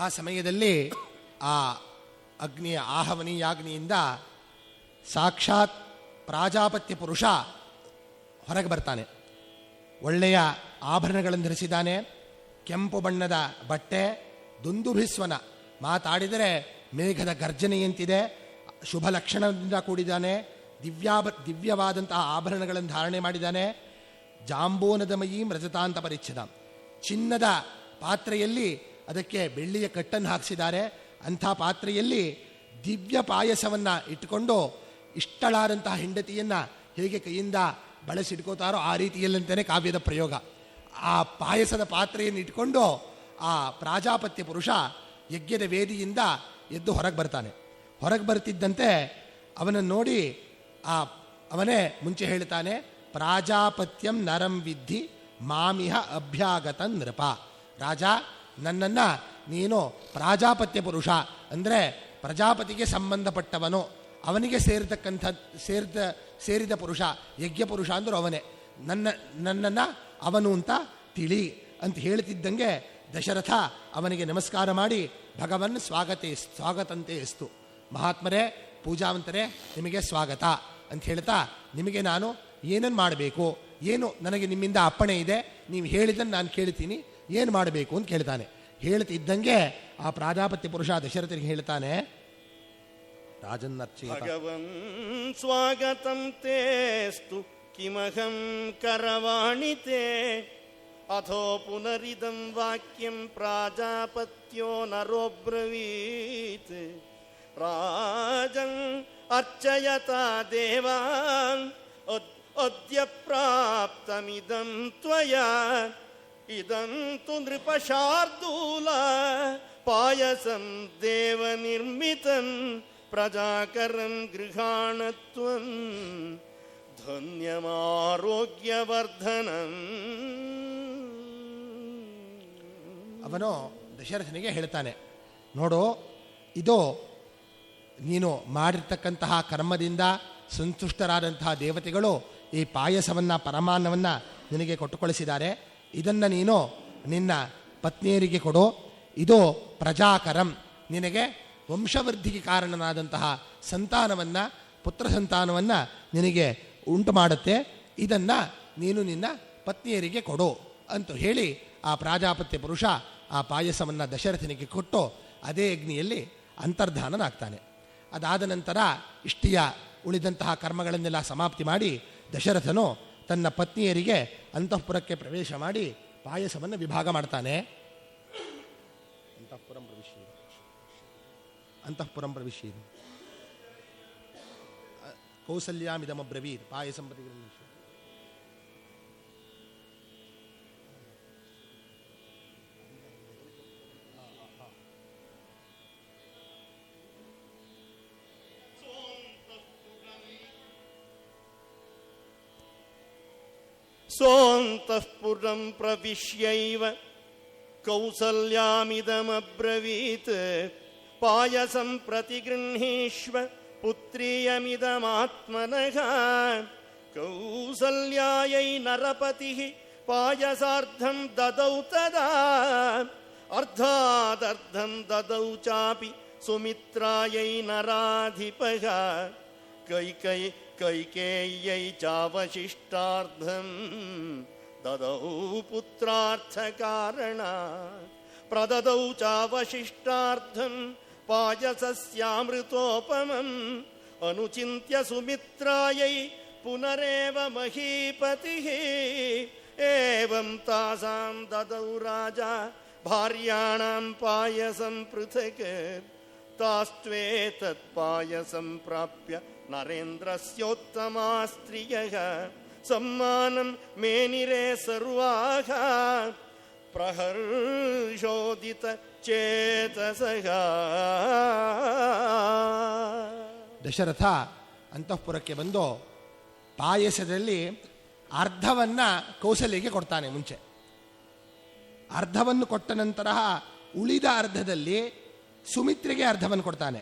ಆ ಸಮಯದಲ್ಲಿ ಆ ಅಗ್ನಿಯ ಆಹವನೀಯಾಗ್ನಿಯಿಂದ ಸಾಕ್ಷಾತ್ ಪ್ರಾಜಾಪತ್ಯ ಪುರುಷ ಹೊರಗೆ ಬರ್ತಾನೆ. ಒಳ್ಳೆಯ ಆಭರಣಗಳನ್ನು ಧರಿಸಿದ್ದಾನೆ, ಕೆಂಪು ಬಣ್ಣದ ಬಟ್ಟೆ, ದುಂದುಭಿಸ್ವನ, ಮಾತಾಡಿದರೆ ಮೇಘದ ಗರ್ಜನೆಯಂತಿದೆ, ಶುಭ ಲಕ್ಷಣದಿಂದ ಕೂಡಿದ್ದಾನೆ, ದಿವ್ಯವಾದಂತಹ ಆಭರಣಗಳನ್ನು ಧಾರಣೆ ಮಾಡಿದ್ದಾನೆ. ಜಾಂಬೂನದಮಯೀಂ ರಜತಾಂತ ಪರಿಚ್ಛದ, ಚಿನ್ನದ ಪಾತ್ರೆಯಲ್ಲಿ ಅದಕ್ಕೆ ಬೆಳ್ಳಿಯ ಕಟ್ಟನ್ನು ಹಾಕಿಸಿದ್ದಾರೆ. ಅಂಥ ಪಾತ್ರೆಯಲ್ಲಿ ದಿವ್ಯ ಪಾಯಸವನ್ನು ಇಟ್ಟುಕೊಂಡು ಇಷ್ಟಳಾದಂತಹ ಹೆಂಡತಿಯನ್ನು ಹೇಗೆ ಕೈಯಿಂದ ಬಳಸಿಟ್ಕೋತಾರೋ ಆ ರೀತಿಯಲ್ಲಂತಲೇ ಕಾವ್ಯದ ಪ್ರಯೋಗ. ಆ ಪಾಯಸದ ಪಾತ್ರೆಯನ್ನು ಇಟ್ಕೊಂಡು ಆ ಪ್ರಾಜಾಪತ್ಯ ಪುರುಷ ಯಜ್ಞದ ವೇದಿಯಿಂದ ಎದ್ದು ಹೊರಗೆ ಬರ್ತಾನೆ. ಹೊರಗೆ ಬರ್ತಿದ್ದಂತೆ ಅವನನ್ನು ನೋಡಿ ಅವನೇ ಮುಂಚೆ ಹೇಳ್ತಾನೆ, ಪ್ರಾಜಾಪತ್ಯಂ ನರಂ ವಿದ್ಧಿ ಮಾಮಿಹ ಅಭ್ಯಾಗತ ನೃಪ. ರಾಜ, ನನ್ನನ್ನು ನೀನು ಪ್ರಾಜಾಪತ್ಯ ಪುರುಷ ಅಂದರೆ ಪ್ರಜಾಪತಿಗೆ ಸಂಬಂಧಪಟ್ಟವನು, ಅವನಿಗೆ ಸೇರಿದ ಪುರುಷ, ಯಜ್ಞ ಪುರುಷ ಅಂದರೂ ಅವನೇ, ನನ್ನನ್ನು ಅವನು ಅಂತ ತಿಳಿ ಅಂತ ಹೇಳ್ತಿದ್ದಂಗೆ ದಶರಥ ಅವನಿಗೆ ನಮಸ್ಕಾರ ಮಾಡಿ ಭಗವನ್ ಸ್ವಾಗತಂತೆ ಎಸ್ತು. ಮಹಾತ್ಮರೇ, ಪೂಜಾವಂತರೇ, ನಿಮಗೆ ಸ್ವಾಗತ ಅಂತ ಹೇಳ್ತಾ, ನಿಮಗೆ ನಾನು ಏನನ್ನು ಮಾಡಬೇಕು, ಏನು ನನಗೆ ನಿಮ್ಮಿಂದ ಅಪ್ಪಣೆ ಇದೆ, ನೀವು ಹೇಳಿದ್ದನ್ನು ನಾನು ಕೇಳ್ತೀನಿ, ಏನು ಮಾಡಬೇಕು ಅಂತ ಕೇಳ್ತಾನೆ. ಹೇಳ್ತಿದ್ದಂಗೆ ಆ ಪ್ರಾಜಾಪತ್ಯ ಪುರುಷ ದಶರಥನಿಗೆ ಹೇಳ್ತಾನೆ, ರಾಜನ್ನರ್ಚಿ ಭಗವನ್ ಸ್ವಾಗತಂ ತೇಸ್ತು ಕಿಮಹಂ ಕರವಾಣಿತೆ ಅಥೋ ಪುನರಿದಂ ವಾಕ್ಯಂ ಪ್ರಾಜಾಪತ್ಯೋ ನರೋಬ್ರವೀತ್ ರಾಜನ್ ಅರ್ಚಯತಾ ದೇವಾನ್ ಅದ್ಯ ಪ್ರಾಪ್ತಮಿದಂ ತ್ವಯಾ ಇದಂ ತು ನೃಪಶಾರ್ದೂಲ ಪಾಯಸಂ ದೇವ ನಿರ್ಮಿತಂ ಪ್ರಜಾಕರಂ ಗೃಹಾಣತ್ವಂ ಧನ್ಯಮಾರೋಗ್ಯವರ್ಧನಂ. ಅವನು ದಶರಥನಿಗೆ ಹೇಳ್ತಾನೆ, ನೋಡು, ಇದು ನೀನು ಮಾಡಿರ್ತಕ್ಕಂತಹ ಕರ್ಮದಿಂದ ಸಂತುಷ್ಟರಾದಂತಹ ದೇವತೆಗಳು ಈ ಪಾಯಸವನ್ನು, ಪರಮಾನ್ನವನ್ನು ನಿನಗೆ ಕೊಟ್ಟುಕೊಳಿಸಿದ್ದಾರೆ. ಇದನ್ನು ನೀನು ನಿನ್ನ ಪತ್ನಿಯರಿಗೆ ಕೊಡು. ಇದು ಪ್ರಜಾಕರಂ, ನಿನಗೆ ವಂಶವೃದ್ಧಿಗೆ ಕಾರಣನಾದಂತಹ ಸಂತಾನವನ್ನು, ಪುತ್ರ ಸಂತಾನವನ್ನು ನಿನಗೆ ಉಂಟು ಮಾಡುತ್ತೆ. ಇದನ್ನು ನೀನು ನಿನ್ನ ಪತ್ನಿಯರಿಗೆ ಕೊಡು ಅಂತ ಹೇಳಿ ಆ ಪ್ರಾಜಾಪತ್ಯ ಪುರುಷ ಆ ಪಾಯಸವನ್ನು ದಶರಥನಿಗೆ ಕೊಟ್ಟು ಅದೇ ಅಗ್ನಿಯಲ್ಲಿ ಅಂತರ್ಧಾನನಾಗ್ತಾನೆ. ಅದಾದ ನಂತರ ಇಷ್ಟಿಯ ಉಳಿದಂತಹ ಕರ್ಮಗಳನ್ನೆಲ್ಲ ಸಮಾಪ್ತಿ ಮಾಡಿ ದಶರಥನು ತನ್ನ ಪತ್ನಿಯರಿಗೆ ಅಂತಃಪುರಕ್ಕೆ ಪ್ರವೇಶ ಮಾಡಿ ಪಾಯಸವನ್ನು ವಿಭಾಗ ಮಾಡ್ತಾನೆ. ಅಂತಃಪುರಂ ಪ್ರವಿಶೀರು ಕೌಸಲ್ಯಾಮಿದಮಬ್ರವೀತ್ ಪಾಯಸಂ ಪ್ರತಿಗೃಹೀತ. ಸೋಂತಃಪುರಂ ಪ್ರವಿಶ್ಯೈವ ಕೌಸಲ್ಯಾಮಿದಮಬ್ರವೀತ್ ಪಾಯಸಂ ಪ್ರತಿಗೃಹೀಷ್ವ ಪುತ್ರೀಯಮಿದಮಾತ್ಮನಃ ಕೌಸಲ್ಯಾಯೈ ನರಪತಿಃ ಪಾಯಸಾರ್ಧಂ ದದೌ ತದಾ ಅರ್ಧಾದರ್ಧಂ ದದೌ ಚಾಪಿ ಸುಮಿತ್ರಾಯೈ ನರಾಧಿಪಃ ಕೈಕೇಯ್ಯೈ ಚಾವಶಿಷ್ಟಾರ್ಧಂ ದದೌ ಪುತ್ರಾರ್ಥಕಾರಣಾತ್ ಪ್ರದದೌ ಚಾವಶಿಷ್ಟಾರ್ಧಂ ಪಾಯಸಸ್ಯಾಮೃತೋಪಮಂ ಅನುಚಿಂತ್ಯ ಸುಮಿತ್ರಾಯೈ ಪುನರೇವ ಮಹೀಪತಿಃ ಏವಂ ತಾಸಾಂ ದದೌ ರಾಜ ಭಾರ್ಯಾಣಾಂ ಪಾಯಸಂ ಪೃಥಕ್ ತಾಸ್ತ್ವೇತತ್ ಪಾಯಸಂ ಪ್ರಾಪ್ಯ ನರೇಂದ್ರಸ್ಯೋತ್ತಮಾ ಸ್ತ್ರಿಯಃ ಸಮ್ಮಾನಂ ಮೇನಿರೇ ಸರ್ವಾಃ ಪ್ರಹರ್ಷೋದಿತ ಚೇತಸಃ. ದಶರಥ ಅಂತಃಪುರಕ್ಕೆ ಬಂದು ಪಾಯಸದಲ್ಲಿ ಅರ್ಧವನ್ನು ಕೌಸಲ್ಯಗೆ ಕೊಡ್ತಾನೆ. ಮುಂಚೆ ಅರ್ಧವನ್ನು ಕೊಟ್ಟ ನಂತರ ಉಳಿದ ಅರ್ಧದಲ್ಲಿ ಸುಮಿತ್ರೆಗೆ ಅರ್ಧವನ್ನು ಕೊಡ್ತಾನೆ.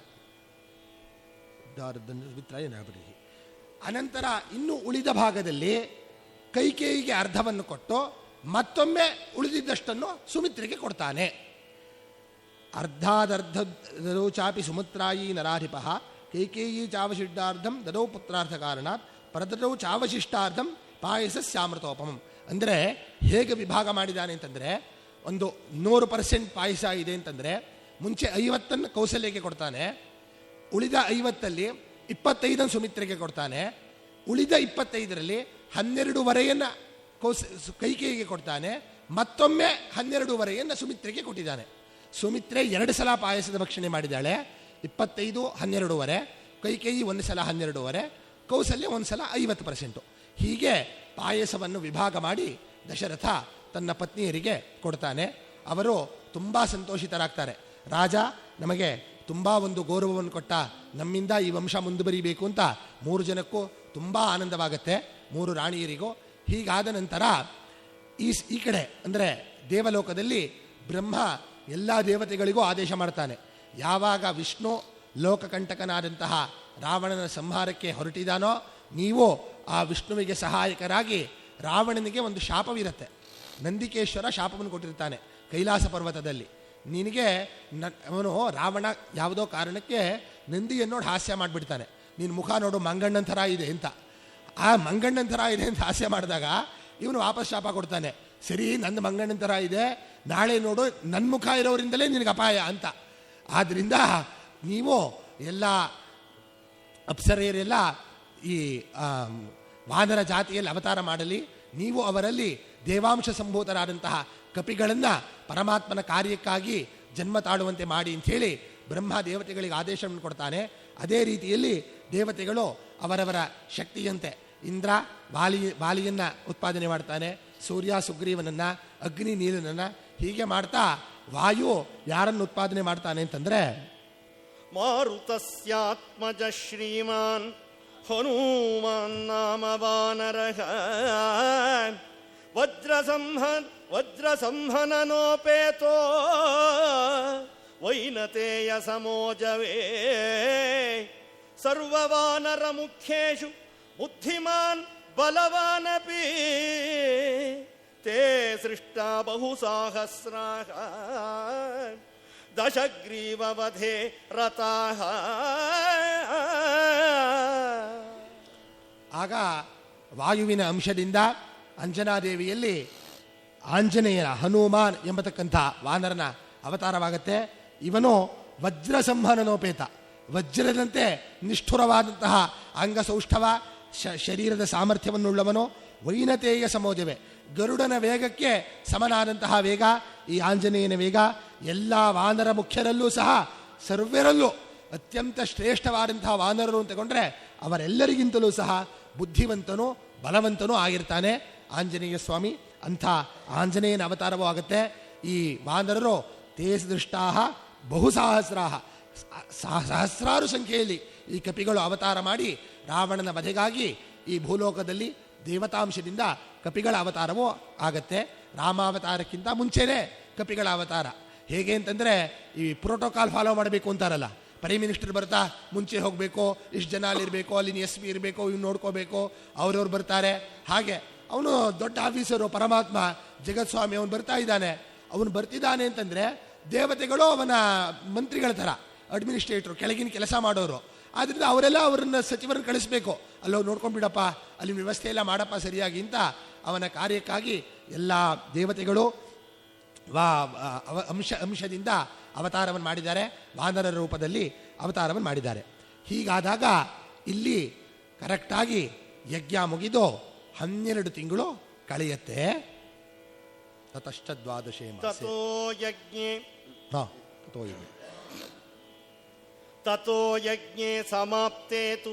ಅನಂತರ ಇನ್ನು ಉಳಿದ ಭಾಗದಲ್ಲಿ ಕೈಕೇಯಿಗೆ ಅರ್ಧವನ್ನು ಕೊಟ್ಟು ಮತ್ತೊಮ್ಮೆ ಉಳಿದಿದ್ದಷ್ಟನ್ನು ಸುಮಿತ್ರೆಗೆ ಕೊಡ್ತಾನೆ. ಅರ್ಧಾದರ್ಧ ದದೌ ಚಾಪಿ ಸುಮಿತ್ರಾಯಿ ನರಾಧಿಪಃ ಕೈಕೇಯಿ ಚಾವಶಿಷ್ಟಾರ್ಧಂ ದದೌ ಪುತ್ರಾರ್ಥ ಕಾರಣಾತ್ ಪರದೌ ಚಾವಶಿಷ್ಟಾರ್ಧಂ ಪಾಯಸಸ್ಯಾಮೃತೋಪಮಂ. ಅಂದರೆ ಹೇಗೆ ವಿಭಾಗ ಮಾಡಿದ್ದಾನೆ ಅಂತಂದರೆ, ಒಂದು 100% ಪಾಯಸ ಇದೆ ಅಂತಂದರೆ ಮುಂಚೆ 50 ಕೌಸಲ್ಯಗೆ ಕೊಡ್ತಾನೆ, ಉಳಿದ 50 25 ಸುಮಿತ್ರೆಗೆ ಕೊಡ್ತಾನೆ, ಉಳಿದ 25 12 ಕೈಕೇಯಿಗೆ ಕೊಡ್ತಾನೆ, ಮತ್ತೊಮ್ಮೆ 12 ಸುಮಿತ್ರೆಗೆ ಕೊಟ್ಟಿದ್ದಾನೆ. ಸುಮಿತ್ರೆ 2 ಸಲ ಪಾಯಸದ ಭಕ್ಷಣೆ ಮಾಡಿದ್ದಾಳೆ. 25 12, ಕೈಕೇಯಿ 1 ಸಲ 12, ಕೌಸಲ್ಯ 1 ಸಲ 50%. ಹೀಗೆ ಪಾಯಸವನ್ನು ವಿಭಾಗ ಮಾಡಿ ದಶರಥ ತನ್ನ ಪತ್ನಿಯರಿಗೆ ಕೊಡ್ತಾನೆ. ಅವರು ತುಂಬ ಸಂತೋಷಿತರಾಗ್ತಾರೆ. ರಾಜ ನಮಗೆ ತುಂಬ ಒಂದು ಗೌರವವನ್ನು ಕೊಟ್ಟ, ನಮ್ಮಿಂದ ಈ ವಂಶ ಮುಂದುವರಿಬೇಕು ಅಂತ 3 ಜನಕ್ಕೂ ತುಂಬ ಆನಂದವಾಗುತ್ತೆ, 3 ರಾಣಿಯರಿಗೂ. ಹೀಗಾದ ನಂತರ ಈ ಕಡೆ ಅಂದರೆ ದೇವಲೋಕದಲ್ಲಿ ಬ್ರಹ್ಮ ಎಲ್ಲ ದೇವತೆಗಳಿಗೂ ಆದೇಶ ಮಾಡ್ತಾನೆ. ಯಾವಾಗ ವಿಷ್ಣು ಲೋಕಕಂಟಕನಾದಂತಹ ರಾವಣನ ಸಂಹಾರಕ್ಕೆ ಹೊರಟಿದಾನೋ, ನೀವು ಆ ವಿಷ್ಣುವಿಗೆ ಸಹಾಯಕರಾಗಿ ರಾವಣನಿಗೆ ಒಂದು ಶಾಪವಿರುತ್ತೆ. ನಂದಿಕೇಶ್ವರ ಶಾಪವನ್ನು ಕೊಟ್ಟಿರ್ತಾನೆ ಕೈಲಾಸ ಪರ್ವತದಲ್ಲಿ. ನಿನಗೆ ಅವನು ರಾವಣ ಯಾವುದೋ ಕಾರಣಕ್ಕೆ ನಂದಿಯನ್ನು ನೋಡಿ ಹಾಸ್ಯ ಮಾಡಿಬಿಡ್ತಾನೆ, ನಿನ್ನ ಮುಖ ನೋಡು ಮಂಗಣ್ಣನ ಥರ ಇದೆ ಅಂತ. ಆ ಮಂಗಣ್ಣನ ಥರ ಇದೆ ಅಂತ ಹಾಸ್ಯ ಮಾಡಿದಾಗ ಇವನು ವಾಪಸ್ ಶಾಪ ಕೊಡ್ತಾನೆ, ಸರಿ ನನ್ನ ಮಂಗಣ್ಣನ ಥರ ಇದೆ, ನಾಳೆ ನೋಡು ನನ್ನ ಮುಖ ಇರೋರಿಂದಲೇ ನಿನಗೆ ಅಪಾಯ ಅಂತ. ಆದ್ದರಿಂದ ನೀವು ಎಲ್ಲ ಅಪ್ಸರೆಯರೆಲ್ಲ ಈ ವಾನರ ಜಾತಿಯಲ್ಲಿ ಅವತಾರ ಮಾಡಲಿ, ನೀವು ಅವರಲ್ಲಿ ದೇವಾಂಶ ಸಂಭೂತರಾದಂತಹ ಕಪಿಗಳನ್ನು ಪರಮಾತ್ಮನ ಕಾರ್ಯಕ್ಕಾಗಿ ಜನ್ಮ ತಾಳುವಂತೆ ಮಾಡಿ ಅಂಥೇಳಿ ಬ್ರಹ್ಮ ದೇವತೆಗಳಿಗೆ ಆದೇಶವನ್ನು ಕೊಡ್ತಾನೆ. ಅದೇ ರೀತಿಯಲ್ಲಿ ದೇವತೆಗಳು ಅವರವರ ಶಕ್ತಿಯಂತೆ ಇಂದ್ರ ಬಾಲಿಯನ್ನು ಉತ್ಪಾದನೆ ಮಾಡ್ತಾನೆ, ಸೂರ್ಯ ಸುಗ್ರೀವನನ್ನು, ಅಗ್ನಿ ನೀಲನನ್ನು, ಹೀಗೆ ಮಾಡ್ತಾ ವಾಯು ಯಾರನ್ನು ಉತ್ಪಾದನೆ ಮಾಡ್ತಾನೆ ಅಂತಂದರೆ ಮಾರುತಸ್ಯಾತ್ಮಜ ಶ್ರೀಮಾನ್ ಹನುಮಾನ್ ನಾಮ ವಾನರಃ ವಜ್ರಸಂಹನನೋಪೇತೋ ವೈನತೇಯ ಸಮೋಜವೇ ಸರ್ವವಾನರ ಮುಖ್ಯೇಷು ಬುದ್ಧಿಮಾನ್ ಬಲವಾನಪಿ ತೇ ಸೃಷ್ಟ ಬಹುಸಾಹಸ್ರಾಃ ದಶಗ್ರೀವವಧೆ ರತಾಃ. ಆಗ ವಾಯುವಿನ ಅಂಶದಿಂದ ಅಂಜನಾದೇವಿಯಲ್ಲಿ ಆಂಜನೇಯನ ಹನುಮಾನ್ ಎಂಬತಕ್ಕಂಥ ವಾನರನ ಅವತಾರವಾಗುತ್ತೆ. ಇವನು ವಜ್ರ ಸಂಹನನೋಪೇತ, ವಜ್ರದಂತೆ ನಿಷ್ಠುರವಾದಂತಹ ಅಂಗಸೌಷ್ಠವ, ಶರೀರದ ಸಾಮರ್ಥ್ಯವನ್ನುಳ್ಳವನು. ವೈನತೇಯ ಸಮೋಜವೇ, ಗರುಡನ ವೇಗಕ್ಕೆ ಸಮನಾದಂತಹ ವೇಗ ಈ ಆಂಜನೇಯನ ವೇಗ. ಎಲ್ಲ ವಾನರ ಮುಖ್ಯರಲ್ಲೂ ಸಹ ಸರ್ವರಲ್ಲೂ ಅತ್ಯಂತ ಶ್ರೇಷ್ಠವಾದಂತಹ ವಾನರರು ಅಂತ ತಗೊಂಡ್ರೆ ಅವರೆಲ್ಲರಿಗಿಂತಲೂ ಸಹ ಬುದ್ಧಿವಂತನೂ ಬಲವಂತನೂ ಆಗಿರ್ತಾನೆ ಆಂಜನೇಯ ಸ್ವಾಮಿ. ಅಂಥ ಆಂಜನೇಯನ ಅವತಾರವೂ ಆಗುತ್ತೆ. ಈ ವಾನರರು ತೇಸದೃಷ್ಟಾಹ ಬಹುಸಹಸ್ರಾಹ, ಸಹಸ್ರಾರು ಸಂಖ್ಯೆಯಲ್ಲಿ ಈ ಕಪಿಗಳು ಅವತಾರ ಮಾಡಿ ರಾವಣನ ವಧೆಗಾಗಿ ಈ ಭೂಲೋಕದಲ್ಲಿ ದೇವತಾಂಶದಿಂದ ಕಪಿಗಳ ಅವತಾರವೂ ಆಗತ್ತೆ. ರಾಮಾವತಾರಕ್ಕಿಂತ ಮುಂಚೆನೇ ಕಪಿಗಳ ಅವತಾರ. ಹೇಗೆ ಅಂತಂದರೆ ಈ ಪ್ರೋಟೋಕಾಲ್ ಫಾಲೋ ಮಾಡಬೇಕು ಅಂತಾರಲ್ಲ, ಪ್ರೈಮ್ ಮಿನಿಸ್ಟರ್ ಬರ್ತಾ ಮುಂಚೆ ಹೋಗಬೇಕು, ಇಷ್ಟು ಜನ ಅಲ್ಲಿರಬೇಕು, ಅಲ್ಲಿನ ಎಸ್ ಪಿ ಇರಬೇಕು, ಇವ್ನು ನೋಡ್ಕೋಬೇಕು, ಅವ್ರವ್ರು ಬರ್ತಾರೆ. ಹಾಗೆ ಅವನು ದೊಡ್ಡ ಆಫೀಸರು ಪರಮಾತ್ಮ ಜಗತ್ಸ್ವಾಮಿ, ಅವನು ಬರ್ತಾ ಇದ್ದಾನೆ. ಅವನು ಬರ್ತಿದ್ದಾನೆ ಅಂತಂದರೆ ದೇವತೆಗಳು ಅವನ ಮಂತ್ರಿಗಳ ಥರ, ಅಡ್ಮಿನಿಸ್ಟ್ರೇಟ್ರು, ಕೆಳಗಿನ ಕೆಲಸ ಮಾಡೋರು. ಆದ್ದರಿಂದ ಅವರೆಲ್ಲ ಅವ್ರನ್ನ ಸಚಿವರನ್ನು ಕಳಿಸ್ಬೇಕು, ಅಲ್ಲೋ ನೋಡ್ಕೊಂಡ್ಬಿಡಪ್ಪ, ಅಲ್ಲಿ ವ್ಯವಸ್ಥೆ ಎಲ್ಲ ಮಾಡಪ್ಪ ಸರಿಯಾಗಿ ಅಂತ ಅವನ ಕಾರ್ಯಕ್ಕಾಗಿ ಎಲ್ಲ ದೇವತೆಗಳು ಅಂಶದಿಂದ ಅವತಾರವನ್ನು ಮಾಡಿದ್ದಾರೆ, ವಾನರರ ರೂಪದಲ್ಲಿ ಅವತಾರವನ್ನು ಮಾಡಿದ್ದಾರೆ. ಹೀಗಾದಾಗ ಇಲ್ಲಿ ಕರೆಕ್ಟಾಗಿ ಯಜ್ಞ ಮುಗಿದು 12 ತಿಂಗಳು ಕಳೆಯುತ್ತೆ. ತತಶ್ಚ ದ್ವಾದಶೇ ತತೋ ಯಜ್ಞೆ ತತೋ ಯಜ್ಞೆ ಸಮಾಪ್ತೆ ತು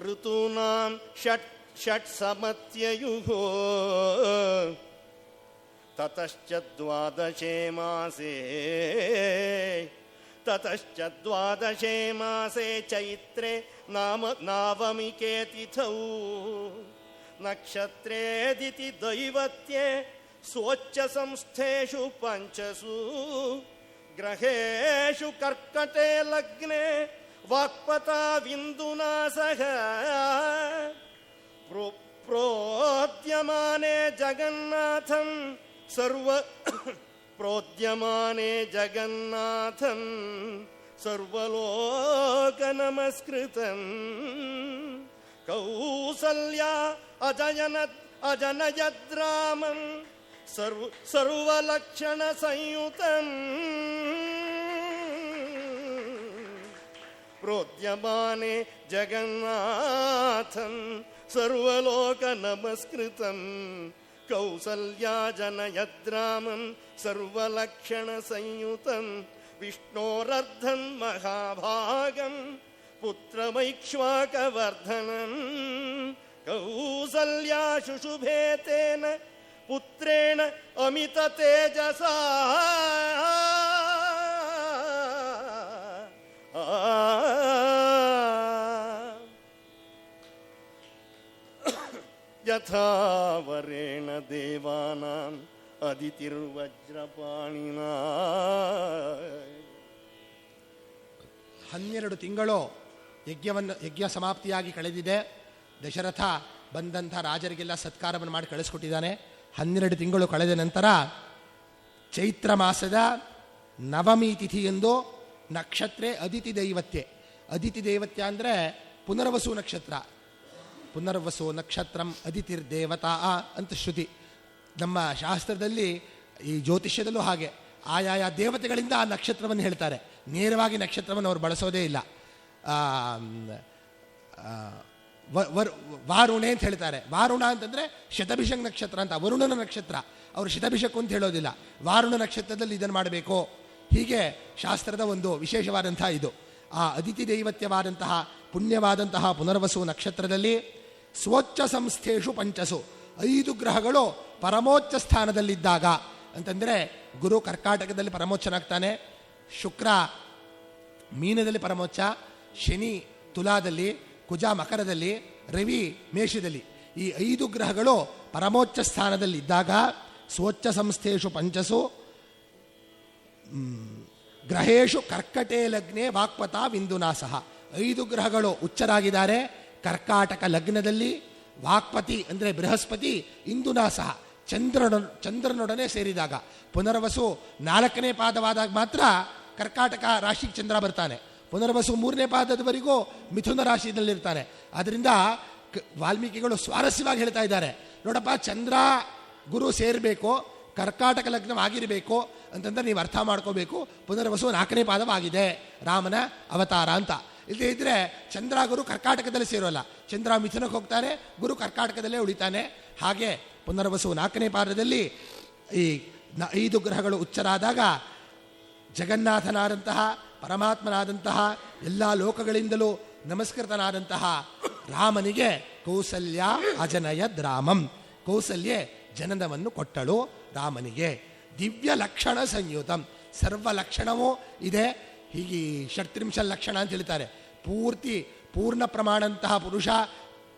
ಋತೂನಾಂ ಷಟ್ ಸಮತ್ಯಯುಃ ತತಶ್ಚ ದ್ವಾದಶೇ ಮಾಸೆ ಚೈತ್ರೆ ನವಮಿಕೆ ತಿಥೌ ನಕ್ಷತ್ರೇದಿತಿ ದೈವತ್ಯೆ ಸ್ವಚ್ಛ ಸಂಸ್ಥೇಷು ಪಂಚಸು ಗ್ರಹೇಷು ಕರ್ಕಟೆ ಲಗ್ನೆ ವಾಕ್ಪತಾ ವಿಂದುನಾ ಸಹ ಪ್ರೋದ್ಯಮಾನೆ ಜಗನ್ನಾಥಂ ಸರ್ವಲೋಕ ನಮಸ್ಕೃತಂ ಕೌಸಲ್ಯಾ ಅಜನಯದ್ರಾಮಂ ಸರ್ವಲಕ್ಷಣ ಸಂಯುತಂ ಪ್ರೋದ್ಯಮಾನೆ ಜಗನ್ನಾಥಂ ಸರ್ವಲೋಕ ನಮಸ್ಕೃತಂ ಕೌಸಲ್ಯಾ ಜನಯದ್ರಾಮಂ ಸರ್ವಲಕ್ಷಣ ಸಂಯುತಂ ವಿಷ್ಣೋರರ್ಧಂ ಮಹಾಭಾಗಂ ಪುತ್ರಮೈಕ್ಷ್ವಾಕವರ್ಧನಂ ಕೌಸಲ್ಯಾ ಶುಶುಭೇ ತೇನ ಪುತ್ರೇಣ ಅಮಿತ ತೇಜಸಾ ಯಥಾ ವರೇಣ ದೇವಾನಾಂ ಅದಿತಿರ್ವಜ್ರಪಾಣಿನಾ. 12 ತಿಂಗಳು ಯಜ್ಞ ಸಮಾಪ್ತಿಯಾಗಿ ಕಳೆದಿದೆ. ದಶರಥ ಬಂದಂಥ ರಾಜರಿಗೆಲ್ಲ ಸತ್ಕಾರವನ್ನು ಮಾಡಿ ಕಳಿಸ್ಕೊಟ್ಟಿದ್ದಾನೆ. 12 ತಿಂಗಳು ಕಳೆದ ನಂತರ ಚೈತ್ರ ಮಾಸದ ನವಮಿ ತಿಥಿಯೆಂದು ನಕ್ಷತ್ರೆ ಅದಿತಿ ದೈವತ್ಯೆ. ಅದಿತಿ ದೈವತ್ಯ ಅಂದರೆ ಪುನರ್ವಸು ನಕ್ಷತ್ರ. ಪುನರ್ವಸು ನಕ್ಷತ್ರಂ ಅದಿತಿರ್ದೇವತಾ ಅಂತ ಶ್ರುತಿ. ನಮ್ಮ ಶಾಸ್ತ್ರದಲ್ಲಿ ಈ ಜ್ಯೋತಿಷ್ಯದಲ್ಲೂ ಹಾಗೆ ಆಯಾಯ ದೇವತೆಗಳಿಂದ ಆ ನಕ್ಷತ್ರವನ್ನು ಹೇಳ್ತಾರೆ. ನೇರವಾಗಿ ನಕ್ಷತ್ರವನ್ನು ಅವರು ಬಳಸೋದೇ ಇಲ್ಲ. ವಾರುಣೆ ಅಂತ ಹೇಳ್ತಾರೆ. ವಾರುಣ ಅಂತಂದರೆ ಶತಭಿಷಕ್ ನಕ್ಷತ್ರ ಅಂತ, ವರುಣನ ನಕ್ಷತ್ರ. ಅವರು ಶತಭಿಷಕ್ ಅಂತ ಹೇಳೋದಿಲ್ಲ, ವಾರುಣ ನಕ್ಷತ್ರದಲ್ಲಿ ಇದನ್ನು ಮಾಡಬೇಕು. ಹೀಗೆ ಶಾಸ್ತ್ರದ ಒಂದು ವಿಶೇಷವಾದಂತಹ ಇದು. ಆ ಅದಿತಿ ದೈವತ್ಯವಾದಂತಹ ಪುಣ್ಯವಾದಂತಹ ಪುನರ್ವಸು ನಕ್ಷತ್ರದಲ್ಲಿ ಸ್ವಚ್ಛ ಸಂಸ್ಥೇಷು ಪಂಚಸು 5 ಗ್ರಹಗಳು ಪರಮೋಚ್ಚ ಸ್ಥಾನದಲ್ಲಿದ್ದಾಗ ಅಂತಂದರೆ ಗುರು ಕರ್ಕಾಟಕದಲ್ಲಿ ಪರಮೋಚ್ಚನಾಗ್ತಾನೆ, ಶುಕ್ರ ಮೀನದಲ್ಲಿ ಪರಮೋಚ್ಚ, ಶನಿ ತುಲಾದಲ್ಲಿ, ಕುಜ ಮಕರದಲ್ಲಿ, ರವಿ ಮೇಷದಲ್ಲಿ. ಈ 5 ಗ್ರಹಗಳು ಪರಮೋಚ್ಚ ಸ್ಥಾನದಲ್ಲಿದ್ದಾಗ ಸ್ವಚ್ಛ ಸಂಸ್ಥೇಷು ಪಂಚಸು ಗ್ರಹೇಶು ಕರ್ಕಟೆ ಲಗ್ನೆ ವಾಕ್ಪತಾ ವಿಂದುನಾ ಸಹ. 5 ಗ್ರಹಗಳು ಉಚ್ಚರಾಗಿದ್ದಾರೆ. ಕರ್ಕಾಟಕ ಲಗ್ನದಲ್ಲಿ ವಾಕ್ಪತಿ ಅಂದರೆ ಬೃಹಸ್ಪತಿ ಇಂದುನಾ ಸಹ ಚಂದ್ರನೊಡನೆ ಸೇರಿದಾಗ. ಪುನರ್ವಸು 4ನೇ ಪಾದವಾದಾಗ ಮಾತ್ರ ಕರ್ಕಾಟಕ ರಾಶಿಗೆ ಚಂದ್ರ ಬರ್ತಾನೆ. ಪುನರ್ವಸು 3ನೇ ಪಾದದವರೆಗೂ ಮಿಥುನ ರಾಶಿಯಲ್ಲಿರ್ತಾನೆ. ಆದ್ದರಿಂದ ವಾಲ್ಮೀಕಿಗಳು ಸ್ವಾರಸ್ಯವಾಗಿ ಹೇಳ್ತಾ ಇದ್ದಾರೆ, ನೋಡಪ್ಪ, ಚಂದ್ರ ಗುರು ಸೇರಬೇಕು, ಕರ್ಕಾಟಕ ಲಗ್ನವಾಗಿರಬೇಕು ಅಂತಂದ್ರೆ ನೀವು ಅರ್ಥ ಮಾಡ್ಕೋಬೇಕು, ಪುನರ್ವಸು 4ನೇ ಪಾದವಾಗಿದೆ ರಾಮನ ಅವತಾರ ಅಂತ. ಇಲ್ಲದೇ ಇದ್ರೆ ಚಂದ್ರ ಗುರು ಕರ್ಕಾಟಕದಲ್ಲಿ ಸೇರೋಲ್ಲ, ಚಂದ್ರ ಮಿಥುನಕ್ಕೆ ಹೋಗ್ತಾನೆ, ಗುರು ಕರ್ಕಾಟಕದಲ್ಲೇ ಉಳಿತಾನೆ. ಹಾಗೆ ಪುನರ್ವಸು 4ನೇ ಪಾದದಲ್ಲಿ ಈ 5 ಗ್ರಹಗಳು ಉಚ್ಚರಾದಾಗ ಜಗನ್ನಾಥನಾದಂತಹ ಪರಮಾತ್ಮನಾದಂತಹ ಎಲ್ಲ ಲೋಕಗಳಿಂದಲೂ ನಮಸ್ಕೃತನಾದಂತಹ ರಾಮನಿಗೆ ಕೌಸಲ್ಯ ಅಜನಯದ್ ರಾಮಂ, ಕೌಸಲ್ಯೆ ಜನನವನ್ನು ಕೊಟ್ಟಳು ರಾಮನಿಗೆ. ದಿವ್ಯ ಲಕ್ಷಣ ಸಂಯುತಂ, ಸರ್ವ ಲಕ್ಷಣವೂ ಇದೆ. ಹೀಗೆ ಷಟ್ತ್ರಿಂಶ ಲಕ್ಷಣ ಅಂತ ಹೇಳ್ತಾರೆ. ಪೂರ್ಣ ಪ್ರಮಾಣಂತಹ ಪುರುಷ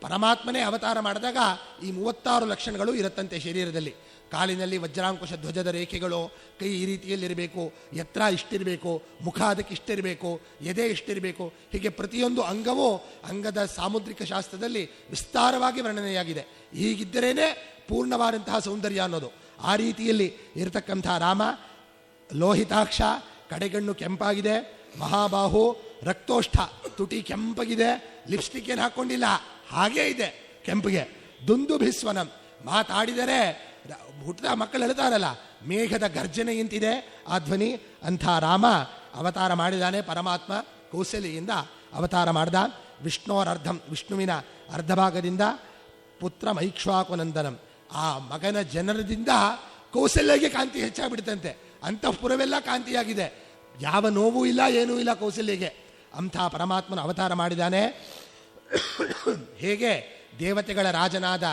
ಪರಮಾತ್ಮನೇ ಅವತಾರ ಮಾಡಿದಾಗ ಈ 36 ಲಕ್ಷಣಗಳು ಇರುತ್ತಂತೆ ಶರೀರದಲ್ಲಿ. ಕಾಲಿನಲ್ಲಿ ವಜ್ರಾಂಕುಶ ಧ್ವಜದ ರೇಖೆಗಳು, ಕೈ ಈ ರೀತಿಯಲ್ಲಿರಬೇಕು, ಎತ್ತರ ಇಷ್ಟಿರಬೇಕು, ಮುಖ ಅದಕ್ಕೆ ಇಷ್ಟಿರಬೇಕು, ಎದೆ ಇಷ್ಟಿರಬೇಕು, ಹೀಗೆ ಪ್ರತಿಯೊಂದು ಅಂಗವೂ ಅಂಗದ ಸಾಮುದ್ರಿಕ ಶಾಸ್ತ್ರದಲ್ಲಿ ವಿಸ್ತಾರವಾಗಿ ವರ್ಣನೆಯಾಗಿದೆ. ಹೀಗಿದ್ದರೇನೆ ಪೂರ್ಣವಾದಂತಹ ಸೌಂದರ್ಯ ಅನ್ನೋದು. ಆ ರೀತಿಯಲ್ಲಿ ಇರತಕ್ಕಂಥ ರಾಮ ಲೋಹಿತಾಕ್ಷ, ಕಡೆಗಣ್ಣು ಕೆಂಪಾಗಿದೆ, ಮಹಾಬಾಹು, ರಕ್ತೋಷ್ಠ, ತುಟಿ ಕೆಂಪಗಿದೆ, ಲಿಪ್ಸ್ಟಿಕ್ ಏನು ಹಾಕ್ಕೊಂಡಿಲ್ಲ, ಹಾಗೇ ಇದೆ ಕೆಂಪಿಗೆ. ದುಂದುಭಿಸ್ವನಂ, ಮಾತಾಡಿದರೆ ಹುಟ್ಟಿದ ಮಕ್ಕಳು ಹೇಳ್ತಾರಲ್ಲ, ಮೇಘದ ಗರ್ಜನೆ ಇಂತಿದೆ ಆ ಧ್ವನಿ. ಅಂಥ ರಾಮ ಅವತಾರ ಮಾಡಿದಾನೆ. ಪರಮಾತ್ಮ ಕೌಸಲ್ಯಿಂದ ಅವತಾರ ಮಾಡ್ದ. ವಿಷ್ಣೋರರ್ಧಂ, ವಿಷ್ಣುವಿನ ಅರ್ಧ ಭಾಗದಿಂದ ಪುತ್ರ ಮೈಕ್ಷ್ವಾಕುನಂದನಂ, ಆ ಮಗನ ಜನರದಿಂದ ಕೌಸಲ್ಯಗೆ ಕಾಂತಿ ಹೆಚ್ಚಾಗ್ಬಿಡ್ತಂತೆ. ಅಂತಃಪುರವೆಲ್ಲ ಕಾಂತಿಯಾಗಿದೆ, ಯಾವ ನೋವೂ ಇಲ್ಲ, ಏನೂ ಇಲ್ಲ ಕೌಸಲ್ಯಗೆ. ಅಂಥ ಪರಮಾತ್ಮನ ಅವತಾರ ಮಾಡಿದ್ದಾನೆ. ಹೇಗೆ ದೇವತೆಗಳ ರಾಜನಾದ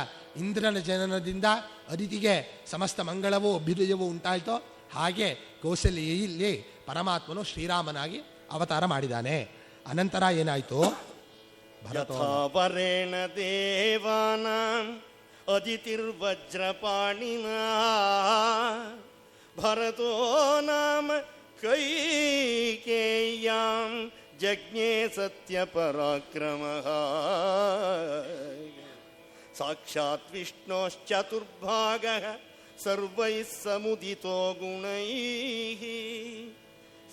ಇಂದ್ರನ ಜನನದಿಂದ ಅದಿತಿಗೆ ಸಮಸ್ತ ಮಂಗಳವೂ ಅಭ್ಯುದಯವೂ ಉಂಟಾಯಿತೋ, ಹಾಗೆ ಕೌಸಲ್ಯಲ್ಲಿ ಪರಮಾತ್ಮನು ಶ್ರೀರಾಮನಾಗಿ ಅವತಾರ ಮಾಡಿದ್ದಾನೆ. ಅನಂತರ ಏನಾಯಿತು? ಯಥಾವರೇಣ ದೇವಾನಾಂ ಅದಿತಿರ್ವಜ್ರಪಾಣಿನಾ ಭರತೋ ನಾಮ ಕೈಕೇಯ್ಯಾಂ ಜಜ್ಞೆ ಸತ್ಯಪರಾಕ್ರಮಃ ಸಾಕ್ಷಾತ್ ವಿಷ್ಣೋಶ್ಚತುರ್ಭಾಗಃ ಸರ್ವೈಃ ಸಮುದಿತೋ ಗುಣೈಃ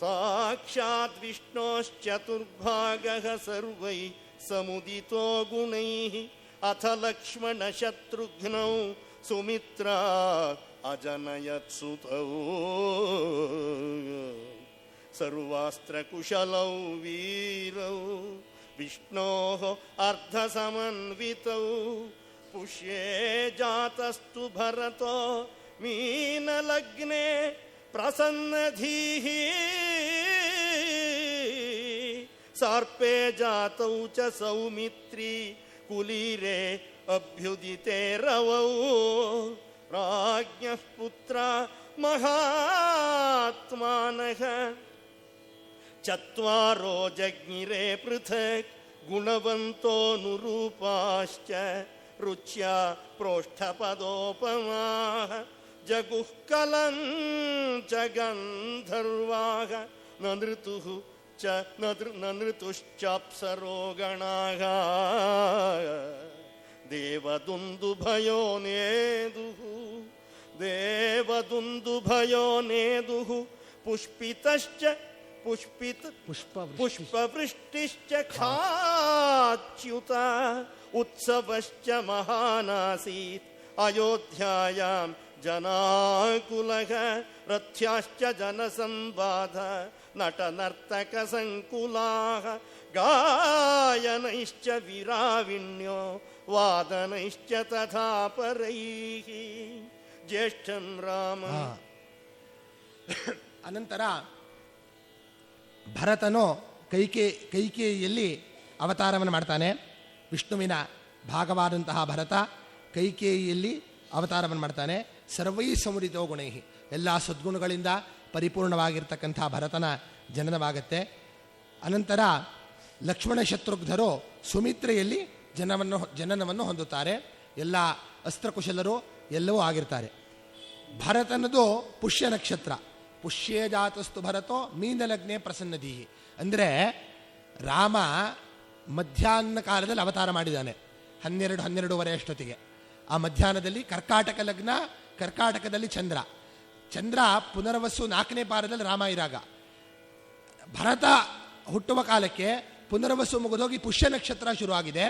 ಸಾಕ್ಷಾತ್ ವಿಷ್ಣೋಶ್ಚತುರ್ಭಾಗಃ ಸರ್ವೈಃ ಸಮುದಿತೋ ಗುಣೈಃ ಅಥ ಲಕ್ಷ್ಮಣ ಶತ್ರುಘ್ನೌ ಸುಮಿತ್ರಾ ಅಜನಯತ್ಸುತೌ ಸರ್ವಾಸ್ತ್ರಕುಶಲೌ ವೀರೌ ವಿಷ್ಣೋಃ ಅರ್ಧಸಮನ್ವಿತೌ ಪುಷ್ಯೇ ಜಾತಸ್ತು ಭರತೋ ಮೀನಲಗ್ನೆ ಪ್ರಸನ್ನಧೀಃ ಸಾರ್ಪೇ ಜಾತೌ ಚ ಸೌಮಿತ್ರಿ ಕುಲೀರೆ ಅಭ್ಯುದಿತೆ ರವೌ ರಾಜ್ಞಃ ಪುತ್ರ ಮಹಾತ್ಮಾನಃ ಚತ್ವಾರೋ ಜಜ್ಞಿರೆ ಪೃಥಕ್ ಗುಣವಂತೋನುರೂಪಾಶ್ಚ ರುಚ್ಯ ಪ್ರೋಷ್ಠಪದೋಪಮಾಃ ಜಗುಃ ಕಲಂ ಚ ಗಂಧರ್ವಾಃ ನೃತುಃ ಚ ನೃತುಶ್ಚಾಪ್ಸರೋ ಗಣಾಃ ದೇವದುಂದುಭಯೋ ನೇದುಃ ದೇವದುಂದುಭಯೋ ನೇದುಃ ಪುಷ್ಪಿತಶ್ಚ ಪುಷ್ಪವೃಷ್ಟಿಶ್ಚ ಖಾಚ್ಯುತ ಉತ್ಸವಶ್ಚ ಮಹಾನಾಸೀತ್ ಅಯೋಧ್ಯಾಯಾಂ ಜನಾಕುಲಃ ರಥ್ಯಾಶ್ಚ ಜನಸಂವಾದ ನಟನರ್ತಕ ಸಂಕುಲಾಃ ಗಾಯನೈಶ್ಚ ವಿರಾವಿಣ್ಯೋ ವಾದನೈಶ್ಚ ತಥಾ ಪರೈಃ ಜ್ಯೇಷ್ಠಂ ರಾಮ. ಅನಂತರ ಭರತನು ಕೈಕೇಯಿಯಲ್ಲಿ ಅವತಾರವನ್ನು ಮಾಡ್ತಾನೆ. ವಿಷ್ಣುವಿನ ಭಾಗವಾದಂತಹ ಭರತ ಕೈಕೇಯಿಯಲ್ಲಿ ಅವತಾರವನ್ನು ಮಾಡ್ತಾನೆ. ಸರ್ವೈ ಸಮುದಿತೋ ಗುಣೈಹಿ, ಎಲ್ಲ ಸದ್ಗುಣಗಳಿಂದ ಪರಿಪೂರ್ಣವಾಗಿರ್ತಕ್ಕಂಥ ಭರತನ ಜನನವಾಗತ್ತೆ. ಅನಂತರ ಲಕ್ಷ್ಮಣ ಶತ್ರುಘ್ನರು ಸುಮಿತ್ರೆಯಲ್ಲಿ ಜನನವನ್ನು ಹೊಂದುತ್ತಾರೆ. ಎಲ್ಲ ಅಸ್ತ್ರಕುಶಲರು ಎಲ್ಲವೂ ಆಗಿರ್ತಾರೆ. ಭರತನದು ಪುಷ್ಯ ನಕ್ಷತ್ರ. ಪುಷ್ಯೇ ಜಾತಸ್ತು ಭರತೋ ಮೀನಲಗ್ನೆ ಪ್ರಸನ್ನದೀಹಿ, ಅಂದರೆ ರಾಮ ಮಧ್ಯಾಹ್ನ ಕಾಲದಲ್ಲಿ ಅವತಾರ ಮಾಡಿದ್ದಾನೆ 12-12:30 ಅಷ್ಟೊತ್ತಿಗೆ. ಆ ಮಧ್ಯಾಹ್ನದಲ್ಲಿ ಕರ್ಕಾಟಕ ಲಗ್ನ, ಕರ್ಕಾಟಕದಲ್ಲಿ ಚಂದ್ರ ಪುನರ್ವಸು 4ನೇ ಪಾರದಲ್ಲಿ ರಾಮ ಇರಾಗ. ಭರತ ಹುಟ್ಟುವ ಕಾಲಕ್ಕೆ ಪುನರ್ವಸು ಮುಗಿದೋಗಿ ಪುಷ್ಯ ನಕ್ಷತ್ರ ಶುರುವಾಗಿದೆ.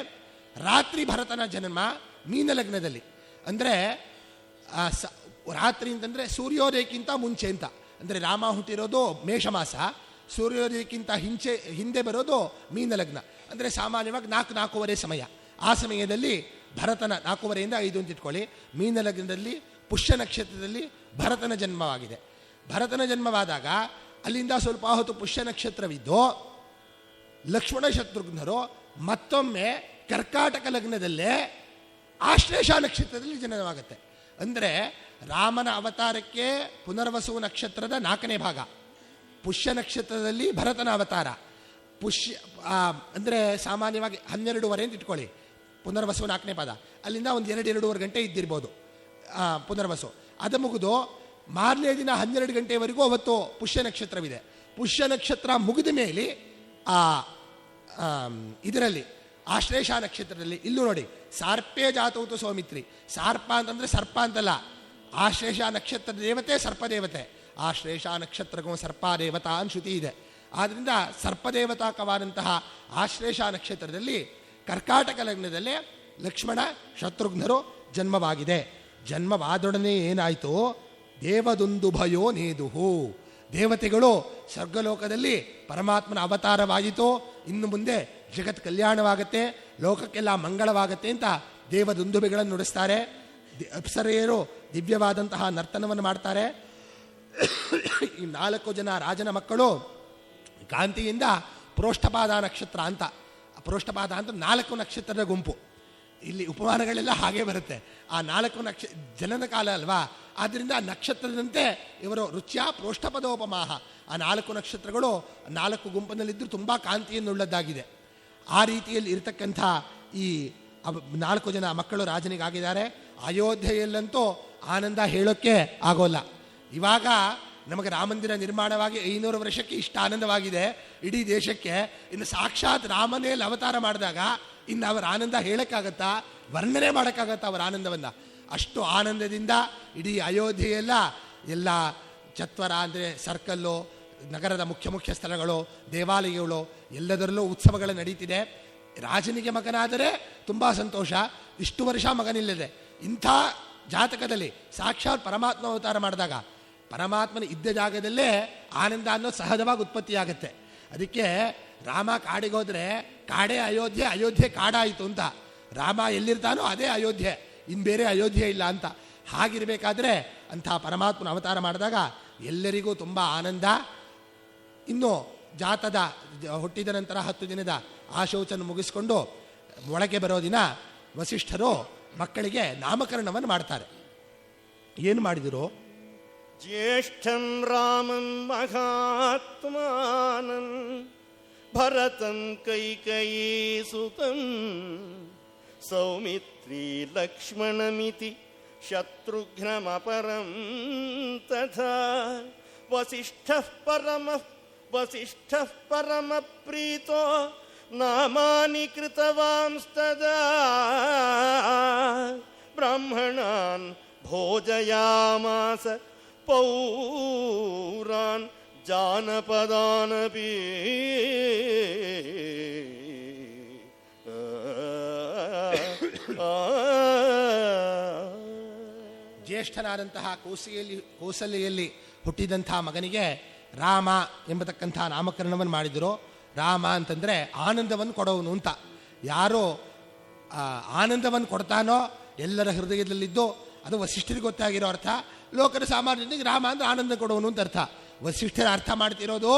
ರಾತ್ರಿ ಭರತನ ಜನ್ಮ ಮೀನಲಗ್ನದಲ್ಲಿ, ಅಂದರೆ ರಾತ್ರಿ ಅಂತಂದರೆ ಸೂರ್ಯೋದಯಕ್ಕಿಂತ ಮುಂಚೆ ಅಂತ. ಅಂದರೆ ರಾಮ ಹುಟ್ಟಿರೋದು ಮೇಷಮಾಸ, ಸೂರ್ಯೋದಯಕ್ಕಿಂತ ಹಿಂದೆ ಬರೋದು ಮೀನಲಗ್ನ, ಅಂದರೆ ಸಾಮಾನ್ಯವಾಗಿ 4-4:30 ಸಮಯ. ಆ ಸಮಯದಲ್ಲಿ ಭರತನ 4:30ಇಂದ 5 ಅಂತ ಇಟ್ಕೊಳ್ಳಿ. ಮೀನಲಗ್ನದಲ್ಲಿ ಪುಷ್ಯ ನಕ್ಷತ್ರದಲ್ಲಿ ಭರತನ ಜನ್ಮವಾಗಿದೆ. ಭರತನ ಜನ್ಮವಾದಾಗ ಅಲ್ಲಿಂದ ಸ್ವಲ್ಪ ಹೊತ್ತು ಪುಷ್ಯ ನಕ್ಷತ್ರವಿದ್ದು ಲಕ್ಷ್ಮಣ ಶತ್ರುಘ್ನರು ಮತ್ತೊಮ್ಮೆ ಕರ್ಕಾಟಕ ಲಗ್ನದಲ್ಲೇ ಆಶ್ಲೇಷ ನಕ್ಷತ್ರದಲ್ಲಿ ಜನನವಾಗುತ್ತೆ. ಅಂದರೆ ರಾಮನ ಅವತಾರಕ್ಕೆ ಪುನರ್ವಸು ನಕ್ಷತ್ರದ 4ನೇ ಭಾಗ, ಪುಷ್ಯ ನಕ್ಷತ್ರದಲ್ಲಿ ಭರತನ ಅವತಾರ. ಅಂದರೆ ಸಾಮಾನ್ಯವಾಗಿ 12:30 ಅಂತ ಇಟ್ಕೊಳ್ಳಿ. ಪುನರ್ವಸು 4ನೇ ಪಾದ, ಅಲ್ಲಿಂದ ಒಂದು 2-2.5 ಗಂಟೆ ಇದ್ದಿರ್ಬೋದು ಪುನರ್ವಸು. ಅದು ಮುಗಿದು ಮಾರನೇ ದಿನ 12 ಗಂಟೆವರೆಗೂ ಅವತ್ತು ಪುಷ್ಯ ನಕ್ಷತ್ರವಿದೆ. ಪುಷ್ಯ ನಕ್ಷತ್ರ ಮುಗಿದ ಮೇಲೆ ಇದರಲ್ಲಿ ಆಶ್ಲೇಷ ನಕ್ಷತ್ರದಲ್ಲಿ ಇಲ್ಲೂ ನೋಡಿ ಸಾರ್ಪೇ ಜಾತೌತು ಸೌಮಿತ್ರಿ. ಸಾರ್ಪ ಅಂತಂದರೆ ಸರ್ಪ ಅಂತಲ್ಲ, ಆಶ್ಲೇಷ ನಕ್ಷತ್ರದ ದೇವತೆ ಸರ್ಪದೇವತೆ. ಆಶ್ಲೇಷ ನಕ್ಷತ್ರಗೂ ಸರ್ಪದೇವತಾ ಅಂತ ಶ್ರುತಿ ಇದೆ. ಆದ್ದರಿಂದ ಸರ್ಪದೇವತಾಕವಾದಂತಹ ಆಶ್ಲೇಷ ನಕ್ಷತ್ರದಲ್ಲಿ ಕರ್ಕಾಟಕ ಲಗ್ನದಲ್ಲೇ ಲಕ್ಷ್ಮಣ ಶತ್ರುಘ್ನರು ಜನ್ಮವಾಗಿದೆ. ಜನ್ಮವಾದೊಡನೆ ಏನಾಯಿತು? ದೇವದುಂದುಭಯೋ ನೇದುಹು, ದೇವತೆಗಳು ಸ್ವರ್ಗಲೋಕದಲ್ಲಿ ಪರಮಾತ್ಮನ ಅವತಾರವಾಯಿತು, ಇನ್ನು ಮುಂದೆ ಜಗತ್ ಕಲ್ಯಾಣವಾಗತ್ತೆ, ಲೋಕಕ್ಕೆಲ್ಲ ಮಂಗಳವಾಗತ್ತೆ ಅಂತ ದೇವದುಂದುಬಿಗಳನ್ನು ನುಡಿಸ್ತಾರೆ. ಅಪ್ಸರೆಯರು ದಿವ್ಯವಾದಂತಹ ನರ್ತನವನ್ನು ಮಾಡ್ತಾರೆ. ಈ 4 ಜನ ರಾಜನ ಮಕ್ಕಳು ಕಾಂತಿಯಿಂದ ಪ್ರೋಷ್ಠಪಾದ ನಕ್ಷತ್ರ ಅಂತ, ಪ್ರೋಷ್ಠಪಾದ ಅಂತ 4 ನಕ್ಷತ್ರದ ಗುಂಪು. ಇಲ್ಲಿ ಉಪಮಾನಗಳೆಲ್ಲ ಹಾಗೆ ಬರುತ್ತೆ. ಆ 4 ಜನನ ಕಾಲ ಅಲ್ವಾ, ಆದ್ದರಿಂದ ನಕ್ಷತ್ರದಂತೆ ಇವರು ರುಚ್ಯ ಪ್ರೋಷ್ಠಪದೋಪಮಾಹ. ಆ 4 ನಕ್ಷತ್ರಗಳು 4 ಗುಂಪಿನಲ್ಲಿದ್ದರೂ ತುಂಬ ಕಾಂತಿಯನ್ನುಳ್ಳದ್ದಾಗಿದೆ. ಆ ರೀತಿಯಲ್ಲಿ ಇರತಕ್ಕಂಥ ಈ 4 ಜನ ಮಕ್ಕಳು ರಾಜನಿಗಾಗಿದ್ದಾರೆ. ಅಯೋಧ್ಯೆಯಲ್ಲಂತೂ ಆನಂದ ಹೇಳೋಕ್ಕೆ ಆಗೋಲ್ಲ. ಇವಾಗ ನಮಗೆ ರಾಮಂದಿರ ನಿರ್ಮಾಣವಾಗಿ 500 ವರ್ಷಕ್ಕೆ ಇಷ್ಟು ಆನಂದವಾಗಿದೆ ಇಡೀ ದೇಶಕ್ಕೆ. ಇನ್ನು ಸಾಕ್ಷಾತ್ ರಾಮನೇಲಿ ಅವತಾರ ಮಾಡಿದಾಗ ಇನ್ನು ಅವರ ಆನಂದ ಹೇಳೋಕ್ಕಾಗತ್ತಾ, ವರ್ಣನೆ ಮಾಡೋಕ್ಕಾಗತ್ತಾ ಅವರ ಆನಂದವನ್ನು? ಅಷ್ಟು ಆನಂದದಿಂದ ಇಡೀ ಅಯೋಧ್ಯೆಯೆಲ್ಲ ಎಲ್ಲ ಚತ್ವರ ಅಂದರೆ ಸರ್ಕಲ್ಲು, ನಗರದ ಮುಖ್ಯ ಸ್ಥಳಗಳು, ದೇವಾಲಯಗಳು ಎಲ್ಲದರಲ್ಲೂ ಉತ್ಸವಗಳು ನಡೀತಿದೆ. ರಾಜನಿಗೆ ಮಗನಾದರೆ ತುಂಬ ಸಂತೋಷ, ಇಷ್ಟು ವರ್ಷ ಮಗನಿಲ್ಲದೆ. ಇಂಥ ಜಾತಕದಲ್ಲಿ ಸಾಕ್ಷಾತ್ ಪರಮಾತ್ಮ ಅವತಾರ ಮಾಡಿದಾಗ ಪರಮಾತ್ಮನ ಇದ್ದ ಜಾಗದಲ್ಲೇ ಆನಂದ ಅನ್ನೋದು ಸಹಜವಾಗಿ ಉತ್ಪತ್ತಿಯಾಗತ್ತೆ. ಅದಕ್ಕೆ ರಾಮ ಕಾಡಿಗೆ ಹೋದರೆ ಕಾಡೇ ಅಯೋಧ್ಯೆ, ಅಯೋಧ್ಯೆ ಕಾಡಾಯಿತು ಅಂತ. ರಾಮ ಎಲ್ಲಿರ್ತಾನೋ ಅದೇ ಅಯೋಧ್ಯೆ, ಇನ್ನು ಬೇರೆ ಅಯೋಧ್ಯೆ ಇಲ್ಲ ಅಂತ. ಹಾಗಿರಬೇಕಾದ್ರೆ ಅಂಥ ಪರಮಾತ್ಮನ ಅವತಾರ ಮಾಡಿದಾಗ ಎಲ್ಲರಿಗೂ ತುಂಬ ಆನಂದ. ಇನ್ನು ಜಾತದ ಹುಟ್ಟಿದ ನಂತರ 10 ದಿನದ ಆಶೌಚನ ಮುಗಿಸ್ಕೊಂಡು ಒಳಗೆ ಬರೋ ದಿನ ವಸಿಷ್ಠರು ಮಕ್ಕಳಿಗೆ ನಾಮಕರಣವನ್ನು ಮಾಡ್ತಾರೆ. ಏನು ಮಾಡಿದರು? ಜ್ಯೇಷ್ಠಂ ರಾಮಂ ಮಹಾತ್ಮಾನಂ ಭರತಂ ಕೈಕಯೀಸುತಂ ಸೌಮಿತ್ರೀ ಲಕ್ಷ್ಮಣಮಿತಿ ಶತ್ರುಘ್ನಮಪರಂ ತಥಾ ವಸಿಷ್ಠಃ ಪರಮ ಪ್ರೀತೋ ನಾಮಾನಿ ಕೃತವಾಂಸ್ತದಾ ಬ್ರಾಹ್ಮಣಾನ್ ಭೋಜಯಾಮಾಸ ಪೌರಾನ್ ಜಾನಪದಾನಪಿ. ಜ್ಯೇಷ್ಠನಾದಂತಹ ಕೌಸಲ್ಯಲ್ಲಿ ಹುಟ್ಟಿದಂಥ ಮಗನಿಗೆ ರಾಮ ಎಂಬತಕ್ಕಂಥ ನಾಮಕರಣವನ್ನು ಮಾಡಿದರು. ರಾಮ ಅಂತಂದರೆ ಆನಂದವನ್ನು ಕೊಡೋನು ಅಂತ. ಯಾರೋ ಆನಂದವನ್ನು ಕೊಡ್ತಾನೋ ಎಲ್ಲರ ಹೃದಯದಲ್ಲಿದ್ದು ಅದು ವಸಿಷ್ಠರಿಗೆ ಗೊತ್ತಾಗಿರೋ ಅರ್ಥ. ಲೋಕದ ಸಾಮಾನ್ಯರಿಗೆ ರಾಮ ಅಂದರೆ ಆನಂದ ಕೊಡೋನು ಅಂತ ಅರ್ಥ. ವಸಿಷ್ಠರ ಅರ್ಥ ಮಾಡ್ತಿರೋದು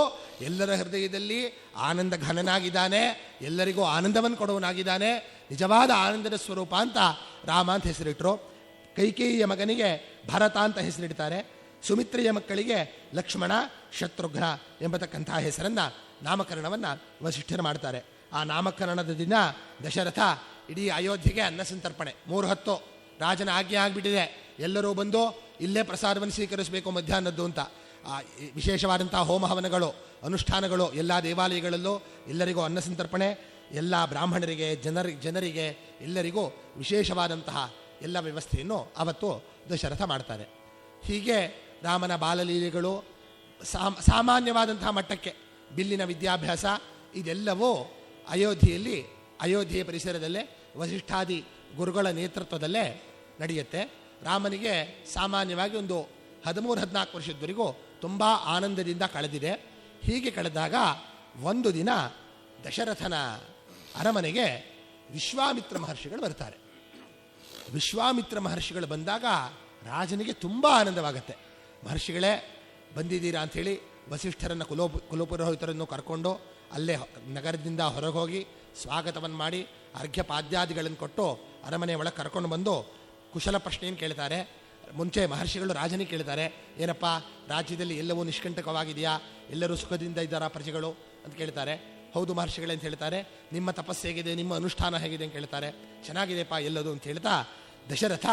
ಎಲ್ಲರ ಹೃದಯದಲ್ಲಿ ಆನಂದ ಘನನಾಗಿದ್ದಾನೆ, ಎಲ್ಲರಿಗೂ ಆನಂದವನ್ನು ಕೊಡುವನಾಗಿದ್ದಾನೆ, ನಿಜವಾದ ಆನಂದದ ಸ್ವರೂಪ ಅಂತ ರಾಮ ಅಂತ ಹೆಸರಿಟ್ಟರು. ಕೈಕೇಯಿಯ ಮಗನಿಗೆ ಭರತ ಅಂತ ಹೆಸರಿಡ್ತಾರೆ. ಸುಮಿತ್ರೆಯ ಮಕ್ಕಳಿಗೆ ಲಕ್ಷ್ಮಣ, ಶತ್ರುಘ್ನ ಎಂಬತಕ್ಕಂಥ ಹೆಸರನ್ನು ನಾಮಕರಣವನ್ನು ವಸಿಷ್ಠರು ಮಾಡ್ತಾರೆ. ಆ ನಾಮಕರಣದ ದಿನ ದಶರಥ ಇಡೀ ಅಯೋಧ್ಯೆಗೆ ಅನ್ನ ಸಂತರ್ಪಣೆ 3 ಹೊತ್ತು ರಾಜನ ಆಜ್ಞೆ ಆಗಿಬಿಟ್ಟಿದೆ. ಎಲ್ಲರೂ ಬಂದು ಇಲ್ಲೇ ಪ್ರಸಾದವನ್ನು ಸ್ವೀಕರಿಸಬೇಕು ಮಧ್ಯಾಹ್ನದ್ದು ಅಂತ. ವಿಶೇಷವಾದಂಥ ಹೋಮ ಹವನಗಳು, ಅನುಷ್ಠಾನಗಳು ಎಲ್ಲ ದೇವಾಲಯಗಳಲ್ಲೂ ಎಲ್ಲರಿಗೂ ಅನ್ನ ಸಂತರ್ಪಣೆ, ಎಲ್ಲ ಬ್ರಾಹ್ಮಣರಿಗೆ, ಜನರಿಗೆ ಎಲ್ಲರಿಗೂ ವಿಶೇಷವಾದಂತಹ ಎಲ್ಲ ವ್ಯವಸ್ಥೆಯನ್ನು ಅವತ್ತು ದಶರಥ ಮಾಡ್ತಾರೆ. ಹೀಗೆ ರಾಮನ ಬಾಲಲೀಲೆಗಳು ಸಾಮಾನ್ಯವಾದಂತಹ ಮಟ್ಟಕ್ಕೆ ಬಿಲ್ಲಿನ ವಿದ್ಯಾಭ್ಯಾಸ ಇದೆಲ್ಲವೂ ಅಯೋಧ್ಯೆಯ ಪರಿಸರದಲ್ಲೇ ವಸಿಷ್ಠಾದಿ ಗುರುಗಳ ನೇತೃತ್ವದಲ್ಲೇ ನಡೆಯುತ್ತೆ. ರಾಮನಿಗೆ ಸಾಮಾನ್ಯವಾಗಿ ಒಂದು 13-14 ವರ್ಷದವರೆಗೂ ತುಂಬ ಆನಂದದಿಂದ ಕಳೆದಿದೆ. ಹೀಗೆ ಕಳೆದಾಗ ಒಂದು ದಿನ ದಶರಥನ ಅರಮನೆಗೆ ವಿಶ್ವಾಮಿತ್ರ ಮಹರ್ಷಿಗಳು ಬರ್ತಾರೆ. ವಿಶ್ವಾಮಿತ್ರ ಮಹರ್ಷಿಗಳು ಬಂದಾಗ ರಾಜನಿಗೆ ತುಂಬ ಆನಂದವಾಗುತ್ತೆ. ಮಹರ್ಷಿಗಳೇ ಬಂದಿದ್ದೀರಾ ಅಂಥೇಳಿ ವಸಿಷ್ಠರನ್ನು ಕುಲಪುರೋಹಿತರನ್ನು ಕರ್ಕೊಂಡು ಅಲ್ಲೇ ನಗರದಿಂದ ಹೊರಗೆ ಹೋಗಿ ಸ್ವಾಗತವನ್ನು ಮಾಡಿ ಅರ್ಘ್ಯಪಾದ್ಯಾದಿಗಳನ್ನು ಕೊಟ್ಟು ಅರಮನೆ ಒಳಗೆ ಕರ್ಕೊಂಡು ಬಂದು ಕುಶಲ ಪ್ರಶ್ನೆಯನ್ನು ಕೇಳ್ತಾರೆ. ಮುಂಚೆ ಮಹರ್ಷಿಗಳು ರಾಜನಿಗೆ ಕೇಳ್ತಾರೆ, ಏನಪ್ಪ ರಾಜ್ಯದಲ್ಲಿ ಎಲ್ಲವೂ ನಿಷ್ಕಂಟಕವಾಗಿದೆಯಾ, ಎಲ್ಲರೂ ಸುಖದಿಂದ ಇದ್ದಾರಾ ಪ್ರಜೆಗಳು ಅಂತ ಕೇಳ್ತಾರೆ. ಹೌದು ಮಹರ್ಷಿಗಳೇ ಅಂತ ಹೇಳ್ತಾರೆ. ನಿಮ್ಮ ತಪಸ್ಸು ಹೇಗಿದೆ, ನಿಮ್ಮ ಅನುಷ್ಠಾನ ಹೇಗಿದೆ ಅಂತ ಕೇಳ್ತಾರೆ. ಚೆನ್ನಾಗಿದೆಯಪ್ಪ ಎಲ್ಲದು ಅಂತ ಹೇಳ್ತಾ ದಶರಥ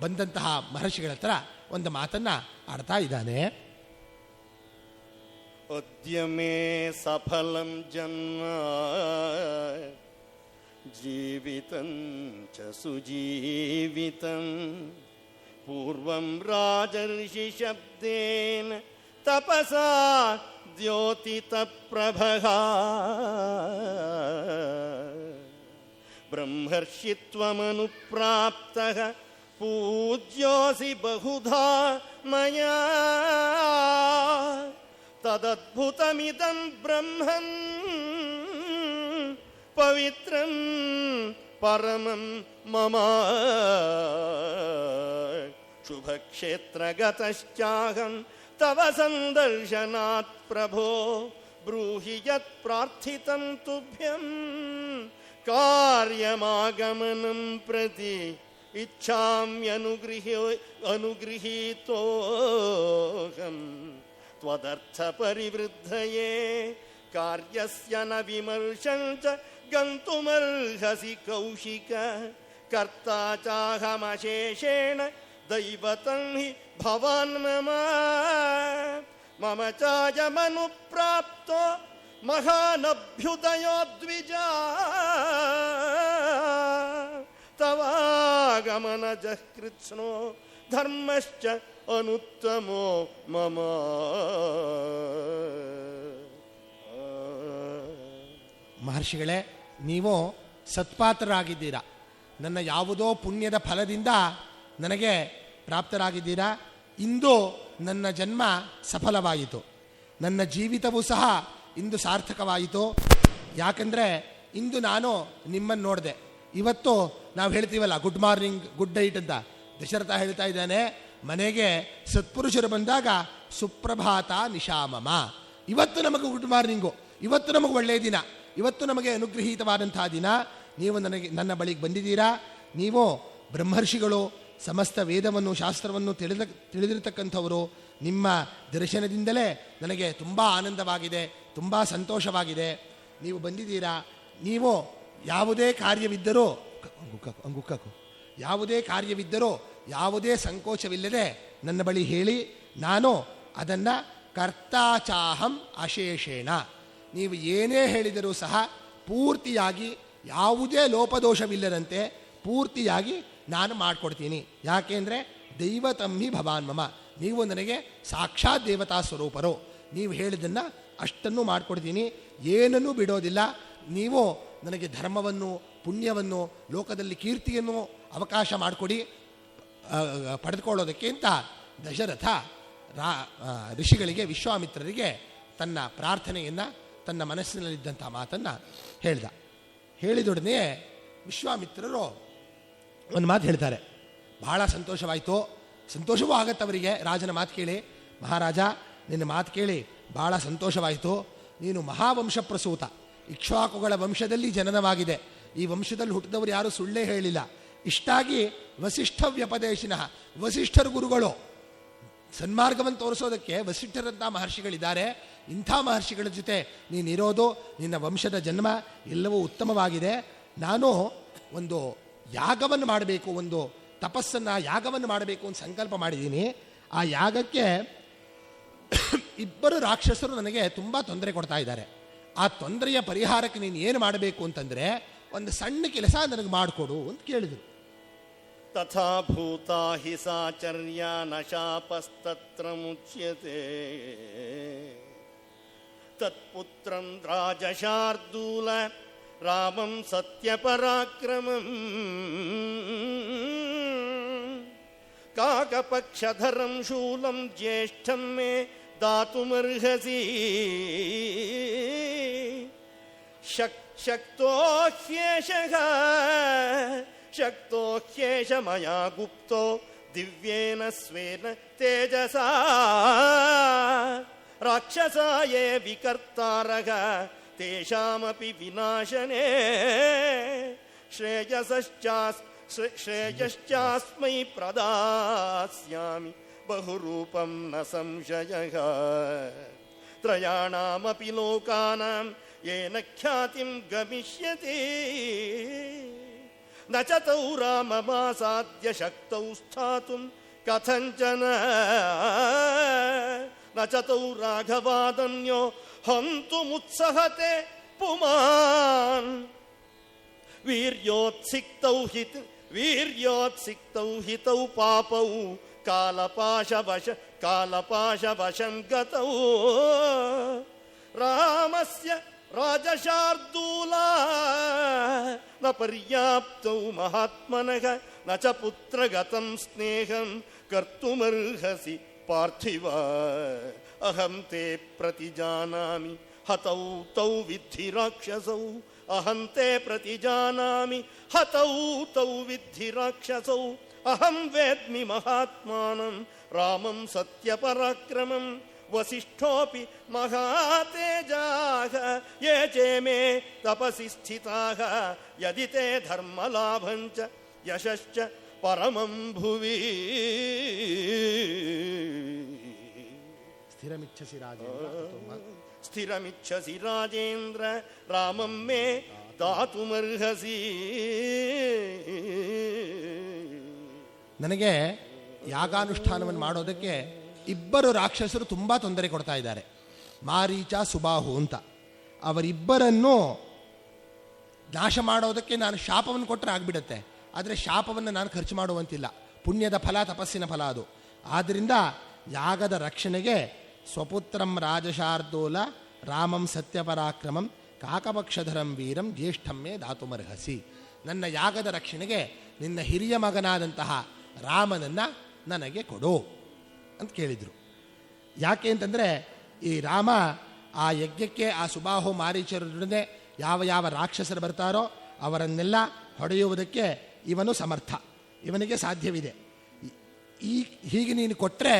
ಬಂದಂತಹ ಮಹರ್ಷಿಗಳ ಹತ್ರ ಒಂದು ಮಾತನ್ನು ಆಡ್ತಾ ಇದ್ದಾನೆ. ಅದ್ಯ ಮೇ ಸಫಲಂ ಜನ್ಮ ಜೀವಿತಂ ಚ ಸುಜೀವಿತಂ ಪೂರ್ವಂ ರಾಜರ್ಷಿ ಶಬ್ದೇನ ತಪಸಾ ದ್ಯೋತಿತ ಪ್ರಭಃ ಬ್ರಹ್ಮರ್ಷಿತ್ವಮನುಪ್ರಾಪ್ತಃ ಪೂಜ್ಯೋಸಿ ಬಹುಧಾ ಮಯಾ ತದದ್ಭುತಮಿದಂ ಬ್ರಹ್ಮಂ ಪವಿತ್ರಂ ಪರಮಂ ಮಮ ಶುಭಕ್ಷೇತ್ರಗತಶ್ಚಾಹಂ ತವ ಸಂದರ್ಶನಾತ್ ಪ್ರಭೋ ಬ್ರೂಹಿ ಯತ್ ಪ್ರಾರ್ಥಿತಂ ತುಭ್ಯಂ ಕಾರ್ಯಮಾಗಮನಂ ಪ್ರತಿ ಇಚ್ಛಾಮ್ಯನುಗೃಹೀತೋಹಂ ತ್ವದರ್ಥ ಪರಿವೃದ್ಧಯೇ ಕಾರ್ಯಸ್ಯ ನ ವಿಮರ್ಶಂ ಚ ಗಂತುಮರ್ಹಸಿ ಕೌಶಿಕ ಕರ್ತಾ ಚಾಹಮಶೇಷೇಣ ದೈವತಂ ಹಿ ಭವಾನ್ ಮಮ ಚಾಯಮನುಪ್ರಾಪ್ತೋ ಮಹಾನಭ್ಯುದಯೋ ದ್ವಿಜಾ ತವಾಗಮನಜಃ ಕೃತ್ಸ್ನೋ ಧರ್ಮಶ್ಚ ಅನುತ್ತಮೋ ಮಮ. ಮಹರ್ಷಿಗಳೇ, ನೀವು ಸತ್ಪಾತ್ರರಾಗಿದ್ದೀರಾ. ನನ್ನ ಯಾವುದೋ ಪುಣ್ಯದ ಫಲದಿಂದ ನನಗೆ ಪ್ರಾಪ್ತರಾಗಿದ್ದೀರಾ. ಇಂದು ನನ್ನ ಜನ್ಮ ಸಫಲವಾಯಿತು, ನನ್ನ ಜೀವಿತವೂ ಸಹ ಇಂದು ಸಾರ್ಥಕವಾಯಿತು. ಯಾಕಂದರೆ ಇಂದು ನಾನು ನಿಮ್ಮನ್ನು ನೋಡಿದೆ. ಇವತ್ತು ನಾವು ಹೇಳ್ತೀವಲ್ಲ ಗುಡ್ ಮಾರ್ನಿಂಗ್ ಗುಡ್ ನೈಟ್ ಅಂತ, ದಶರಥ ಹೇಳ್ತಾ ಇದ್ದಾನೆ, ಮನೆಗೆ ಸತ್ಪುರುಷರು ಬಂದಾಗ ಸುಪ್ರಭಾತ ನಿಶಾಮಮ. ಇವತ್ತು ನಮಗೆ ಗುಡ್ ಮಾರ್ನಿಂಗು, ಇವತ್ತು ನಮಗೆ ಒಳ್ಳೆಯ ದಿನ, ಇವತ್ತು ನಮಗೆ ಅನುಗ್ರಹೀತವಾದಂತಹ ದಿನ. ನೀವು ನನ್ನ ಬಳಿಗೆ ಬಂದಿದ್ದೀರಾ. ನೀವು ಬ್ರಹ್ಮರ್ಷಿಗಳು, ಸಮಸ್ತ ವೇದವನ್ನು ಶಾಸ್ತ್ರವನ್ನು ತಿಳಿದಿರತಕ್ಕಂಥವರು. ನಿಮ್ಮ ದರ್ಶನದಿಂದಲೇ ನನಗೆ ತುಂಬ ಆನಂದವಾಗಿದೆ, ತುಂಬ ಸಂತೋಷವಾಗಿದೆ. ನೀವು ಬಂದಿದ್ದೀರಾ. ನೀವು ಯಾವುದೇ ಕಾರ್ಯವಿದ್ದರೂ ಯಾವುದೇ ಸಂಕೋಚವಿಲ್ಲದೆ ನನ್ನ ಬಳಿ ಹೇಳಿ, ನಾನು ಅದನ್ನು ಕರ್ತಾಚಾಹಂ ಅಶೇಷೇಣ. ನೀವು ಏನೇ ಹೇಳಿದರೂ ಸಹ ಪೂರ್ತಿಯಾಗಿ ಯಾವುದೇ ಲೋಪದೋಷವಿಲ್ಲದಂತೆ ಪೂರ್ತಿಯಾಗಿ ನಾನು ಮಾಡಿಕೊಡ್ತೀನಿ. ಯಾಕೆಂದರೆ ದೈವತಂಹಿ ಭವಾನ್ ಮಮ, ನೀವು ನನಗೆ ಸಾಕ್ಷಾತ್ ದೇವತಾ ಸ್ವರೂಪರು. ನೀವು ಹೇಳಿದ್ದನ್ನು ಅಷ್ಟನ್ನು ಮಾಡಿಕೊಡ್ತೀನಿ, ಏನನ್ನೂ ಬಿಡೋದಿಲ್ಲ. ನೀವು ನನಗೆ ಧರ್ಮವನ್ನು, ಪುಣ್ಯವನ್ನು, ಲೋಕದಲ್ಲಿ ಕೀರ್ತಿಯನ್ನು ಅವಕಾಶ ಮಾಡಿಕೊಡಿ ಪಡೆದುಕೊಳ್ಳೋದಕ್ಕೆ ಅಂತ ದಶರಥ ಋಷಿಗಳಿಗೆ, ವಿಶ್ವಾಮಿತ್ರರಿಗೆ ತನ್ನ ಪ್ರಾರ್ಥನೆಯನ್ನು, ತನ್ನ ಮನಸ್ಸಿನಲ್ಲಿದ್ದಂಥ ಮಾತನ್ನು ಹೇಳ್ದ. ಹೇಳಿದೊಡನೆ ವಿಶ್ವಾಮಿತ್ರರು ಒಂದು ಮಾತು ಹೇಳ್ತಾರೆ. ಬಹಳ ಸಂತೋಷವಾಯಿತು. ಸಂತೋಷವೂ ಆಗತ್ತವರಿಗೆ ರಾಜನ ಮಾತು ಕೇಳಿ. ಮಹಾರಾಜ, ನಿನ್ನ ಮಾತು ಕೇಳಿ ಬಹಳ ಸಂತೋಷವಾಯಿತು. ನೀನು ಮಹಾವಂಶ ಪ್ರಸೂತ, ಇಕ್ಷ್ವಾಕುಗಳ ವಂಶದಲ್ಲಿ ಜನನವಾಗಿದೆ. ಈ ವಂಶದಲ್ಲಿ ಹುಟ್ಟಿದವರು ಯಾರೂ ಸುಳ್ಳೇ ಹೇಳಿಲ್ಲ. ಇಷ್ಟಾಗಿ ವಸಿಷ್ಠ ವ್ಯಪದೇಶಿನಃ, ವಸಿಷ್ಠರ ಗುರುಗಳು, ಸನ್ಮಾರ್ಗವನ್ನು ತೋರಿಸೋದಕ್ಕೆ ವಸಿಷ್ಠರಂಥ ಮಹರ್ಷಿಗಳಿದ್ದಾರೆ. ಇಂಥ ಮಹರ್ಷಿಗಳ ಜೊತೆ ನೀನಿರೋದು, ನಿನ್ನ ವಂಶದ ಜನ್ಮ ಎಲ್ಲವೂ ಉತ್ತಮವಾಗಿದೆ. ನಾನು ಒಂದು ಯಾಗವನ್ನು ಮಾಡಬೇಕು, ಒಂದು ತಪಸ್ಸನ್ನು, ಯಾಗವನ್ನು ಮಾಡಬೇಕು ಅಂತ ಸಂಕಲ್ಪ ಮಾಡಿದ್ದೀನಿ. ಆ ಯಾಗಕ್ಕೆ ಇಬ್ಬರು ರಾಕ್ಷಸರು ನನಗೆ ತುಂಬ ತೊಂದರೆ ಕೊಡ್ತಾ ಇದ್ದಾರೆ. ಆ ತೊಂದರೆಯ ಪರಿಹಾರಕ್ಕೆ ನೀನು ಏನು ಮಾಡಬೇಕು ಅಂತಂದರೆ ಒಂದು ಸಣ್ಣ ಕೆಲಸ ನನಗೆ ಮಾಡಿಕೊಡು ಅಂತ ಕೇಳಿದರು. ತಥಾ ಭೂತಾ ಹಿ ಸಾಚರ್ಯ ನ ಶಾಪಸ್ತತ್ರ ಮುಚ್ಯತೆ ತತ್ಪುತ್ರಂ ರಾಜಶಾರ್ದೂಲ ರಾಮಂ ಸತ್ಯಪರಾಕ್ರಮಂ ಕಾಕಪಕ್ಷಧರಂ ಶೂಲಂ ಜ್ಯೇಷ್ಠಂ ಮೇ ದಾತುಮರ್ಹಸಿ ಶಕ್ತೋ ಹ್ಯೇಷ ಮಯಾ ಗುಪ್ತೋ ದಿವ್ಯೇನ ಸ್ವೇನ ತೇಜಸಾ ರಾಕ್ಷಸಾಯೇ ವಿಕರ್ತಾರಃ ತೇಷಾಮಪಿ ವಿನಾಶನೇ ಶ್ರೇಯಶ್ಚಾಸ್ಮೈ ಪ್ರದಾಸ್ಯಾಮಿ ಬಹುರೂಪಂ ನ ಸಂಶಯಃ ತ್ರಯಾಣಾಮಪಿ ಲೋಕಾನಾಂ ಯೇನ ಖ್ಯಾತಿಂ ಗಮಿಷ್ಯತಿ ನ ಚ ತೌ ರಾಮಮಾಸಾದ್ಯ ಶಕ್ತೌ ಸ್ಥಾತುಂ ಕಥಂಚನ ನ ಚ ತೌ ರಾಘವಾದನ್ಯೋ ಹಂತುಮುತ್ಸಹತೆ ಪುಮಾನ್ ವೀರ್ಯೋತ್ಸಿಕ್ತೌ ಹಿತೌ ಪಾಪೌ ಕಾಲಪಾಶವಶಂ ಗತೌ ರಾಮಸ್ಯ ರಾಜಶಾರ್ದೂಲಾ ನ ಪರ್ಯಾಪ್ತೌ ಮಹಾತ್ಮನಃ ನ ಚ ಪುತ್ರಗತಂ ಸ್ನೇಹಂ ಕರ್ತುಮರ್ಹಸಿ ಪಾರ್ಥಿವ ಅಹಂ ತೇ ಪ್ರತಿಜಾನಾಮಿ ಹತೌ ತೌ ವಿದ್ಧಿ ರಾಕ್ಷಸೌ ಅಹಂ ತೇ ಪ್ರತಿಜಾನಾಮಿ ಹತೌ ತೌ ವಿದ್ಧಿ ರಾಕ್ಷಸೌ ಅಹಂ ವೇದ್ಮಿ ಮಹಾತ್ಮಾನಂ ರಾಮಂ ಸತ್ಯಪರಾಕ್ರಮಂ ವಸಿಷ್ಠೋಪಿ ಮಹಾತೇಜಾಃ ಯೇ ಚೇ ಮೇ ತಪಸಿ ಸ್ಥಿತಾಃ ಯದಿ ತೇ ಧರ್ಮಲಾಭಂಚ ಯಶಶ್ಚ ಪರಮಂ ಭುವಿ. ಸ್ಥಿರಮಿಚ್ಛಸಿ ರಾಜೇಂದ್ರ ರಾಮಂ ಮೇ ದಾತುಮರ್ಹಸಿ. ನನಗೆ ಯಾಗಾನುಷ್ಠಾನವನ್ನು ಮಾಡೋದಕ್ಕೆ ಇಬ್ಬರು ರಾಕ್ಷಸರು ತುಂಬ ತೊಂದರೆ ಕೊಡ್ತಾ ಇದ್ದಾರೆ, ಮಾರೀಚ ಸುಬಾಹು ಅಂತ. ಅವರಿಬ್ಬರನ್ನು ನಾಶ ಮಾಡೋದಕ್ಕೆ ನಾನು ಶಾಪವನ್ನು ಕೊಟ್ಟರೆ ಆಗಿಬಿಡುತ್ತೆ, ಆದರೆ ಶಾಪವನ್ನು ನಾನು ಖರ್ಚು ಮಾಡುವಂತಿಲ್ಲ. ಪುಣ್ಯದ ಫಲ, ತಪಸ್ಸಿನ ಫಲ ಅದು. ಆದ್ದರಿಂದ ಯಾಗದ ರಕ್ಷಣೆಗೆ ಸ್ವಪುತ್ರಂ ರಾಜಶಾರ್ದೂಲ ರಾಮಂ ಸತ್ಯಪರಾಕ್ರಮಂ ಕಾಕಪಕ್ಷಧರಂ ವೀರಂ ಜ್ಯೇಷ್ಠಮ್ಮೆ ದಾತುಮರ್ಹಸಿ. ನನ್ನ ಯಾಗದ ರಕ್ಷಣೆಗೆ ನಿನ್ನ ಹಿರಿಯ ಮಗನಾದಂತಹ ರಾಮನನ್ನು ನನಗೆ ಕೊಡು ಅಂತ ಕೇಳಿದರು. ಯಾಕೆ ಅಂತಂದರೆ ಈ ರಾಮ ಆ ಯಜ್ಞಕ್ಕೆ ಆ ಸುಬಾಹು ಮಾರೀಚರೊಡನೆ ಯಾವ ಯಾವ ರಾಕ್ಷಸರು ಬರ್ತಾರೋ ಅವರನ್ನೆಲ್ಲ ಹೊಡೆಯುವುದಕ್ಕೆ ಇವನು ಸಮರ್ಥ, ಇವನಿಗೆ ಸಾಧ್ಯವಿದೆ. ಹೀಗೆ ನೀನು ಕೊಟ್ಟರೆ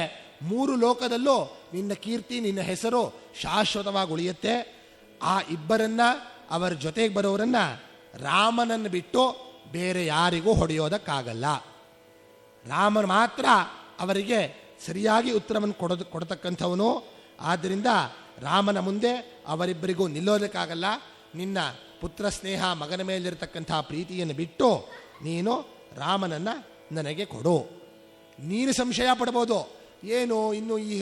3 ಲೋಕದಲ್ಲೂ ನಿನ್ನ ಕೀರ್ತಿ, ನಿನ್ನ ಹೆಸರು ಶಾಶ್ವತವಾಗಿ ಉಳಿಯುತ್ತೆ. ಆ ಇಬ್ಬರನ್ನ, ಅವರ ಜೊತೆಗೆ ಬರೋರನ್ನ ರಾಮನನ್ನು ಬಿಟ್ಟು ಬೇರೆ ಯಾರಿಗೂ ಹೊಡೆಯೋದಕ್ಕಾಗಲ್ಲ. ರಾಮನ ಮಾತ್ರ ಅವರಿಗೆ ಸರಿಯಾಗಿ ಉತ್ತರವನ್ನು ಕೊಡತಕ್ಕಂಥವನು. ಆದ್ದರಿಂದ ರಾಮನ ಮುಂದೆ ಅವರಿಬ್ಬರಿಗೂ ನಿಲ್ಲೋದಕ್ಕಾಗಲ್ಲ. ನಿನ್ನ ಪುತ್ರ ಸ್ನೇಹ, ಮಗನ ಮೇಲಿರತಕ್ಕಂಥ ಪ್ರೀತಿಯನ್ನು ಬಿಟ್ಟು ನೀನು ರಾಮನನ್ನು ನನಗೆ ಕೊಡು. ನೀನು ಸಂಶಯ ಪಡ್ಬೋದು, ಏನು ಇನ್ನು ಈ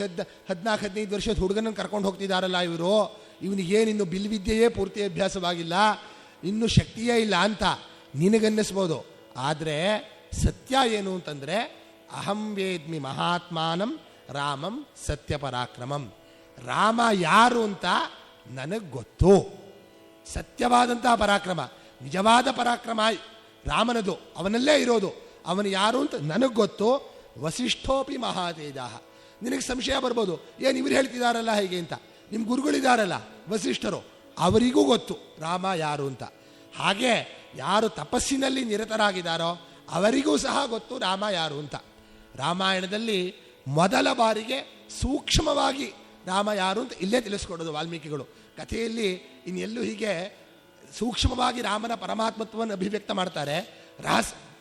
14-15 ವರ್ಷದ ಹುಡುಗನನ್ನು ಕರ್ಕೊಂಡು ಹೋಗ್ತಿದ್ದಾರಲ್ಲ ಇವರು, ಇವನಿಗೇನಿನ್ನು ಬಿಲ್ವಿದ್ಯೆಯೇ ಪೂರ್ತಿ ಅಭ್ಯಾಸವಾಗಿಲ್ಲ, ಇನ್ನೂ ಶಕ್ತಿಯೇ ಇಲ್ಲ ಅಂತ ನಿನಗನ್ನಿಸ್ಬೋದು. ಆದರೆ ಸತ್ಯ ಏನು ಅಂತಂದರೆ ಅಹಂ ವೇದ್ಮಿ ಮಹಾತ್ಮಾನಂ ರಾಮಂ ಸತ್ಯಪರಾಕ್ರಮಂ. ರಾಮ ಯಾರು ಅಂತ ನನಗೆ ಗೊತ್ತು. ಸತ್ಯವಾದಂತಹ ಪರಾಕ್ರಮ, ನಿಜವಾದ ಪರಾಕ್ರಮ ರಾಮನದು, ಅವನಲ್ಲೇ ಇರೋದು. ಅವನು ಯಾರು ಅಂತ ನನಗೆ ಗೊತ್ತು. ವಸಿಷ್ಠೋಪಿ ಮಹಾತೇಜ. ನಿನಗೆ ಸಂಶಯ ಬರ್ಬೋದು, ಏನು ಇವರು ಹೇಳ್ತಿದ್ದಾರಲ್ಲ ಹೇಗೆ ಅಂತ. ನಿಮ್ಮ ಗುರುಗಳಿದ್ದಾರಲ್ಲ ವಸಿಷ್ಠರು, ಅವರಿಗೂ ಗೊತ್ತು ರಾಮ ಯಾರು ಅಂತ. ಹಾಗೆ ಯಾರು ತಪಸ್ಸಿನಲ್ಲಿ ನಿರತರಾಗಿದ್ದಾರೋ ಅವರಿಗೂ ಸಹ ಗೊತ್ತು ರಾಮ ಯಾರು ಅಂತ. ರಾಮಾಯಣದಲ್ಲಿ ಮೊದಲ ಬಾರಿಗೆ ಸೂಕ್ಷ್ಮವಾಗಿ ರಾಮ ಯಾರು ಅಂತ ಇಲ್ಲೇ ತಿಳಿಸ್ಕೊಡೋದು ವಾಲ್ಮೀಕಿಗಳು. ಕಥೆಯಲ್ಲಿ ಇನ್ನೆಲ್ಲೂ ಹೀಗೆ ಸೂಕ್ಷ್ಮವಾಗಿ ರಾಮನ ಪರಮಾತ್ಮತ್ವವನ್ನು ಅಭಿವ್ಯಕ್ತ ಮಾಡ್ತಾರೆ,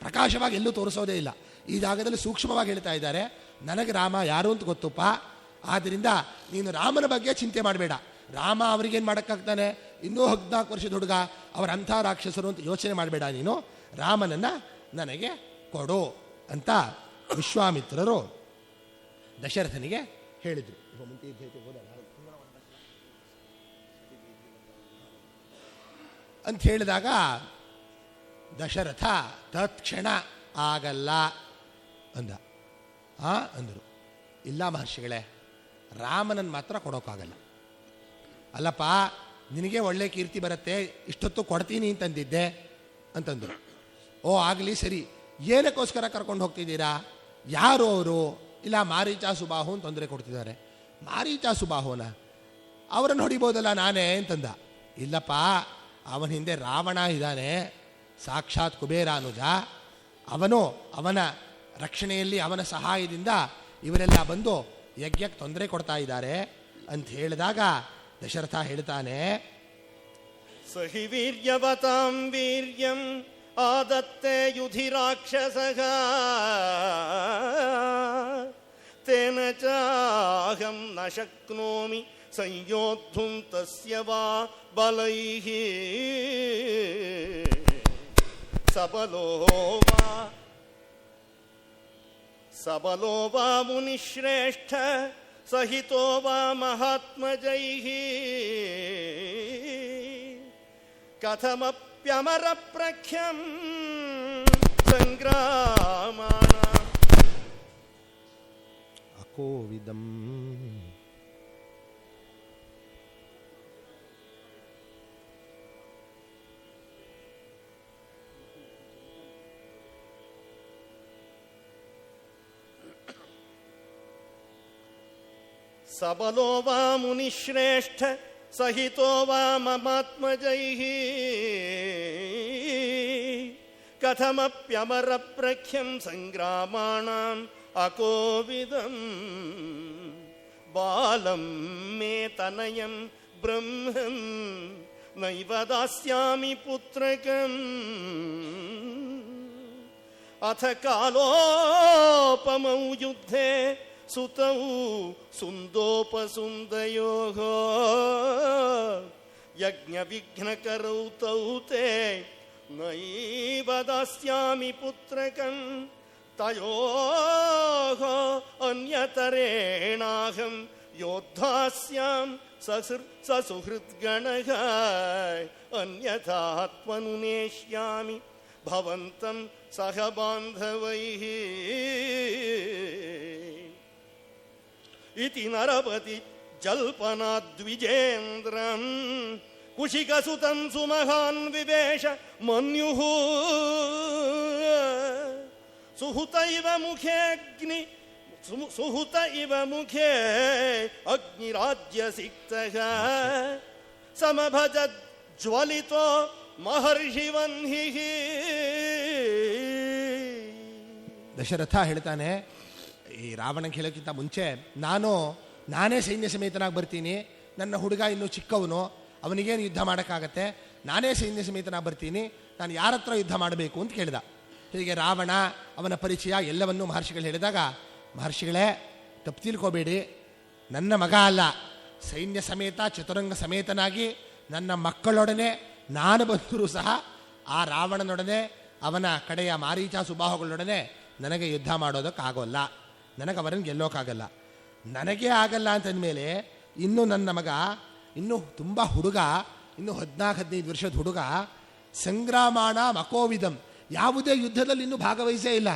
ಪ್ರಕಾಶವಾಗಿ ಎಲ್ಲೂ ತೋರಿಸೋದೇ ಇಲ್ಲ. ಈ ಜಾಗದಲ್ಲಿ ಸೂಕ್ಷ್ಮವಾಗಿ ಹೇಳ್ತಾ ಇದ್ದಾರೆ, ನನಗೆ ರಾಮ ಯಾರು ಅಂತ ಗೊತ್ತುಪ್ಪ, ಆದ್ದರಿಂದ ನೀನು ರಾಮನ ಬಗ್ಗೆ ಚಿಂತೆ ಮಾಡಬೇಡ. ರಾಮ ಅವರಿಗೇನು ಮಾಡೋಕ್ಕಾಗ್ತಾನೆ, ಇನ್ನೂ 14 ವರ್ಷದ ಹುಡುಗ, ಅವರ ಅಂಥ ರಾಕ್ಷಸರು ಅಂತ ಯೋಚನೆ ಮಾಡಬೇಡ, ನೀನು ರಾಮನನ್ನು ನನಗೆ ಕೊಡು ಅಂತ ವಿಶ್ವಾಮಿತ್ರರು ದಶರಥನಿಗೆ ಹೇಳಿದರು. ಅಂತ ಹೇಳಿದಾಗ ದಶರಥ ತತ್ಕ್ಷಣ ಆಗಲ್ಲ ಅಂದರು. ಇಲ್ಲ ಮಹರ್ಷಿಗಳೇ, ರಾಮನನ್ನು ಮಾತ್ರ ಕೊಡೋಕ್ಕಾಗಲ್ಲ. ಅಲ್ಲಪ್ಪ, ನಿನಗೆ ಒಳ್ಳೆ ಕೀರ್ತಿ ಬರುತ್ತೆ, ಇಷ್ಟೊತ್ತು ಕೊಡ್ತೀನಿ ಅಂತಂದಿದ್ದೆ ಅಂತಂದರು. ಓ ಆಗಲಿ ಸರಿ, ಏನಕ್ಕೋಸ್ಕರ ಕರ್ಕೊಂಡು ಹೋಗ್ತಿದ್ದೀರಾ? ಯಾರು ಅವರು? ಇಲ್ಲ ಮಾರೀಚ ಸುಬಾಹು ಅಂತ ತೊಂದರೆ ಕೊಡ್ತಿದ್ದಾರೆ. ಮಾರೀಚ ಸುಬಾಹುನ ಅವರನ್ನು ಹೊಡಿಬೋದಲ್ಲ ನಾನೇ ಅಂತಂದ. ಇಲ್ಲಪ್ಪ, ಅವನ ಹಿಂದೆ ರಾವಣ ಇದ್ದಾನೆ, ಸಾಕ್ಷಾತ್ ಕುಬೇರಾನುಜ. ಅವನ ರಕ್ಷಣೆಯಲ್ಲಿ, ಅವನ ಸಹಾಯದಿಂದ ಇವರೆಲ್ಲ ಬಂದು ಯಜ್ಞಕ್ಕೆ ತೊಂದರೆ ಕೊಡ್ತಾ ಇದ್ದಾರೆ ಅಂತ ಹೇಳಿದಾಗ ದಶರಥ ಹೇಳ್ತಾನೆ, ಸಹಿ ವೀರ್ಯವತಾಂ ವೀರ್ಯಂ ಆದತ್ತೆ ಯುಧಿ ರಾಕ್ಷಸಃ ತೇನ ಚಾಹಂ ನ ಶಕ್ನೋಮಿ ಸಂಯೋದ್ಧುಂ ತಸ್ಯ ವಾ ಬಲೈಃ सबलो वा मुनिश्रेष्ठ सहितो वा महात्मजैः कथमप्यमरप्रख्यं संग्रामाणाम् अकोविदम् सबलो वा मुनिश्रेष्ठ सहितो वा ममात्मजैः कथमप्यमरप्रख्यं संग्रामाणाम् अकोविदम् बालं मे तनयं ब्रह्मन् नैव दास्यामि पुत्रकम् अथ कालोपमौ युद्धे सुतौ सुन्दोपसुन्दयोः यज्ञविघ्नकरौ तौ ते नैव दास्यामि पुत्रकम् तयोः अन्यतरेणाहं योद्धास्यां ससुहृद्गणः अन्यथात्मनुनेष्यामि भवन्तं सह बान्धवैः इति नरपति जल्पनाद्विजेन्द्रं कुशिकसुतं सुमहान् विवेश मन्युः सुहुत इव मुखे अग्निराज्यसिक्तः समभजज्ज्वलितो महर्षिवह्निः. ದಶರಥ ಹೇಳ್ತಾನೆ, ಈ ರಾವಣಗೆ ಹೇಳೋಕ್ಕಿಂತ ಮುಂಚೆ ನಾನೇ ಸೈನ್ಯ ಸಮೇತನಾಗಿ ಬರ್ತೀನಿ, ನನ್ನ ಹುಡುಗ ಇನ್ನೂ ಚಿಕ್ಕವನು, ಅವನಿಗೇನು ಯುದ್ಧ ಮಾಡೋಕ್ಕಾಗತ್ತೆ, ನಾನೇ ಸೈನ್ಯ ಸಮೇತನಾಗಿ ಬರ್ತೀನಿ, ನಾನು ಯಾರ ಹತ್ರ ಯುದ್ಧ ಮಾಡಬೇಕು ಅಂತ ಕೇಳಿದ. ಹೀಗೆ ರಾವಣ, ಅವನ ಪರಿಚಯ ಎಲ್ಲವನ್ನೂ ಮಹರ್ಷಿಗಳು ಹೇಳಿದಾಗ, ಮಹರ್ಷಿಗಳೇ ತಪ್ಪು ತಿಳ್ಕೋಬೇಡಿ, ನನ್ನ ಮಗ ಅಲ್ಲ, ಸೈನ್ಯ ಸಮೇತ ಚತುರಂಗ ಸಮೇತನಾಗಿ ನನ್ನ ಮಕ್ಕಳೊಡನೆ ನಾನು ಬಂದರೂ ಸಹ ಆ ರಾವಣನೊಡನೆ ಅವನ ಕಡೆಯ ಮಾರೀಚ ಸುಬಾಹುಗಳೊಡನೆ ನನಗೆ ಯುದ್ಧ ಮಾಡೋದಕ್ಕಾಗೋಲ್ಲ, ನನಗೆ ಅವರನ್ನು ಗೆಲ್ಲೋಕ್ಕಾಗಲ್ಲ. ನನಗೇ ಆಗಲ್ಲ ಅಂತಂದಮೇಲೆ ಇನ್ನೂ ನನ್ನ ಮಗ ಇನ್ನೂ ತುಂಬ ಹುಡುಗ, ಇನ್ನೂ 14-15 ವರ್ಷದ ಹುಡುಗ, ಸಂಗ್ರಾಮಾಣ ಮಕೋವಿದಂ, ಯಾವುದೇ ಯುದ್ಧದಲ್ಲಿ ಇನ್ನೂ ಭಾಗವಹಿಸೇ ಇಲ್ಲ.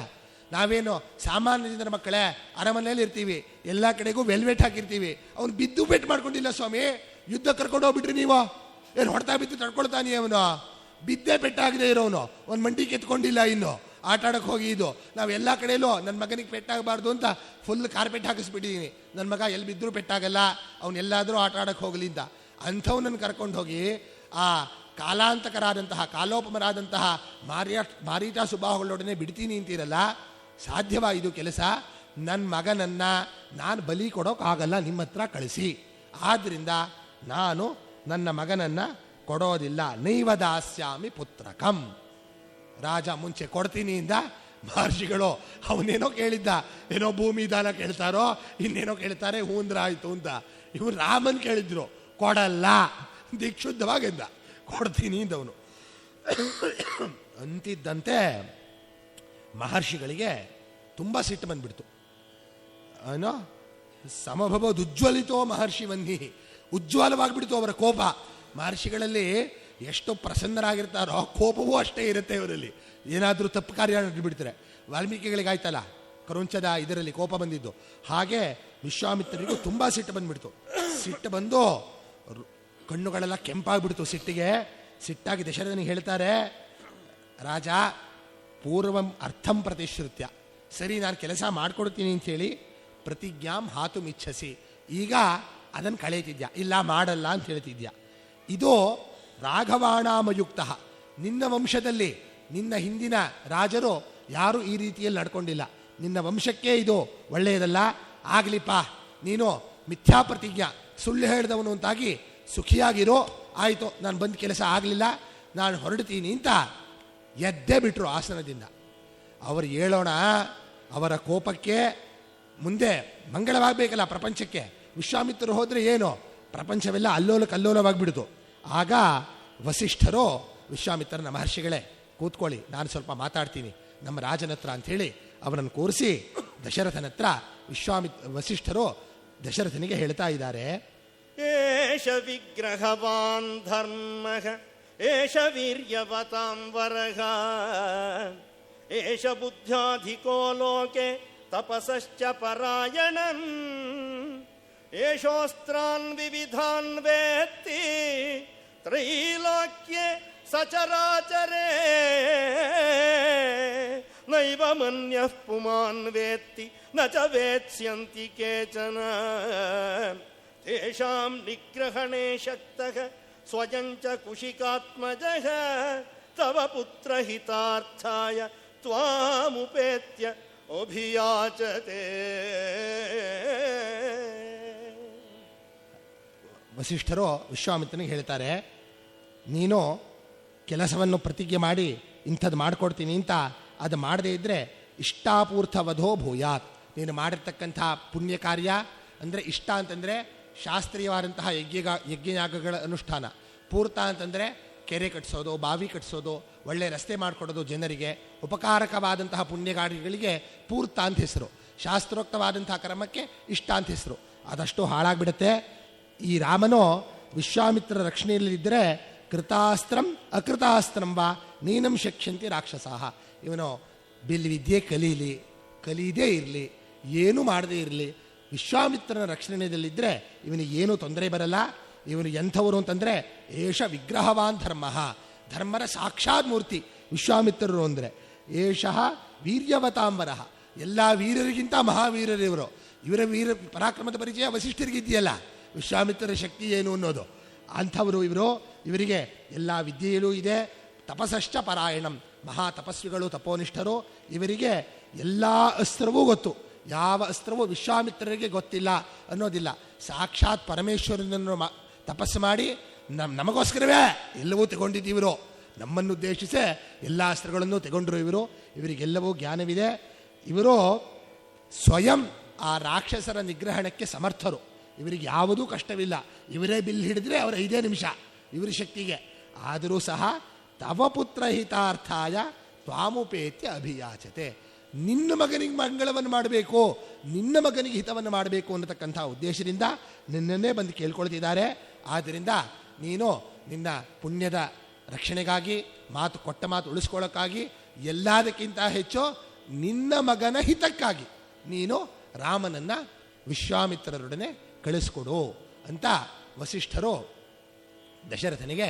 ನಾವೇನು ಸಾಮಾನ್ಯ ಜನರ ಮಕ್ಕಳೇ, ಅರಮನೆಯಲ್ಲಿ ಇರ್ತೀವಿ, ಎಲ್ಲ ಕಡೆಗೂ ವೆಲ್ವೆಟ್ ಹಾಕಿರ್ತೀವಿ, ಅವನು ಬಿದ್ದು ಬೆಟ್ ಮಾಡ್ಕೊಂಡಿಲ್ಲ ಸ್ವಾಮಿ, ಯುದ್ಧ ಕರ್ಕೊಂಡು ಹೋಗ್ಬಿಟ್ರಿ ನೀವು, ಏನು ಹೊಡ್ತಾ ಬಿದ್ದು ತಡ್ಕೊಳ್ತಾನೆ, ಅವನು ಬಿದ್ದೇ ಪೆಟ್ಟಾಗದೆ ಇರೋನು, ಒಂದು ಮಂಡಿ ಕೆತ್ಕೊಂಡಿಲ್ಲ, ಇನ್ನು ಆಟ ಆಡೋಕ್ಕೆ ಹೋಗಿ ಇದು ನಾವೆಲ್ಲ ಕಡೆಯಲ್ಲೂ ನನ್ನ ಮಗನಿಗೆ ಪೆಟ್ಟಾಗಬಾರ್ದು ಅಂತ ಫುಲ್ ಕಾರ್ಪೆಟ್ ಹಾಕಿಸ್ಬಿಟ್ಟಿದ್ದೀನಿ, ನನ್ನ ಮಗ ಎಲ್ಲಿ ಬಿದ್ದರೂ ಪೆಟ್ಟಾಗಲ್ಲ, ಅವನ್ನೆಲ್ಲಾದರೂ ಆಟ ಆಡೋಕ್ಕೆ ಹೋಗಲಿ ಅಂತ. ಅಂಥವನನ್ನು ಕರ್ಕೊಂಡು ಹೋಗಿ ಆ ಕಾಲಾಂತಕರಾದಂತಹ ಕಾಲೋಪಮರಾದಂತಹ ಮಾರೀಚ ಸುಬಾಹುಗಳೊಡನೆ ಬಿಡ್ತೀನಿ ಅಂತೀರಲ್ಲ, ಸಾಧ್ಯವಾ ಇದು ಕೆಲಸ? ನನ್ನ ಮಗನನ್ನು ನಾನು ಬಲಿ ಕೊಡೋಕ್ಕಾಗಲ್ಲ, ನಿಮ್ಮ ಹತ್ರ ಕಳಿಸಿ, ಆದ್ದರಿಂದ ನಾನು ನನ್ನ ಮಗನನ್ನು ಕೊಡೋದಿಲ್ಲ. ನೈವ ದಾಸ್ಯಾಮಿ ಪುತ್ರಕಂ. ರಾಜ ಮುಂಚೆ ಕೊಡ್ತೀನಿ ಇಂದ, ಮಹರ್ಷಿಗಳು ಅವನೇನೋ ಕೇಳಿದ್ದ, ಏನೋ ಭೂಮಿ ದಾನ ಕೇಳ್ತಾರೋ ಇನ್ನೇನೋ ಕೇಳ್ತಾರೆ, ಹೂಂದ್ರ ಆಯಿತು ಅಂತ. ಇವ್ರು ರಾಮನ್ ಕೇಳಿದ್ರು, ಕೊಡಲ್ಲ, ದಿಕ್ಷುದ್ಧವಾಗಿದ್ದ, ಕೊಡ್ತೀನಿ ಇಂದವನು. ಅಂತಿದ್ದಂತೆ ಮಹರ್ಷಿಗಳಿಗೆ ತುಂಬ ಸಿಟ್ಟು ಬಂದ್ಬಿಡ್ತು. ಏನೋ ಸಮಭವದುಜ್ವಲಿತೋ ಮಹರ್ಷಿ ವನ್ನಿ, ಉಜ್ವಲವಾಗಿಬಿಡ್ತು ಅವರ ಕೋಪ. ಮಹರ್ಷಿಗಳಲ್ಲಿ ಎಷ್ಟು ಪ್ರಸನ್ನರಾಗಿರ್ತಾರೋ ಕೋಪವೂ ಅಷ್ಟೇ ಇರುತ್ತೆ ಇವರಲ್ಲಿ. ಏನಾದರೂ ತಪ್ಪು ಕಾರ್ಯ ಬಿಡ್ತಾರೆ. ವಾಲ್ಮೀಕಿಗಳಿಗಾಯ್ತಲ್ಲ ಕರುಂಚದ ಇದರಲ್ಲಿ ಕೋಪ ಬಂದಿದ್ದು, ಹಾಗೆ ವಿಶ್ವಾಮಿತ್ರರಿಗೂ ತುಂಬ ಸಿಟ್ಟು ಬಂದ್ಬಿಡ್ತು. ಸಿಟ್ಟು ಬಂದು ಕಣ್ಣುಗಳೆಲ್ಲ ಕೆಂಪಾಗ್ಬಿಡ್ತು ಸಿಟ್ಟಿಗೆ. ಸಿಟ್ಟಾಗಿ ದಶರಥನಿಗೆ ಹೇಳ್ತಾರೆ, ರಾಜ ಪೂರ್ವಂ ಅರ್ಥಂ ಪ್ರತಿಶ್ರುತ್ಯ, ಸರಿ ನಾನು ಕೆಲಸ ಮಾಡಿಕೊಡ್ತೀನಿ ಅಂಥೇಳಿ ಪ್ರತಿಜ್ಞಾಂ ಹಾತುಮಿಚ್ಛಸಿ, ಈಗ ಅದನ್ನು ಕಳೀತಿದ್ಯಾ, ಇಲ್ಲ ಮಾಡಲ್ಲ ಅಂತ ಹೇಳ್ತಿದ್ಯಾ. ಇದು ರಾಘವಾಣಾಮಯುಕ್ತ, ನಿನ್ನ ವಂಶದಲ್ಲಿ ನಿನ್ನ ಹಿಂದಿನ ರಾಜರು ಯಾರೂ ಈ ರೀತಿಯಲ್ಲಿ ನಡ್ಕೊಂಡಿಲ್ಲ, ನಿನ್ನ ವಂಶಕ್ಕೆ ಇದು ಒಳ್ಳೆಯದಲ್ಲ, ಆಗಲಿಪ್ಪ ನೀನು ಮಿಥ್ಯಾ ಪ್ರತಿಜ್ಞಾ ಸುಳ್ಳು ಹೇಳಿದವನು ಅಂತಾಗಿ ಸುಖಿಯಾಗಿರೋ, ಆಯಿತು ನಾನು ಬಂದ ಕೆಲಸ ಆಗಲಿಲ್ಲ ನಾನು ಹೊರಡ್ತೀನಿ ಅಂತ ಎದ್ದೇ ಬಿಟ್ಟರು ಆಸನದಿಂದ. ಅವರು ಹೇಳೋಣ, ಅವರ ಕೋಪಕ್ಕೆ ಮುಂದೆ ಮಂಗಳವಾಗಬೇಕಲ್ಲ ಪ್ರಪಂಚಕ್ಕೆ. ವಿಶ್ವಾಮಿತ್ರರು ಹೋದರೆ ಏನು, ಪ್ರಪಂಚವೆಲ್ಲ ಅಲ್ಲೋಲಕಲ್ಲೋಲವಾಗಿಬಿಡ್ತು. ಆಗ ವಸಿಷ್ಠರು ವಿಶ್ವಾಮಿತ್ರನ, ಮಹರ್ಷಿಗಳೇ ಕೂತ್ಕೊಳ್ಳಿ, ನಾನು ಸ್ವಲ್ಪ ಮಾತಾಡ್ತೀನಿ ನಮ್ಮ ರಾಜನ ಹತ್ರ ಅಂಥೇಳಿ ಅವರನ್ನು ಕೂರಿಸಿ ದಶರಥನ ಹತ್ರ ವಸಿಷ್ಠರು ದಶರಥನಿಗೆ ಹೇಳ್ತಾ ಇದ್ದಾರೆ, ಏಷ ವಿಗ್ರಹವಾನ್ ಧರ್ಮಃ ಏಷ ವೀರ್ಯವತಾಂ ವರಃ ಏಷ ಬುದ್ಧ್ಯಾಧಿಕೋ ಲೋಕೆ ತಪಸಶ್ಚ ಪರಾಯಣಂ ಏಷೋಸ್ತ್ರಾನ್ ವಿವಿಧಾನ್ ವೇತ್ತಿ ತ್ರೈಲೋಕ್ಯೆ ಸಚರಾಚರೇ ನೈವ ಮನ್ಯಃ ಪುಮಾನ್ ವೇತ್ತಿ ನ ಚ ವೇತ್ಸ್ಯಂತಿ ಕೇಚನ ತೇಷಾಂ ನಿಗ್ರಹಣೇ ಶಕ್ತಃ ಸ್ವಯಂ ಚ ಕುಶಿಕಾತ್ಮಜಃ ತವ ಪುತ್ರಹಿತಾರ್ಥಾಯ ತ್ವಾಮುಪೇತ್ಯ ಅಭಿಯಾಚತೆ. ವಸಿಷ್ಠರು ವಿಶ್ವಾಮಿತ್ರನಿಗೆ ಹೇಳ್ತಾರೆ, ನೀನು ಕೆಲಸವನ್ನು ಪ್ರತಿಜ್ಞೆ ಮಾಡಿ ಇಂಥದ್ದು ಮಾಡಿಕೊಡ್ತೀನಿ ಅಂತ ಅದು ಮಾಡದೇ ಇದ್ದರೆ ಇಷ್ಟಾಪೂರ್ಥ ವಧೋ ಭೂಯಾತ್. ನೀನು ಮಾಡಿರ್ತಕ್ಕಂಥ ಪುಣ್ಯ ಕಾರ್ಯ ಅಂದರೆ ಇಷ್ಟ ಅಂತಂದರೆ ಶಾಸ್ತ್ರೀಯವಾದಂತಹ ಯಜ್ಞಯಾಗಗಳ ಅನುಷ್ಠಾನ, ಪೂರ್ತ ಅಂತಂದರೆ ಕೆರೆ ಕಟ್ಟಿಸೋದು, ಬಾವಿ ಕಟ್ಟಿಸೋದು, ಒಳ್ಳೆಯ ರಸ್ತೆ ಮಾಡಿಕೊಡೋದು, ಜನರಿಗೆ ಉಪಕಾರಕವಾದಂತಹ ಪುಣ್ಯಕಾರ್ಯಗಳಿಗೆ ಪೂರ್ತ ಅಂತ ಹೆಸರು. ಶಾಸ್ತ್ರೋಕ್ತವಾದಂತಹ ಕ್ರಮಕ್ಕೆ ಇಷ್ಟ ಅಂತ ಹೆಸರು. ಅದಷ್ಟು ಹಾಳಾಗ್ಬಿಡುತ್ತೆ. ಈ ರಾಮನು ವಿಶ್ವಾಮಿತ್ರ ರಕ್ಷಣೆಯಲ್ಲಿದ್ದರೆ ಕೃತಾಸ್ತ್ರಂ ಅಕೃತಾಸ್ತ್ರಂ ವಾ ನೀನಂ ಶಕ್ಷ್ಯಂತಿ ರಾಕ್ಷಸಾಹ. ಇವನು ಬಿಲ್ವಿದ್ಯೆ ಕಲೀದೇ ಇರಲಿ, ಏನೂ ಮಾಡದೇ ಇರಲಿ, ವಿಶ್ವಾಮಿತ್ರನ ರಕ್ಷಣೆಯಲ್ಲಿದ್ದರೆ ಇವನಿಗೆ ಏನೂ ತೊಂದರೆ ಬರಲ್ಲ. ಇವನು ಎಂಥವರು ಅಂತಂದರೆ ಏಷ ವಿಗ್ರಹವಾನ್ ಧರ್ಮ, ಧರ್ಮರ ಸಾಕ್ಷಾತ್ ಮೂರ್ತಿ ವಿಶ್ವಾಮಿತ್ರರು ಅಂದರೆ. ಏಷಃ ವೀರ್ಯವತಾಂಬರಃ, ಎಲ್ಲ ವೀರರಿಗಿಂತ ಮಹಾವೀರರಿವರು. ಇವರ ಪರಾಕ್ರಮದ ಪರಿಚಯ ವಸಿಷ್ಠರಿಗಿದೆಯಲ್ಲ, ವಿಶ್ವಾಮಿತ್ರರ ಶಕ್ತಿ ಏನು ಅನ್ನೋದು. ಅಂಥವರು ಇವರು. ಇವರಿಗೆ ಎಲ್ಲ ವಿದ್ಯೆಯಲ್ಲೂ ಇದೆ. ತಪಸ್ಸಶ್ಚ ಪರಾಯಣಂ, ಮಹಾ ತಪಸ್ವಿಗಳು, ತಪೋನಿಷ್ಠರು. ಇವರಿಗೆ ಎಲ್ಲ ಅಸ್ತ್ರವೂ ಗೊತ್ತು. ಯಾವ ಅಸ್ತ್ರವೂ ವಿಶ್ವಾಮಿತ್ರರಿಗೆ ಗೊತ್ತಿಲ್ಲ ಅನ್ನೋದಿಲ್ಲ. ಸಾಕ್ಷಾತ್ ಪರಮೇಶ್ವರನನ್ನು ತಪಸ್ಸು ಮಾಡಿ ನಮಗೋಸ್ಕರವೇ ಎಲ್ಲವೂ ತಗೊಂಡಿದ್ದೀವರು, ನಮ್ಮನ್ನು ಉದ್ದೇಶಿಸೇ ಎಲ್ಲ ಅಸ್ತ್ರಗಳನ್ನು ತಗೊಂಡ್ರು ಇವರು. ಇವರಿಗೆಲ್ಲವೂ ಜ್ಞಾನವಿದೆ. ಇವರು ಸ್ವಯಂ ಆ ರಾಕ್ಷಸರ ನಿಗ್ರಹಣಕ್ಕೆ ಸಮರ್ಥರು. ಇವರಿಗೆ ಯಾವುದೂ ಕಷ್ಟವಿಲ್ಲ. ಇವರೇ ಬಿಲ್ ಹಿಡಿದ್ರೆ ಅವರ 5 ನಿಮಿಷ ಇವರ ಶಕ್ತಿಗೆ. ಆದರೂ ಸಹ ತವ ಪುತ್ರ ಹಿತಾರ್ಥಾಯ ತ್ವಾಮುಪೇತ್ಯ ಅಭಿಯಾಚತೆ, ನಿನ್ನ ಮಗನಿಗೆ ಮಂಗಳವನ್ನು ಮಾಡಬೇಕು, ನಿನ್ನ ಮಗನಿಗೆ ಹಿತವನ್ನು ಮಾಡಬೇಕು ಅನ್ನತಕ್ಕಂಥ ಉದ್ದೇಶದಿಂದ ನಿನ್ನನ್ನೇ ಬಂದು ಕೇಳ್ಕೊಳ್ತಿದ್ದಾರೆ. ಆದ್ದರಿಂದ ನೀನು ನಿನ್ನ ಪುಣ್ಯದ ರಕ್ಷಣೆಗಾಗಿ, ಕೊಟ್ಟ ಮಾತು ಉಳಿಸ್ಕೊಳ್ಳೋಕ್ಕಾಗಿ, ಎಲ್ಲದಕ್ಕಿಂತ ಹೆಚ್ಚು ನಿನ್ನ ಮಗನ ಹಿತಕ್ಕಾಗಿ ನೀನು ರಾಮನನ್ನು ವಿಶ್ವಾಮಿತ್ರರೊಡನೆ ಕಳಿಸ್ಕೊಡು ಅಂತ ವಸಿಷ್ಠರು ದಶರಥನಿಗೆ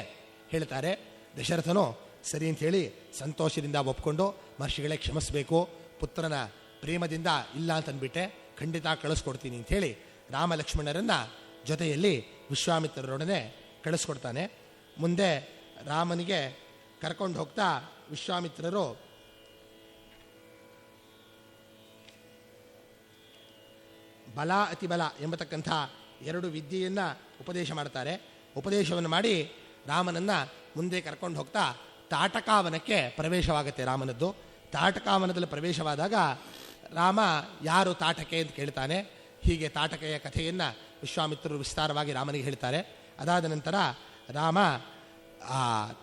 ಹೇಳ್ತಾರೆ. ದಶರಥನು ಸರಿ ಅಂತ ಹೇಳಿ ಸಂತೋಷದಿಂದ ಒಪ್ಕೊಂಡು, ಮಹರ್ಷಿಗಳೇ ಕ್ಷಮಿಸಬೇಕು, ಪುತ್ರನ ಪ್ರೇಮದಿಂದ ಇಲ್ಲ ಅಂತಂದ್ಬಿಟ್ಟೆ, ಖಂಡಿತ ಕಳಿಸ್ಕೊಡ್ತೀನಿ ಅಂಥೇಳಿ ರಾಮ ಲಕ್ಷ್ಮಣರನ್ನು ಜೊತೆಯಲ್ಲಿ ವಿಶ್ವಾಮಿತ್ರರೊಡನೆ ಕಳಿಸ್ಕೊಡ್ತಾನೆ. ಮುಂದೆ ರಾಮನಿಗೆ ಕರ್ಕೊಂಡು ಹೋಗ್ತಾ ವಿಶ್ವಾಮಿತ್ರರು ಬಲ ಅತಿಬಲ ಎಂಬತಕ್ಕಂಥ 2 ವಿದ್ಯೆಯನ್ನು ಉಪದೇಶ ಮಾಡ್ತಾರೆ. ಉಪದೇಶವನ್ನು ಮಾಡಿ ರಾಮನನ್ನು ಮುಂದೆ ಕರ್ಕೊಂಡು ಹೋಗ್ತಾ ತಾಟಕಾವನಕ್ಕೆ ಪ್ರವೇಶವಾಗುತ್ತೆ ರಾಮನದ್ದು. ತಾಟಕಾವನದಲ್ಲಿ ಪ್ರವೇಶವಾದಾಗ ರಾಮ ಯಾರು ತಾಟಕೆ ಅಂತ ಕೇಳ್ತಾನೆ. ಹೀಗೆ ತಾಟಕೆಯ ಕಥೆಯನ್ನು ವಿಶ್ವಾಮಿತ್ರರು ವಿಸ್ತಾರವಾಗಿ ರಾಮನಿಗೆ ಹೇಳ್ತಾರೆ. ಅದಾದ ನಂತರ ರಾಮ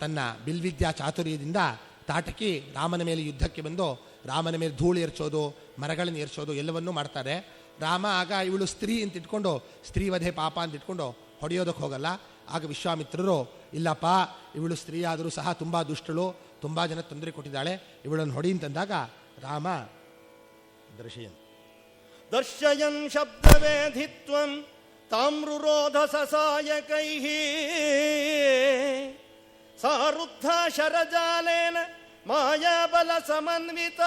ತನ್ನ ಬಿಲ್ವಿದ್ಯಾ ಚಾತುರ್ಯದಿಂದ ತಾಟಕಿ ರಾಮನ ಮೇಲೆ ಯುದ್ಧಕ್ಕೆ ಬಂದು ರಾಮನ ಮೇಲೆ ಧೂಳು ಎರಚೋದು, ಮರಗಳನ್ನು ಎರಚೋದು ಎಲ್ಲವನ್ನೂ ಮಾಡ್ತಾರೆ. ರಾಮ ಆಗ ಇವಳು ಸ್ತ್ರೀ ಅಂತ ಇಟ್ಕೊಂಡು, ಸ್ತ್ರೀ ವಧೆ ಪಾಪ ಅಂತ ಇಟ್ಕೊಂಡು ಹೊಡೆಯೋದಕ್ಕೆ ಹೋಗಲ್ಲ. ಆಗ ವಿಶ್ವಾಮಿತ್ರರು, ಇಲ್ಲಪ್ಪ ಇವಳು ಸ್ತ್ರೀ ಆದರೂ ಸಹ ತುಂಬ ದುಷ್ಟಳು, ತುಂಬ ಜನ ತೊಂದರೆ ಕೊಟ್ಟಿದ್ದಾಳೆ, ಇವಳನ್ನು ಹೊಡಿ ಅಂತಂದಾಗ ರಾಮ ದರ್ಶಯನ್ ಶಬ್ದವೇಧಿತ್ವಂ ತಾಮ್ರುರೋಧ ಸಸಾಯಕೈಃ ಸಾರುದ್ಧ ಶರಜಾಲೇನ ಮಾಯಾಬಲ ಸಮನ್ವಿತ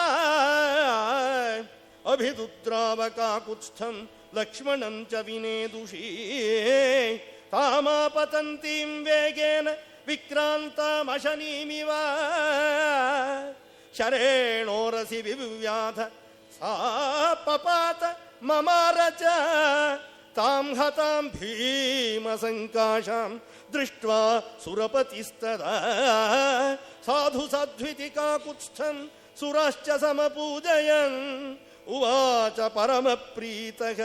ಅಭಿದುದ್ರಾವಕಾಕುತ್ಸ್ಥಂ ಲಕ್ಷ್ಮಣಂ ಚ ವಿನೇದುಷೀ ತಾಮಾಪತಂತೀಂ ವೇಗೇನ ವಿಕ್ರಾಂತಾಮಶನೀಮಿವ ಶರೇಣೋರಸಿ ವಿವ್ಯಾಧ ಸಾ ಪಪಾತ ಮಮಾರ ಚ ತಾಂ ಹತಾಂ ಭೀಮಸಂಕಾಶಾಂ ದೃಷ್ಟ್ವಾ ಸುರಪತಿಸ್ತದಾ ಸಾಧು ಸಾಧ್ವಿತಿ ಕಾಕುತ್ಸ್ಥಂ ಸುರಾಶ್ಚ ಸಮಪೂಜಯನ್ ಉವಾಚ ಪರಮಪ್ರೀತಃ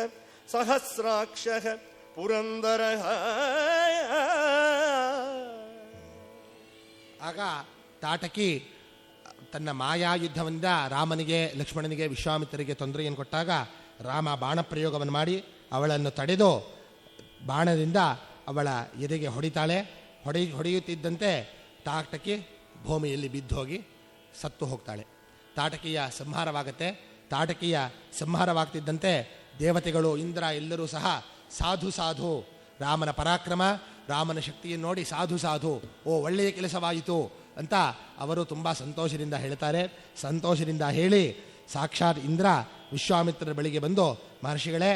ಸಹಸ್ರಾಕ್ಷಃ ಪುರಂದರಃ. ಆಗ ತಾಟಕಿ ತನ್ನ ಮಾಯಾಯುದ್ಧದಿಂದ ರಾಮನಿಗೆ, ಲಕ್ಷ್ಮಣನಿಗೆ, ವಿಶ್ವಾಮಿತ್ರರಿಗೆ ತೊಂದರೆಯನ್ನು ಕೊಟ್ಟಾಗ ರಾಮ ಬಾಣ ಪ್ರಯೋಗವನ್ನು ಮಾಡಿ ಅವಳನ್ನು ತಡೆದು ಬಾಣದಿಂದ ಅವಳ ಎದೆಗೆ ಹೊಡಿತಾಳೆ. ಹೊಡೆಯುತ್ತಿದ್ದಂತೆ ತಾಟಕಿ ಭೂಮಿಯಲ್ಲಿ ಬಿದ್ದೋಗಿ ಸತ್ತು ಹೋಗ್ತಾಳೆ. ತಾಟಕಿಯ ಸಂಹಾರವಾಗುತ್ತೆ. ತಾಟಕಿಯ ಸಂಹಾರವಾಗ್ತಿದ್ದಂತೆ ದೇವತೆಗಳು, ಇಂದ್ರ ಎಲ್ಲರೂ ಸಹ ಸಾಧು ಸಾಧು, ರಾಮನ ಪರಾಕ್ರಮ, ರಾಮನ ಶಕ್ತಿಯನ್ನು ನೋಡಿ ಸಾಧು ಸಾಧು, ಓ ಒಳ್ಳೆಯ ಕೆಲಸವಾಯಿತು ಅಂತ ಅವರು ತುಂಬ ಸಂತೋಷದಿಂದ ಹೇಳ್ತಾರೆ. ಸಂತೋಷದಿಂದ ಹೇಳಿ ಸಾಕ್ಷಾತ್ ಇಂದ್ರ ವಿಶ್ವಾಮಿತ್ರರ ಬಳಿಗೆ ಬಂದು, ಮಹರ್ಷಿಗಳೇ,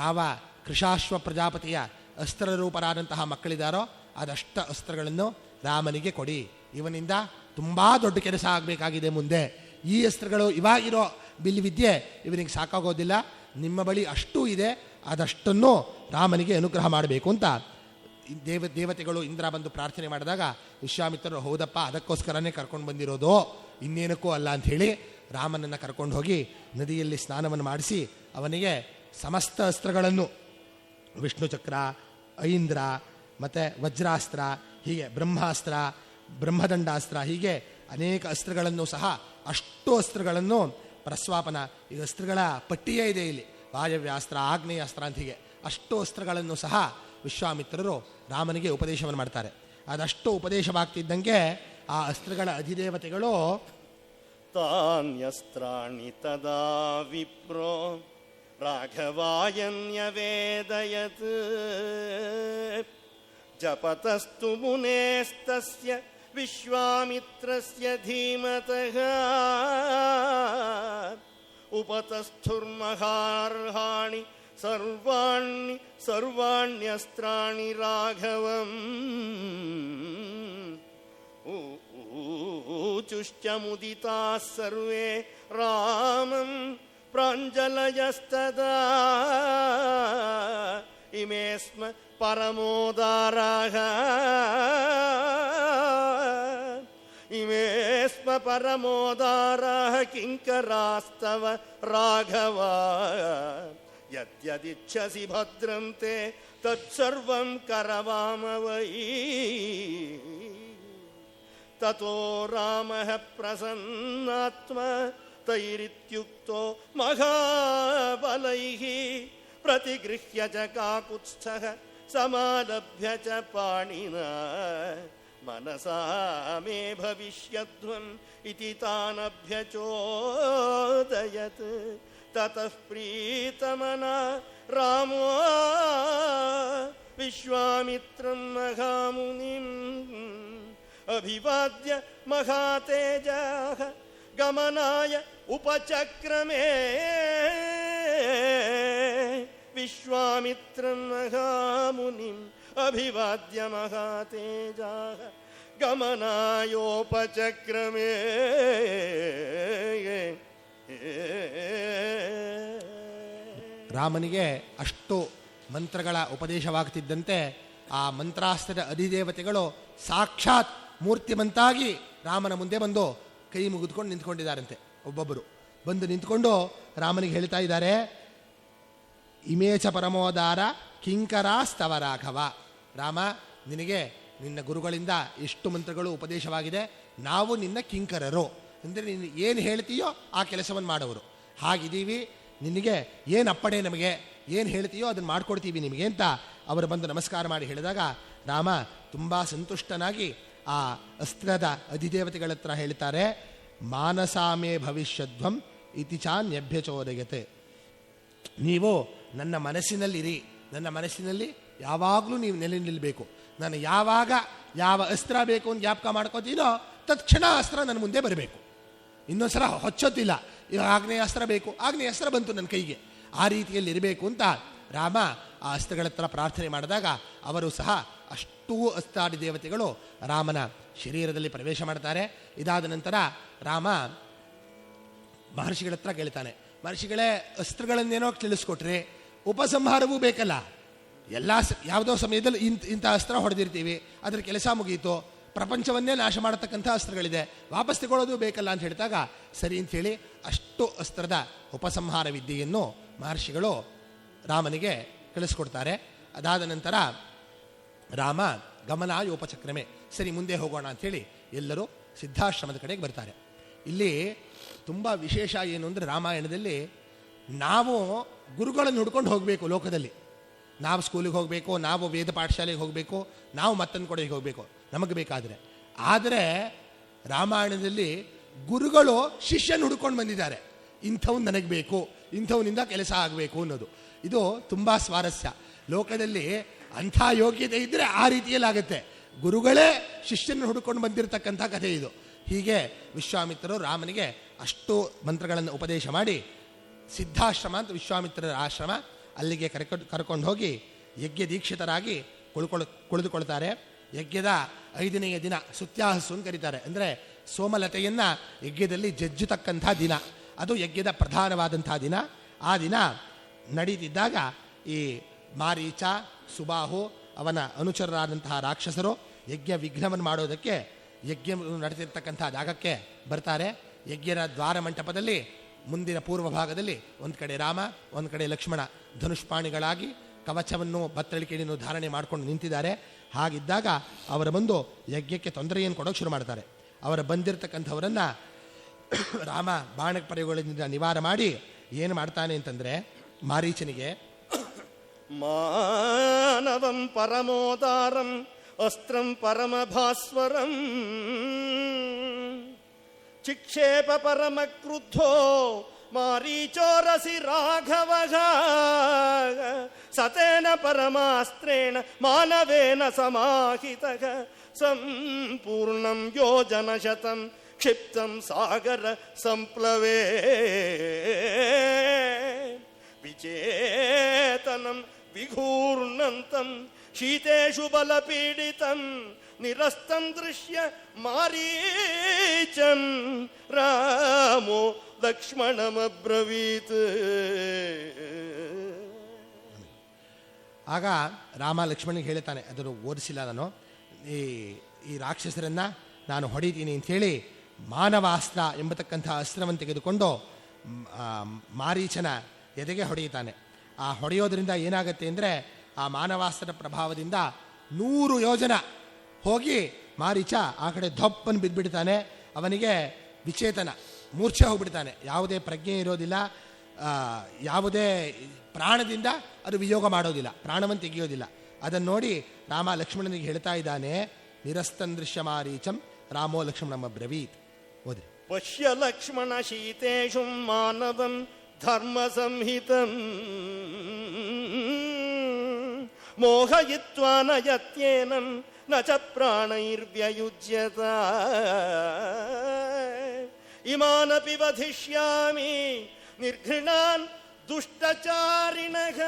ಯಾವ ಕೃಷಾಶ್ವ ಪ್ರಜಾಪತಿಯ ಅಸ್ತ್ರರೂಪರಾದಂತಹ ಮಕ್ಕಳಿದ್ದಾರೋ ಅದಷ್ಟ ಅಸ್ತ್ರಗಳನ್ನು ರಾಮನಿಗೆ ಕೊಡಿ. ಇವನಿಂದ ತುಂಬ ದೊಡ್ಡ ಕೆಲಸ ಆಗಬೇಕಾಗಿದೆ ಮುಂದೆ. ಈ ಅಸ್ತ್ರಗಳು, ಇವಾಗಿರೋ ಬಿಲ್ವಿದ್ಯೆ ಇವನಿಗೆ ಸಾಕಾಗೋದಿಲ್ಲ. ನಿಮ್ಮ ಬಳಿ ಅಷ್ಟೂ ಇದೆ, ಅದಷ್ಟನ್ನು ರಾಮನಿಗೆ ಅನುಗ್ರಹ ಮಾಡಬೇಕು ಅಂತ ದೇವತೆಗಳು ಇಂದ್ರ ಬಂದು ಪ್ರಾರ್ಥನೆ ಮಾಡಿದಾಗ ವಿಶ್ವಾಮಿತ್ರರು, ಹೌದಪ್ಪ, ಅದಕ್ಕೋಸ್ಕರನೇ ಕರ್ಕೊಂಡು ಬಂದಿರೋದು, ಇನ್ನೇನಕ್ಕೂ ಅಲ್ಲ ಅಂಥೇಳಿ ರಾಮನನ್ನು ಕರ್ಕೊಂಡು ಹೋಗಿ ನದಿಯಲ್ಲಿ ಸ್ನಾನವನ್ನು ಮಾಡಿಸಿ ಅವನಿಗೆ ಸಮಸ್ತ ಅಸ್ತ್ರಗಳನ್ನು, ವಿಷ್ಣು ಚಕ್ರ, ಐಂದ್ರ ಮತ್ತು ವಜ್ರಾಸ್ತ್ರ, ಹೀಗೆ ಬ್ರಹ್ಮಾಸ್ತ್ರ, ಬ್ರಹ್ಮದಂಡಾಸ್ತ್ರ, ಹೀಗೆ ಅನೇಕ ಅಸ್ತ್ರಗಳನ್ನು ಸಹ, ಅಷ್ಟು ಅಸ್ತ್ರಗಳನ್ನು ಪ್ರಸ್ವಾಪನ, ಈ ಅಸ್ತ್ರಗಳ ಪಟ್ಟಿಯೇ ಇದೆ ಇಲ್ಲಿ, ವಾಯವ್ಯಾಸ್ತ್ರ, ಆಗ್ನೇಯಾಸ್ತ್ರ ಅಂತ ಹೀಗೆ ಅಷ್ಟು ಅಸ್ತ್ರಗಳನ್ನು ಸಹ ವಿಶ್ವಾಮಿತ್ರರು ರಾಮನಿಗೆ ಉಪದೇಶವನ್ನು ಮಾಡ್ತಾರೆ. ಅದಷ್ಟು ಉಪದೇಶವಾಗ್ತಿದ್ದಂಗೆ ಆ ಅಸ್ತ್ರಗಳ ಅಧಿದೇವತೆಗಳು ತಾನ್ಯಸ್ತ್ರಾಣಿ ತದಾ ವಿಪ್ರೋ ರಾಘವಾಯನ್ಯವೇದಯತ್ ಜಪತಸ್ತು ಮುನೇಸ್ತಸ್ಯ ವಿಶ್ವಾಮಿತ್ರಸ್ಯ ಧೀಮತಃ ಉಪತಸ್ಥುರ್ಮಹಾರ್ಹಾಣಿ ಸರ್ವಾಣ್ಯಸ್ತ್ರಾಣಿ ರಾಘವಂ ಊಚುಶ್ಚ ಮುದಿತಾಃ ಸರ್ವೇ ರಾಮಂ ಪ್ರಾಂಜಲಯಸ್ತದಾ ಇಮೇ ಸ್ಮ ಪರಮೋದಾರಾಃ ಇಮೇ ಸ್ಮ ಪರಮೋದಾರಾಃ ಕಿಂಕರಾಸ್ತವ ರಾಘವ ಯದ್ಯದಿಚ್ಛಸಿ ಭದ್ರಂ ತೇ ತತ್ಸರ್ವಂ ಕರವಾಮವೈ. ತತೋ ರಾಮಃ ಪ್ರಸನ್ನಾತ್ಮ ತೈರಿತ್ಯುಕ್ತೋ ಮಹಾಬಲೈಃ ಪ್ರತಿಗೃಹ್ಯ ಚ ಕಾಕುತ್ಸ್ಥಃ ಸಮಾಲಭ್ಯ ಚ ಪಾಣಿನಾ ಮನಸಾ ಮೇ ಭವಿಷ್ಯಧ್ವಂ ಇತಿ ತಾನಭ್ಯಚೋದಯತ್. ತತಃ ಪ್ರೀತಮನಾ ರಾಮೋ ವಿಶ್ವಾಮಿತ್ರಂ ಮಹಾಮುನಿಂ ಅಭಿವಾದ್ಯ ಮಹಾತೇಜಃ ಗಮನಾಯ ಉಪಚಕ್ರಮೇ. ವಿಶ್ವಾಮಿತ್ರಂ ಮಹಾಮುನಿಂ ಅಭಿವಾದ್ಯ ಮಹಾತೇಜಃ ಗಮನಾಯೋಪಚಕ್ರಮೇ. ರಾಮನಿಗೆ ಅಷ್ಟು ಮಂತ್ರಗಳ ಉಪದೇಶವಾಗ್ತಿದ್ದಂತೆ ಆ ಮಂತ್ರಾಸ್ತ್ರದ ಅಧಿದೇವತೆಗಳು ಸಾಕ್ಷಾತ್ ಮೂರ್ತಿಮಂತಾಗಿ ರಾಮನ ಮುಂದೆ ಬಂದು ಕೈ ಮುಗಿದುಕೊಂಡು ನಿಂತ್ಕೊಂಡಿದ್ದಾರಂತೆ. ಒಬ್ಬೊಬ್ಬರು ಬಂದು ನಿಂತ್ಕೊಂಡು ರಾಮನಿಗೆ ಹೇಳ್ತಾ ಇದ್ದಾರೆ, ಇಮೇಚ ಪರಮೋದಾರ ಕಿಂಕರಾಸ್ತವ ರಾಘವ. ರಾಮ, ನಿನಗೆ ನಿನ್ನ ಗುರುಗಳಿಂದ ಎಷ್ಟು ಮಂತ್ರಗಳು ಉಪದೇಶವಾಗಿದೆ, ನಾವು ನಿನ್ನ ಕಿಂಕರರು, ಅಂದರೆ ನೀನು ಏನು ಹೇಳ್ತೀಯೋ ಆ ಕೆಲಸವನ್ನು ಮಾಡೋರು. ಹಾಗಿದ್ದೀವಿ, ನಿನಗೆ ಏನು ಅಪ್ಪಣೆ, ನಮಗೆ ಏನು ಹೇಳ್ತೀಯೋ ಅದನ್ನು ಮಾಡಿಕೊಡ್ತೀವಿ ನಿಮಗೆ ಅಂತ ಅವರು ಬಂದು ನಮಸ್ಕಾರ ಮಾಡಿ ಹೇಳಿದಾಗ ರಾಮ ತುಂಬ ಸಂತುಷ್ಟನಾಗಿ ಆ ಅಸ್ತ್ರದ ಅಧಿದೇವತೆಗಳ ಹತ್ರ ಹೇಳ್ತಾರೆ, ಮಾನಸಾಮೇ ಭವಿಷ್ಯಧ್ವಂ ಇತಿ ಚಾನ್ಯಭ್ಯಚೋದಯತೆ. ನೀವು ನನ್ನ ಮನಸ್ಸಿನಲ್ಲಿರಿ, ನನ್ನ ಮನಸ್ಸಿನಲ್ಲಿ ಯಾವಾಗಲೂ ನೀವು ನೆಲೆ ನಿಲ್ಲಬೇಕು. ನಾನು ಯಾವಾಗ ಯಾವ ಅಸ್ತ್ರ ಬೇಕು ಅಂತ ಜ್ಞಾಪಕ ಮಾಡ್ಕೋತೀನೋ ತತ್ಕ್ಷಣ ಅಸ್ತ್ರ ನನ್ನ ಮುಂದೆ ಬರಬೇಕು. ಇನ್ನೊಂದ್ಸಲ ಹೊಚ್ಚೊತ್ತಿಲ್ಲ, ಇವಾಗ ಆಗ್ನೇಯಾಸ್ತ್ರ ಬೇಕು, ಆಗ್ನೇಯಾಸ್ತ್ರ ಬಂತು ನನ್ನ ಕೈಗೆ, ಆ ರೀತಿಯಲ್ಲಿ ಇರಬೇಕು ಅಂತ ರಾಮ ಆ ಅಸ್ತ್ರಗಳ ಹತ್ರ ಪ್ರಾರ್ಥನೆ ಮಾಡಿದಾಗ ಅವರು ಸಹ ಅಷ್ಟೂ ಅಸ್ತ್ರಾದಿ ದೇವತೆಗಳು ರಾಮನ ಶರೀರದಲ್ಲಿ ಪ್ರವೇಶ ಮಾಡ್ತಾರೆ. ಇದಾದ ನಂತರ ರಾಮ ಮಹರ್ಷಿಗಳ ಹತ್ರ ಕೇಳ್ತಾನೆ, ಮಹರ್ಷಿಗಳೇ, ಅಸ್ತ್ರಗಳನ್ನೇನೋ ತಿಳಿಸ್ಕೊಟ್ರಿ, ಉಪಸಂಹಾರವೂ ಬೇಕಲ್ಲ. ಎಲ್ಲ ಯಾವುದೋ ಸಮಯದಲ್ಲಿ ಇಂಥ ಅಸ್ತ್ರ ಹೊಡೆದಿರ್ತೀವಿ, ಅದರ ಕೆಲಸ ಮುಗಿಯಿತು, ಪ್ರಪಂಚವನ್ನೇ ನಾಶ ಮಾಡತಕ್ಕಂಥ ಅಸ್ತ್ರಗಳಿದೆ, ವಾಪಸ್ ತಗೊಳ್ಳೋದು ಬೇಕಲ್ಲ ಅಂತ ಹೇಳಿದಾಗ ಸರಿ ಅಂಥೇಳಿ ಅಷ್ಟು ಅಸ್ತ್ರದ ಉಪಸಂಹಾರ ವಿದ್ಯೆಯನ್ನು ಮಹರ್ಷಿಗಳು ರಾಮನಿಗೆ ಕಳಿಸ್ಕೊಡ್ತಾರೆ. ಅದಾದ ನಂತರ ರಾಮ ಗಮನಾಯೋಪಚಕ್ರಮೆ, ಸರಿ ಮುಂದೆ ಹೋಗೋಣ ಅಂಥೇಳಿ ಎಲ್ಲರೂ ಸಿದ್ಧಾಶ್ರಮದ ಕಡೆಗೆ ಬರ್ತಾರೆ. ಇಲ್ಲಿ ತುಂಬ ವಿಶೇಷ ಏನು ಅಂದರೆ ರಾಮಾಯಣದಲ್ಲಿ ನಾವು ಗುರುಗಳನ್ನು ಹುಡ್ಕೊಂಡು ಹೋಗಬೇಕು. ಲೋಕದಲ್ಲಿ ನಾವು ಸ್ಕೂಲಿಗೆ ಹೋಗಬೇಕು, ನಾವು ವೇದ ಪಾಠಶಾಲೆಗೆ ಹೋಗಬೇಕು, ನಾವು ಮತ್ತೊಂದು ಕಡೆಗೆ ಹೋಗಬೇಕು ನಮಗೆ ಬೇಕಾದರೆ. ಆದರೆ ರಾಮಾಯಣದಲ್ಲಿ ಗುರುಗಳು ಶಿಷ್ಯನ ಹುಡ್ಕೊಂಡು ಬಂದಿದ್ದಾರೆ. ಇಂಥವ್ನು ನನಗೆ ಬೇಕು, ಇಂಥವನಿಂದ ಕೆಲಸ ಆಗಬೇಕು ಅನ್ನೋದು. ಇದು ತುಂಬ ಸ್ವಾರಸ್ಯ. ಲೋಕದಲ್ಲಿ ಅಂಥ ಯೋಗ್ಯತೆ ಇದ್ದರೆ ಆ ರೀತಿಯಲ್ಲಿ ಆಗುತ್ತೆ. ಗುರುಗಳೇ ಶಿಷ್ಯನ ಹುಡ್ಕೊಂಡು ಬಂದಿರತಕ್ಕಂಥ ಕಥೆ ಇದು. ಹೀಗೆ ವಿಶ್ವಾಮಿತ್ರರು ರಾಮನಿಗೆ ಅಷ್ಟು ಮಂತ್ರಗಳನ್ನು ಉಪದೇಶ ಮಾಡಿ ಸಿದ್ಧಾಶ್ರಮ ಅಂತ ವಿಶ್ವಾಮಿತ್ರರ ಆಶ್ರಮ, ಅಲ್ಲಿಗೆ ಕರ್ಕೊಂಡು ಹೋಗಿ ಯಜ್ಞ ದೀಕ್ಷಿತರಾಗಿ ಕುಳಿದುಕೊಳ್ತಾರೆ. ಯಜ್ಞದ 5ನೆಯ ದಿನ ಸುತ್ಯಾಹಸ್ಸು ಅಂತ ಕರೀತಾರೆ. ಅಂದರೆ ಸೋಮಲತೆಯನ್ನು ಯಜ್ಞದಲ್ಲಿ ಜಜ್ಜತಕ್ಕಂಥ ದಿನ. ಅದು ಯಜ್ಞದ ಪ್ರಧಾನವಾದಂಥ ದಿನ. ಆ ದಿನ ನಡೀತಿದ್ದಾಗ ಈ ಮಾರೀಚ, ಸುಬಾಹು, ಅವನ ಅನುಚರರಾದಂತಹ ರಾಕ್ಷಸರು ಯಜ್ಞ ವಿಘ್ನವನ್ನು ಮಾಡೋದಕ್ಕೆ ಯಜ್ಞ ನಡೆತಿರ್ತಕ್ಕಂಥ ಜಾಗಕ್ಕೆ ಬರ್ತಾರೆ. ಯಜ್ಞದ ದ್ವಾರ ಮಂಟಪದಲ್ಲಿ ಮುಂದಿನ ಪೂರ್ವ ಭಾಗದಲ್ಲಿ ಒಂದು ಕಡೆ ರಾಮ, ಒಂದು ಕಡೆ ಲಕ್ಷ್ಮಣ ಧನುಷ್ಪಾಣಿಗಳಾಗಿ ಕವಚವನ್ನು ಬತ್ತಳಿಕೆಯನ್ನು ಧಾರಣೆ ಮಾಡ್ಕೊಂಡು ನಿಂತಿದ್ದಾರೆ. ಹಾಗಿದ್ದಾಗ ಅವರ ಬಂದು ಯಜ್ಞಕ್ಕೆ ತೊಂದರೆಯನ್ನು ಕೊಡೋಕೆ ಶುರು ಮಾಡ್ತಾರೆ. ಅವರ ಬಂದಿರತಕ್ಕಂಥವರನ್ನು ರಾಮ ಬಾಣ ಪ್ರಯೋಗಗಳಿಂದ ನಿವಾರ ಮಾಡಿ ಏನು ಮಾಡ್ತಾನೆ ಅಂತಂದರೆ, ಮಾರೀಚನಿಗೆ ಮಾನವಂ ಪರಮೋದಾರಂ ಅಸ್ತ್ರಂ ಪರಮಭಾಸ್ವರಂ ಚಿಕ್ಷೇಪ ಪರಮ ಕ್ರುದ್ಧೋ ಮಾರೀಚೋರಸಿ ರಾಘವಃ ಸತೇನ ಪರಮಾಸ್ತ್ರೇಣ ಮಾನವೇನ ಸಮಾಹಿತಃ ಸಂಪೂರ್ಣಂ ಯೋಜನಶತಂ ಕ್ಷಿಪ್ತಂ ಸಾಗರ ಸಂಪ್ಲವೇ ವಿಚೇತನಂ ವಿಘೂರ್ಣಂತಂ ಶೀತೇಷು ಬಲಪೀಡಿತಂ ನಿರಸ್ತಂ ದೃಶ್ಯ ಮಾರೀಚಂ ರಾಮೋ ಲಕ್ಷ್ಮಣಮಬ್ರವೀತ್. ಆಗ ರಾಮ ಲಕ್ಷ್ಮಣಿಗೆ ಹೇಳ್ತಾನೆ, ಅದನ್ನು ಓದಿಸಿಲ್ಲ ನಾನು, ಈ ರಾಕ್ಷಸರನ್ನು ನಾನು ಹೊಡಿತೀನಿ ಅಂಥೇಳಿ ಮಾನವಾಸ್ತ್ರ ಎಂಬತಕ್ಕಂಥ ಅಸ್ತ್ರವನ್ನು ತೆಗೆದುಕೊಂಡು ಮಾರೀಚನ ಎದೆಗೆ ಹೊಡೆಯುತ್ತಾನೆ. ಆ ಹೊಡೆಯೋದ್ರಿಂದ ಏನಾಗುತ್ತೆ ಅಂದರೆ, ಆ ಮಾನವಾಸ್ತ್ರದ ಪ್ರಭಾವದಿಂದ 100 ಯೋಜನ ಹೋಗಿ ಮಾರೀಚ ಆ ಕಡೆ ದಪ್ಪನ್ನು ಬಿದ್ದುಬಿಡ್ತಾನೆ. ಅವನಿಗೆ ವಿಚೇತನ, ಮೂರ್ಛೆ ಹೋಗ್ಬಿಡ್ತಾನೆ. ಯಾವುದೇ ಪ್ರಜ್ಞೆ ಇರೋದಿಲ್ಲ, ಯಾವುದೇ ಪ್ರಾಣದಿಂದ ಅದು ವಿಯೋಗ ಮಾಡೋದಿಲ್ಲ, ಪ್ರಾಣವನ್ನು ತೆಗೆಯೋದಿಲ್ಲ. ಅದನ್ನು ನೋಡಿ ರಾಮ ಲಕ್ಷ್ಮಣನಿಗೆ ಹೇಳ್ತಾ ಇದ್ದಾನೆ, ನಿರಸ್ತನ್ ದೃಶ್ಯ ಮಾರೀಚಂ ರಾಮೋ ಲಕ್ಷ್ಮಣಮ ಬ್ರವೀತ್. ಓದ್ರಿ. ಪಶ್ಯ ಲಕ್ಷ್ಮಣ ಶೀತೇಷು ಮಾನವಂ ಧರ್ಮ ಸಂಹಿತಂ ಮೋಹಯಿತ್ವಾ ನ ಯತ್ಯೇನಂ ನ ಚ ಪ್ರಾಣೈರ್ವ್ಯಯುಜ್ಯತ ಇಮಾನಪಿ ವಧಿಷ್ಯಾಮಿ ನಿರ್ಘೃಣಾನ್ ದುಷ್ಟಚಾರಿಣಃ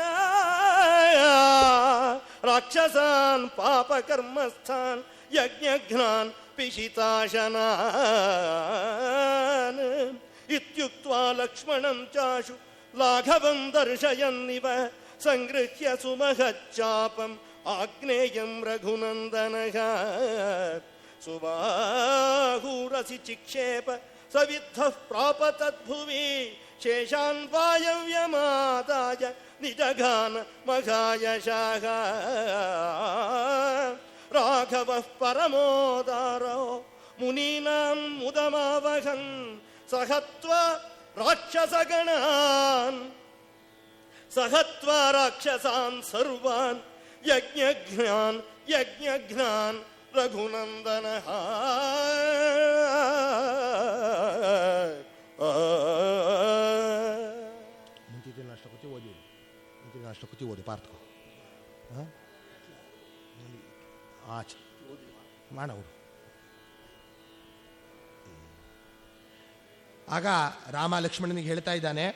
ರಾಕ್ಷಸಾನ್ ಪಾಪಕರ್ಮಸ್ಥಾನ್ ಯಜ್ಞಘ್ನಾನ್ ಪಿಶಿತಾಶನಾನ್ ಇತ್ಯುಕ್ತ್ವಾ ಲಕ್ಷ್ಮಣಂ ಚಾಶು ಲಾಘವಂ ದರ್ಶಯನ್ನಿವ ಸಂಗೃಹ್ಯ ಸುಮಹಚ್ಚಾಪಂ ಆಗ್ನೇಯಂ ರಘುನಂದನಃ ಸುಬಾಹುರಸಿ ಚಿಕ್ಷೇಪ ಸವಿದ್ಧಃ ಪ್ರಾಪ ತದ್ಭುವಿ ಶೇಷಾನ್ ವಾಯವ್ಯಮಾದಾಯ ನಿಜಘಾನ ಮಘಾಯಶಃ ರಾಘವಃ ಪರಮೋದಾರೋ ಮುನೀನಾಂ ಮುದಮಾವಹನ್ ಸಹತ್ವ ರಾಕ್ಷಸಗಣಾನ್ ಸರ್ವಾನ್ ಯಜ್ಞಘ್ನಾನ್ ರಘುನಂದನಃ. ಮುಂಚಿನ ಅಷ್ಟಪತಿ ಓದಿ ಪಾರ್ಥಕೋ ಆಚೆ ಮಾಡೋರು. ಆಗ ರಾಮ ಲಕ್ಷ್ಮಣನಿಗೆ ಹೇಳ್ತಾ ಇದ್ದಾನೆ,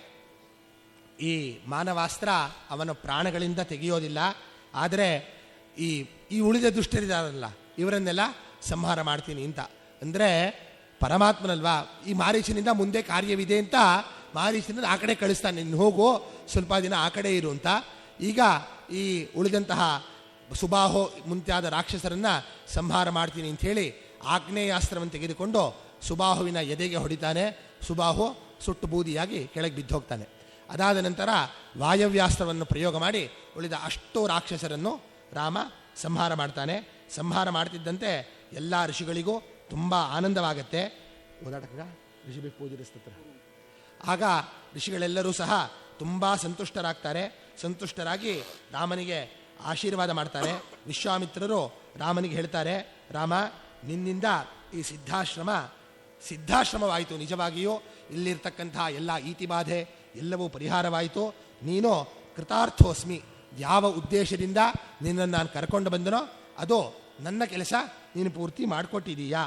ಈ ಮಾನವಾಸ್ತ್ರ ಅವನ ಪ್ರಾಣಗಳಿಂದ ತೆಗೆಯೋದಿಲ್ಲ, ಆದರೆ ಈ ಉಳಿದ ದುಷ್ಟರಿದಾರಲ್ಲ ಇವರನ್ನೆಲ್ಲ ಸಂಹಾರ ಮಾಡ್ತೀನಿ ಅಂತ. ಅಂದರೆ ಪರಮಾತ್ಮನಲ್ವಾ, ಈ ಮಾರೀಚನಿಂದ ಮುಂದೆ ಕಾರ್ಯವಿದೆ ಅಂತ ಮಾರೀಚನ ಆ ಕಡೆ ಕಳಿಸ್ತಾನೆ, ನೀನು ಹೋಗು ಸ್ವಲ್ಪ ದಿನ ಆ ಕಡೆ ಇರು ಅಂತ. ಈಗ ಈ ಉಳಿದಂತಹ ಸುಬಾಹು ಮುಂತಾದ ರಾಕ್ಷಸರನ್ನು ಸಂಹಾರ ಮಾಡ್ತೀನಿ ಅಂಥೇಳಿ ಆಗ್ನೇಯಾಸ್ತ್ರವನ್ನು ತೆಗೆದುಕೊಂಡು ಸುಬಾಹುವಿನ ಎದೆಗೆ ಹೊಡಿತಾನೆ. ಸುಬಾಹು ಸುಟ್ಟು ಬೂದಿಯಾಗಿ ಕೆಳಗೆ ಬಿದ್ದು ಹೋಗ್ತಾನೆ. ಅದಾದ ನಂತರ ವಾಯವ್ಯಾಸ್ತ್ರವನ್ನು ಪ್ರಯೋಗ ಮಾಡಿ ಉಳಿದ ಅಷ್ಟೋ ರಾಕ್ಷಸರನ್ನು ರಾಮ ಸಂಹಾರ ಮಾಡ್ತಾನೆ. ಸಂಹಾರ ಮಾಡ್ತಿದ್ದಂತೆ ಎಲ್ಲ ಋಷಿಗಳಿಗೂ ತುಂಬ ಆನಂದವಾಗತ್ತೆ. ಓದಾಟಕ್ಕ ಋಷಿಭಿ ಪೂಜಿರಿಸ್ತತ್ರ. ಆಗ ಋಷಿಗಳೆಲ್ಲರೂ ಸಹ ತುಂಬ ಸಂತುಷ್ಟರಾಗ್ತಾರೆ. ಸಂತುಷ್ಟರಾಗಿ ರಾಮನಿಗೆ ಆಶೀರ್ವಾದ ಮಾಡ್ತಾರೆ. ವಿಶ್ವಾಮಿತ್ರರು ರಾಮನಿಗೆ ಹೇಳ್ತಾರೆ, ರಾಮ, ನಿನ್ನಿಂದ ಈ ಸಿದ್ಧಾಶ್ರಮವಾಯಿತು. ನಿಜವಾಗಿಯೂ ಇಲ್ಲಿರ್ತಕ್ಕಂಥ ಎಲ್ಲ ಈತಿಬಾಧೆ ಎಲ್ಲವೂ ಪರಿಹಾರವಾಯಿತು. ನೀನು ಕೃತಾರ್ಥೋಸ್ಮಿ. ಯಾವ ಉದ್ದೇಶದಿಂದ ನಿನ್ನನ್ನು ನಾನು ಕರ್ಕೊಂಡು ಬಂದನೋ ಅದು ನನ್ನ ಕೆಲಸ ನೀನು ಪೂರ್ತಿ ಮಾಡಿಕೊಟ್ಟಿದೀಯಾ.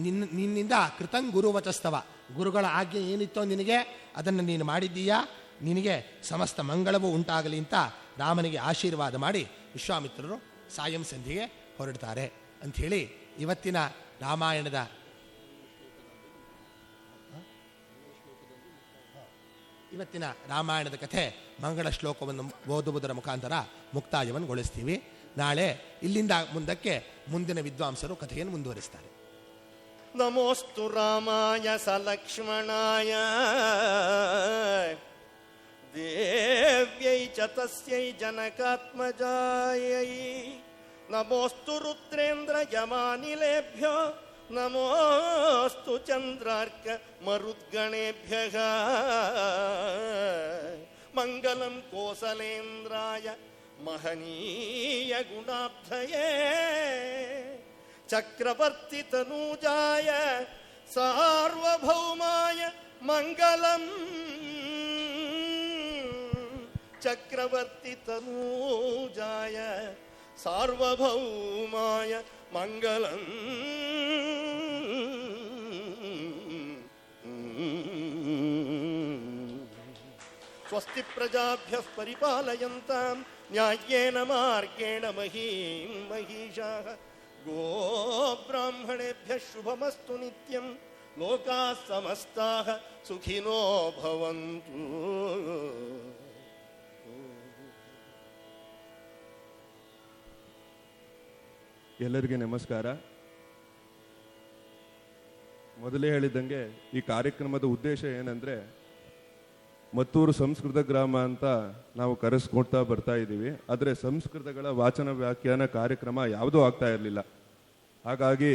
ನಿನ್ನಿಂದ ಕೃತಂ ಗುರುವಚಸ್ತವ, ಗುರುಗಳ ಆಜ್ಞೆ ಏನಿತ್ತೋ ನಿನಗೆ ಅದನ್ನು ನೀನು ಮಾಡಿದ್ದೀಯಾ. ನಿನಗೆ ಸಮಸ್ತ ಮಂಗಳವೂ ಉಂಟಾಗಲಿ ಅಂತ ರಾಮನಿಗೆ ಆಶೀರ್ವಾದ ಮಾಡಿ ವಿಶ್ವಾಮಿತ್ರರು ಸಾಯಂ ಸಂಧಿಗೆ ಹೊರಡ್ತಾರೆ ಅಂಥೇಳಿ ಇವತ್ತಿನ ರಾಮಾಯಣದ ಕಥೆ ಮಂಗಳ ಶ್ಲೋಕವನ್ನು ಓದುವುದರ ಮುಖಾಂತರ ಮುಕ್ತಾಯವನ್ನು ನಾಳೆ ಇಲ್ಲಿಂದ ಮುಂದಕ್ಕೆ ಮುಂದಿನ ವಿದ್ವಾಂಸರು ಕಥೆಯನ್ನು ಮುಂದುವರಿಸ್ತಾರೆ. ನಮೋಸ್ತು ರಾಮಾಯ ಸಲಕ್ಷ್ಮಣಾಯ ದೇವ್ಯೈ ಚ ತಸ್ಯೈ ಜನಕಾತ್ಮಜಾಯೈ ನಮೋಸ್ತು ರುದ್ರೇಂದ್ರ ಯಮಾನಿಲೇಭ್ಯೋ ನಮೋಸ್ತು ಚಂದ್ರಾರ್ಕ ಮರುದ್ಗಣೇಭ್ಯಃ ಮಂಗಲಂ ಕೋಸಲೇಂದ್ರಾಯ ಮಹನೀಯ ಗುಣಾಬ್ಧಯೇ ಚಕ್ರವರ್ತಿ ತನೂಜಾಯ ಸಾರ್ವಭೌಮಾಯ ಮಂಗಲಂ ಚಕ್ರವರ್ತಿ ತನೂಜಾಯ ಸಾರ್ವಭೌಮಾಯ ಮಂಗಲಂ. ಸ್ವಸ್ತಿ ಪ್ರಜಾಭ್ಯಃ ಪರಿಪಾಲಯಂತಾಂ ನ್ಯಾಯೇನ ಮಾರ್ಗೇಣ ಮಹೀಂ ಮಹೀಷಾಃ ಗೋಬ್ರಾಹ್ಮಣೇಭ್ಯಃ ಶುಭಮಸ್ತು ನಿತ್ಯಂ ಲೋಕಾಃ ಸಮಸ್ತಾಃ ಸುಖಿನೋ ಭವಂತು. ಎಲ್ಲರಿಗೆ ನಮಸ್ಕಾರ. ಮೊದಲೇ ಹೇಳಿದಂಗೆ ಈ ಕಾರ್ಯಕ್ರಮದ ಉದ್ದೇಶ ಏನಂದರೆ, ಮತ್ತೂರು ಸಂಸ್ಕೃತ ಗ್ರಾಮ ಅಂತ ನಾವು ಕರೆಸ್ಕೊಳ್ತಾ ಬರ್ತಾ ಇದ್ದೀವಿ. ಆದರೆ ಸಂಸ್ಕೃತಗಳ ವಾಚನ ವ್ಯಾಖ್ಯಾನ ಕಾರ್ಯಕ್ರಮ ಯಾವುದೂ ಆಗ್ತಾ ಇರಲಿಲ್ಲ. ಹಾಗಾಗಿ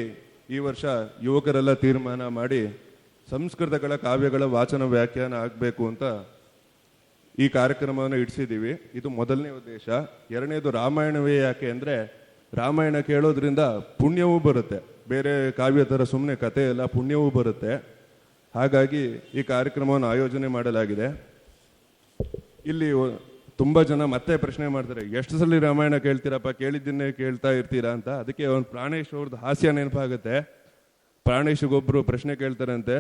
ಈ ವರ್ಷ ಯುವಕರೆಲ್ಲ ತೀರ್ಮಾನ ಮಾಡಿ ಸಂಸ್ಕೃತಗಳ ಕಾವ್ಯಗಳ ವಾಚನ ವ್ಯಾಖ್ಯಾನ ಆಗಬೇಕು ಅಂತ ಈ ಕಾರ್ಯಕ್ರಮವನ್ನು ಇಡಿಸಿದ್ದೀವಿ. ಇದು ಮೊದಲನೇ ಉದ್ದೇಶ. ಎರಡನೇದು ರಾಮಾಯಣವೇ ಯಾಕೆ ಅಂದರೆ, ರಾಮಾಯಣ ಕೇಳೋದ್ರಿಂದ ಪುಣ್ಯವೂ ಬರುತ್ತೆ. ಬೇರೆ ಕಾವ್ಯ ಥರ ಸುಮ್ಮನೆ ಕಥೆ ಎಲ್ಲ ಪುಣ್ಯವೂ ಬರುತ್ತೆ. ಹಾಗಾಗಿ ಈ ಕಾರ್ಯಕ್ರಮವನ್ನು ಆಯೋಜನೆ ಮಾಡಲಾಗಿದೆ. ಇಲ್ಲಿ ತುಂಬ ಜನ ಮತ್ತೆ ಪ್ರಶ್ನೆ ಮಾಡ್ತಾರೆ, ಎಷ್ಟು ಸಲ ರಾಮಾಯಣ ಕೇಳ್ತೀರಪ್ಪ, ಕೇಳಿದ್ದನ್ನೇ ಕೇಳ್ತಾ ಇರ್ತೀರಾ ಅಂತ. ಅದಕ್ಕೆ ಒಂದು ಪ್ರಾಣೇಶ್ ಅವ್ರದ್ದು ಹಾಸ್ಯ ನೆನಪಾಗುತ್ತೆ. ಪ್ರಾಣೇಶ್ಗೊಬ್ಬರು ಪ್ರಶ್ನೆ ಕೇಳ್ತಾರಂತೆ,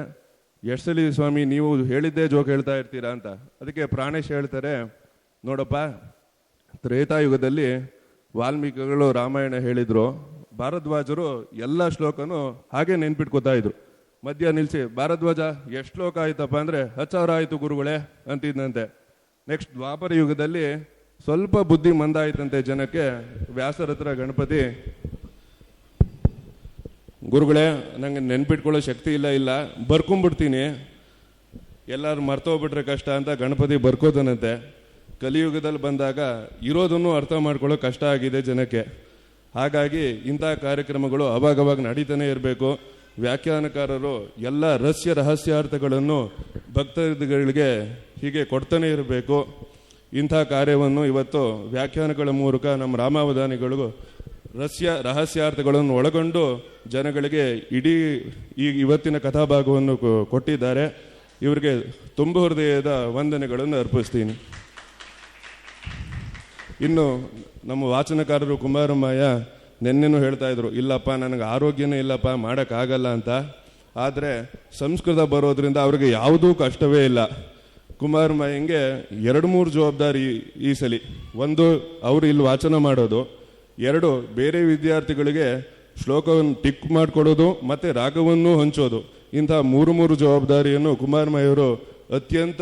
ಎಷ್ಟು ಸಲ ಸ್ವಾಮಿ ನೀವು ಹೇಳಿದ್ದೇ ಜೋಕ್ ಹೇಳ್ತಾ ಇರ್ತೀರಾ ಅಂತ. ಅದಕ್ಕೆ ಪ್ರಾಣೇಶ್ ಹೇಳ್ತಾರೆ, ನೋಡಪ್ಪ, ತ್ರೇತಾಯುಗದಲ್ಲಿ ವಾಲ್ಮೀಕಿಗಳು ರಾಮಾಯಣ ಹೇಳಿದ್ರು, ಭಾರದ್ವಾಜರು ಎಲ್ಲ ಶ್ಲೋಕನೂ ಹಾಗೆ ನೆನ್ಪಿಟ್ಕೋತಾ ಇದ್ರು. ಮಧ್ಯ ನಿಲ್ಲಿಸಿ, ಭಾರದ್ವಾಜ ಎಷ್ಟು ಶ್ಲೋಕ ಆಯ್ತಪ್ಪ ಅಂದರೆ 10,000 ಆಯಿತು ಗುರುಗಳೇ ಅಂತಿದ್ದಂತೆ. ನೆಕ್ಸ್ಟ್ ದ್ವಾಪರ ಯುಗದಲ್ಲಿ ಸ್ವಲ್ಪ ಬುದ್ಧಿ ಮಂದಾಯ್ತಂತೆ ಜನಕ್ಕೆ. ವ್ಯಾಸರ ಹತ್ರ ಗಣಪತಿ, ಗುರುಗಳೇ ನಂಗೆ ನೆನ್ಪಿಟ್ಕೊಳ್ಳೋ ಶಕ್ತಿ ಇಲ್ಲ ಬರ್ಕೊಂಡ್ಬಿಡ್ತೀನಿ, ಎಲ್ಲರೂ ಮರ್ತೋಗ್ಬಿಟ್ರೆ ಕಷ್ಟ ಅಂತ ಗಣಪತಿ ಬರ್ಕೋತಾನಂತೆ. ಕಲಿಯುಗದಲ್ಲಿ ಬಂದಾಗ ಇರೋದನ್ನು ಅರ್ಥ ಮಾಡ್ಕೊಳ್ಳೋ ಕಷ್ಟ ಆಗಿದೆ ಜನಕ್ಕೆ. ಹಾಗಾಗಿ ಇಂಥ ಕಾರ್ಯಕ್ರಮಗಳು ಅವಾಗವಾಗ ನಡೀತಾನೆ ಇರಬೇಕು. ವ್ಯಾಖ್ಯಾನಕಾರರು ಎಲ್ಲ ರಹಸ್ಯಾರ್ಥಗಳನ್ನು ಭಕ್ತರಿಗೆ ಹೀಗೆ ಕೊಡ್ತಾನೆ ಇರಬೇಕು. ಇಂಥ ಕಾರ್ಯವನ್ನು ಇವತ್ತು ವ್ಯಾಖ್ಯಾನಗಳ ಮೂಲಕ ನಮ್ಮ ರಾಮಾವಧಾನಿಗಳು ರಹಸ್ಯಾರ್ಥಗಳನ್ನು ಒಳಗೊಂಡು ಜನಗಳಿಗೆ ಇಡೀ ಇವತ್ತಿನ ಕಥಾಭಾಗವನ್ನು ಕೊಟ್ಟಿದ್ದಾರೆ. ಇವರಿಗೆ ತುಂಬ ಹೃದಯದ ವಂದನೆಗಳನ್ನು ಅರ್ಪಿಸ್ತೀನಿ. ಇನ್ನು ನಮ್ಮ ವಾಚನಕಾರರು ಕುಮಾರಮ್ಮಯ್ಯ ನೆನ್ನೆನೂ ಹೇಳ್ತಾ ಇದ್ರು, ಇಲ್ಲಪ್ಪ ನನಗೆ ಆರೋಗ್ಯನೇ ಇಲ್ಲಪ್ಪ, ಮಾಡೋಕ್ಕಾಗಲ್ಲ ಅಂತ. ಆದರೆ ಸಂಸ್ಕೃತ ಬರೋದ್ರಿಂದ ಅವ್ರಿಗೆ ಯಾವುದೂ ಕಷ್ಟವೇ ಇಲ್ಲ. ಕುಮಾರಮ್ಮಯ್ಯಂಗೆ 2-3 ಜವಾಬ್ದಾರಿ ಈ ಸಲ. ಒಂದು, ಅವರು ಇಲ್ಲಿ ವಾಚನ ಮಾಡೋದು. 2, ಬೇರೆ ವಿದ್ಯಾರ್ಥಿಗಳಿಗೆ ಶ್ಲೋಕವನ್ನು ಟಿಕ್ ಮಾಡಿಕೊಡೋದು ಮತ್ತು ರಾಗವನ್ನು ಹಂಚೋದು. ಇಂಥ 3 ಜವಾಬ್ದಾರಿಯನ್ನು ಕುಮಾರಮ್ಮಯ್ಯವರು ಅತ್ಯಂತ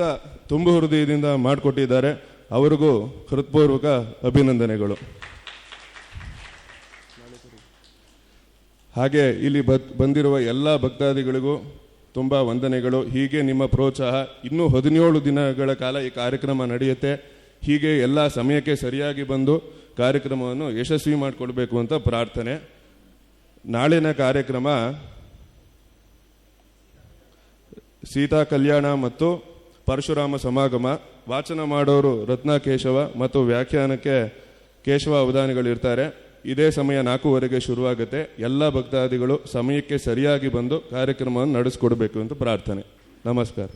ತುಂಬ ಹೃದಯದಿಂದ ಮಾಡಿಕೊಟ್ಟಿದ್ದಾರೆ. ಅವರಿಗೂ ಹೃತ್ಪೂರ್ವಕ ಅಭಿನಂದನೆಗಳು. ಹಾಗೆ ಇಲ್ಲಿ ಬಂದಿರುವ ಎಲ್ಲ ಭಕ್ತಾದಿಗಳಿಗೂ ತುಂಬ ವಂದನೆಗಳು. ಹೀಗೆ ನಿಮ್ಮ ಪ್ರೋತ್ಸಾಹ, ಇನ್ನೂ 17 ದಿನಗಳ ಕಾಲ ಈ ಕಾರ್ಯಕ್ರಮ ನಡೆಯುತ್ತೆ. ಹೀಗೆ ಎಲ್ಲ ಸಮಯಕ್ಕೆ ಸರಿಯಾಗಿ ಬಂದು ಕಾರ್ಯಕ್ರಮವನ್ನು ಯಶಸ್ವಿ ಮಾಡಿಕೊಳ್ಬೇಕು ಅಂತ ಪ್ರಾರ್ಥನೆ. ನಾಳಿನ ಕಾರ್ಯಕ್ರಮ ಸೀತಾ ಕಲ್ಯಾಣ ಮತ್ತು ಪರಶುರಾಮ ಸಮಾಗಮ. ವಾಚನ ಮಾಡೋರು ರತ್ನಕೇಶವ ಮತ್ತು ವ್ಯಾಖ್ಯಾನಕ್ಕೆ ಕೇಶವ ಅವಧಾನಿಗಳಿರ್ತಾರೆ. ಇದೇ ಸಮಯ 4:15 ಶುರುವಾಗುತ್ತೆ. ಎಲ್ಲ ಭಕ್ತಾದಿಗಳು ಸಮಯಕ್ಕೆ ಸರಿಯಾಗಿ ಬಂದು ಕಾರ್ಯಕ್ರಮವನ್ನು ನಡೆಸ್ಕೊಡ್ಬೇಕು ಅಂತ ಪ್ರಾರ್ಥನೆ. ನಮಸ್ಕಾರ.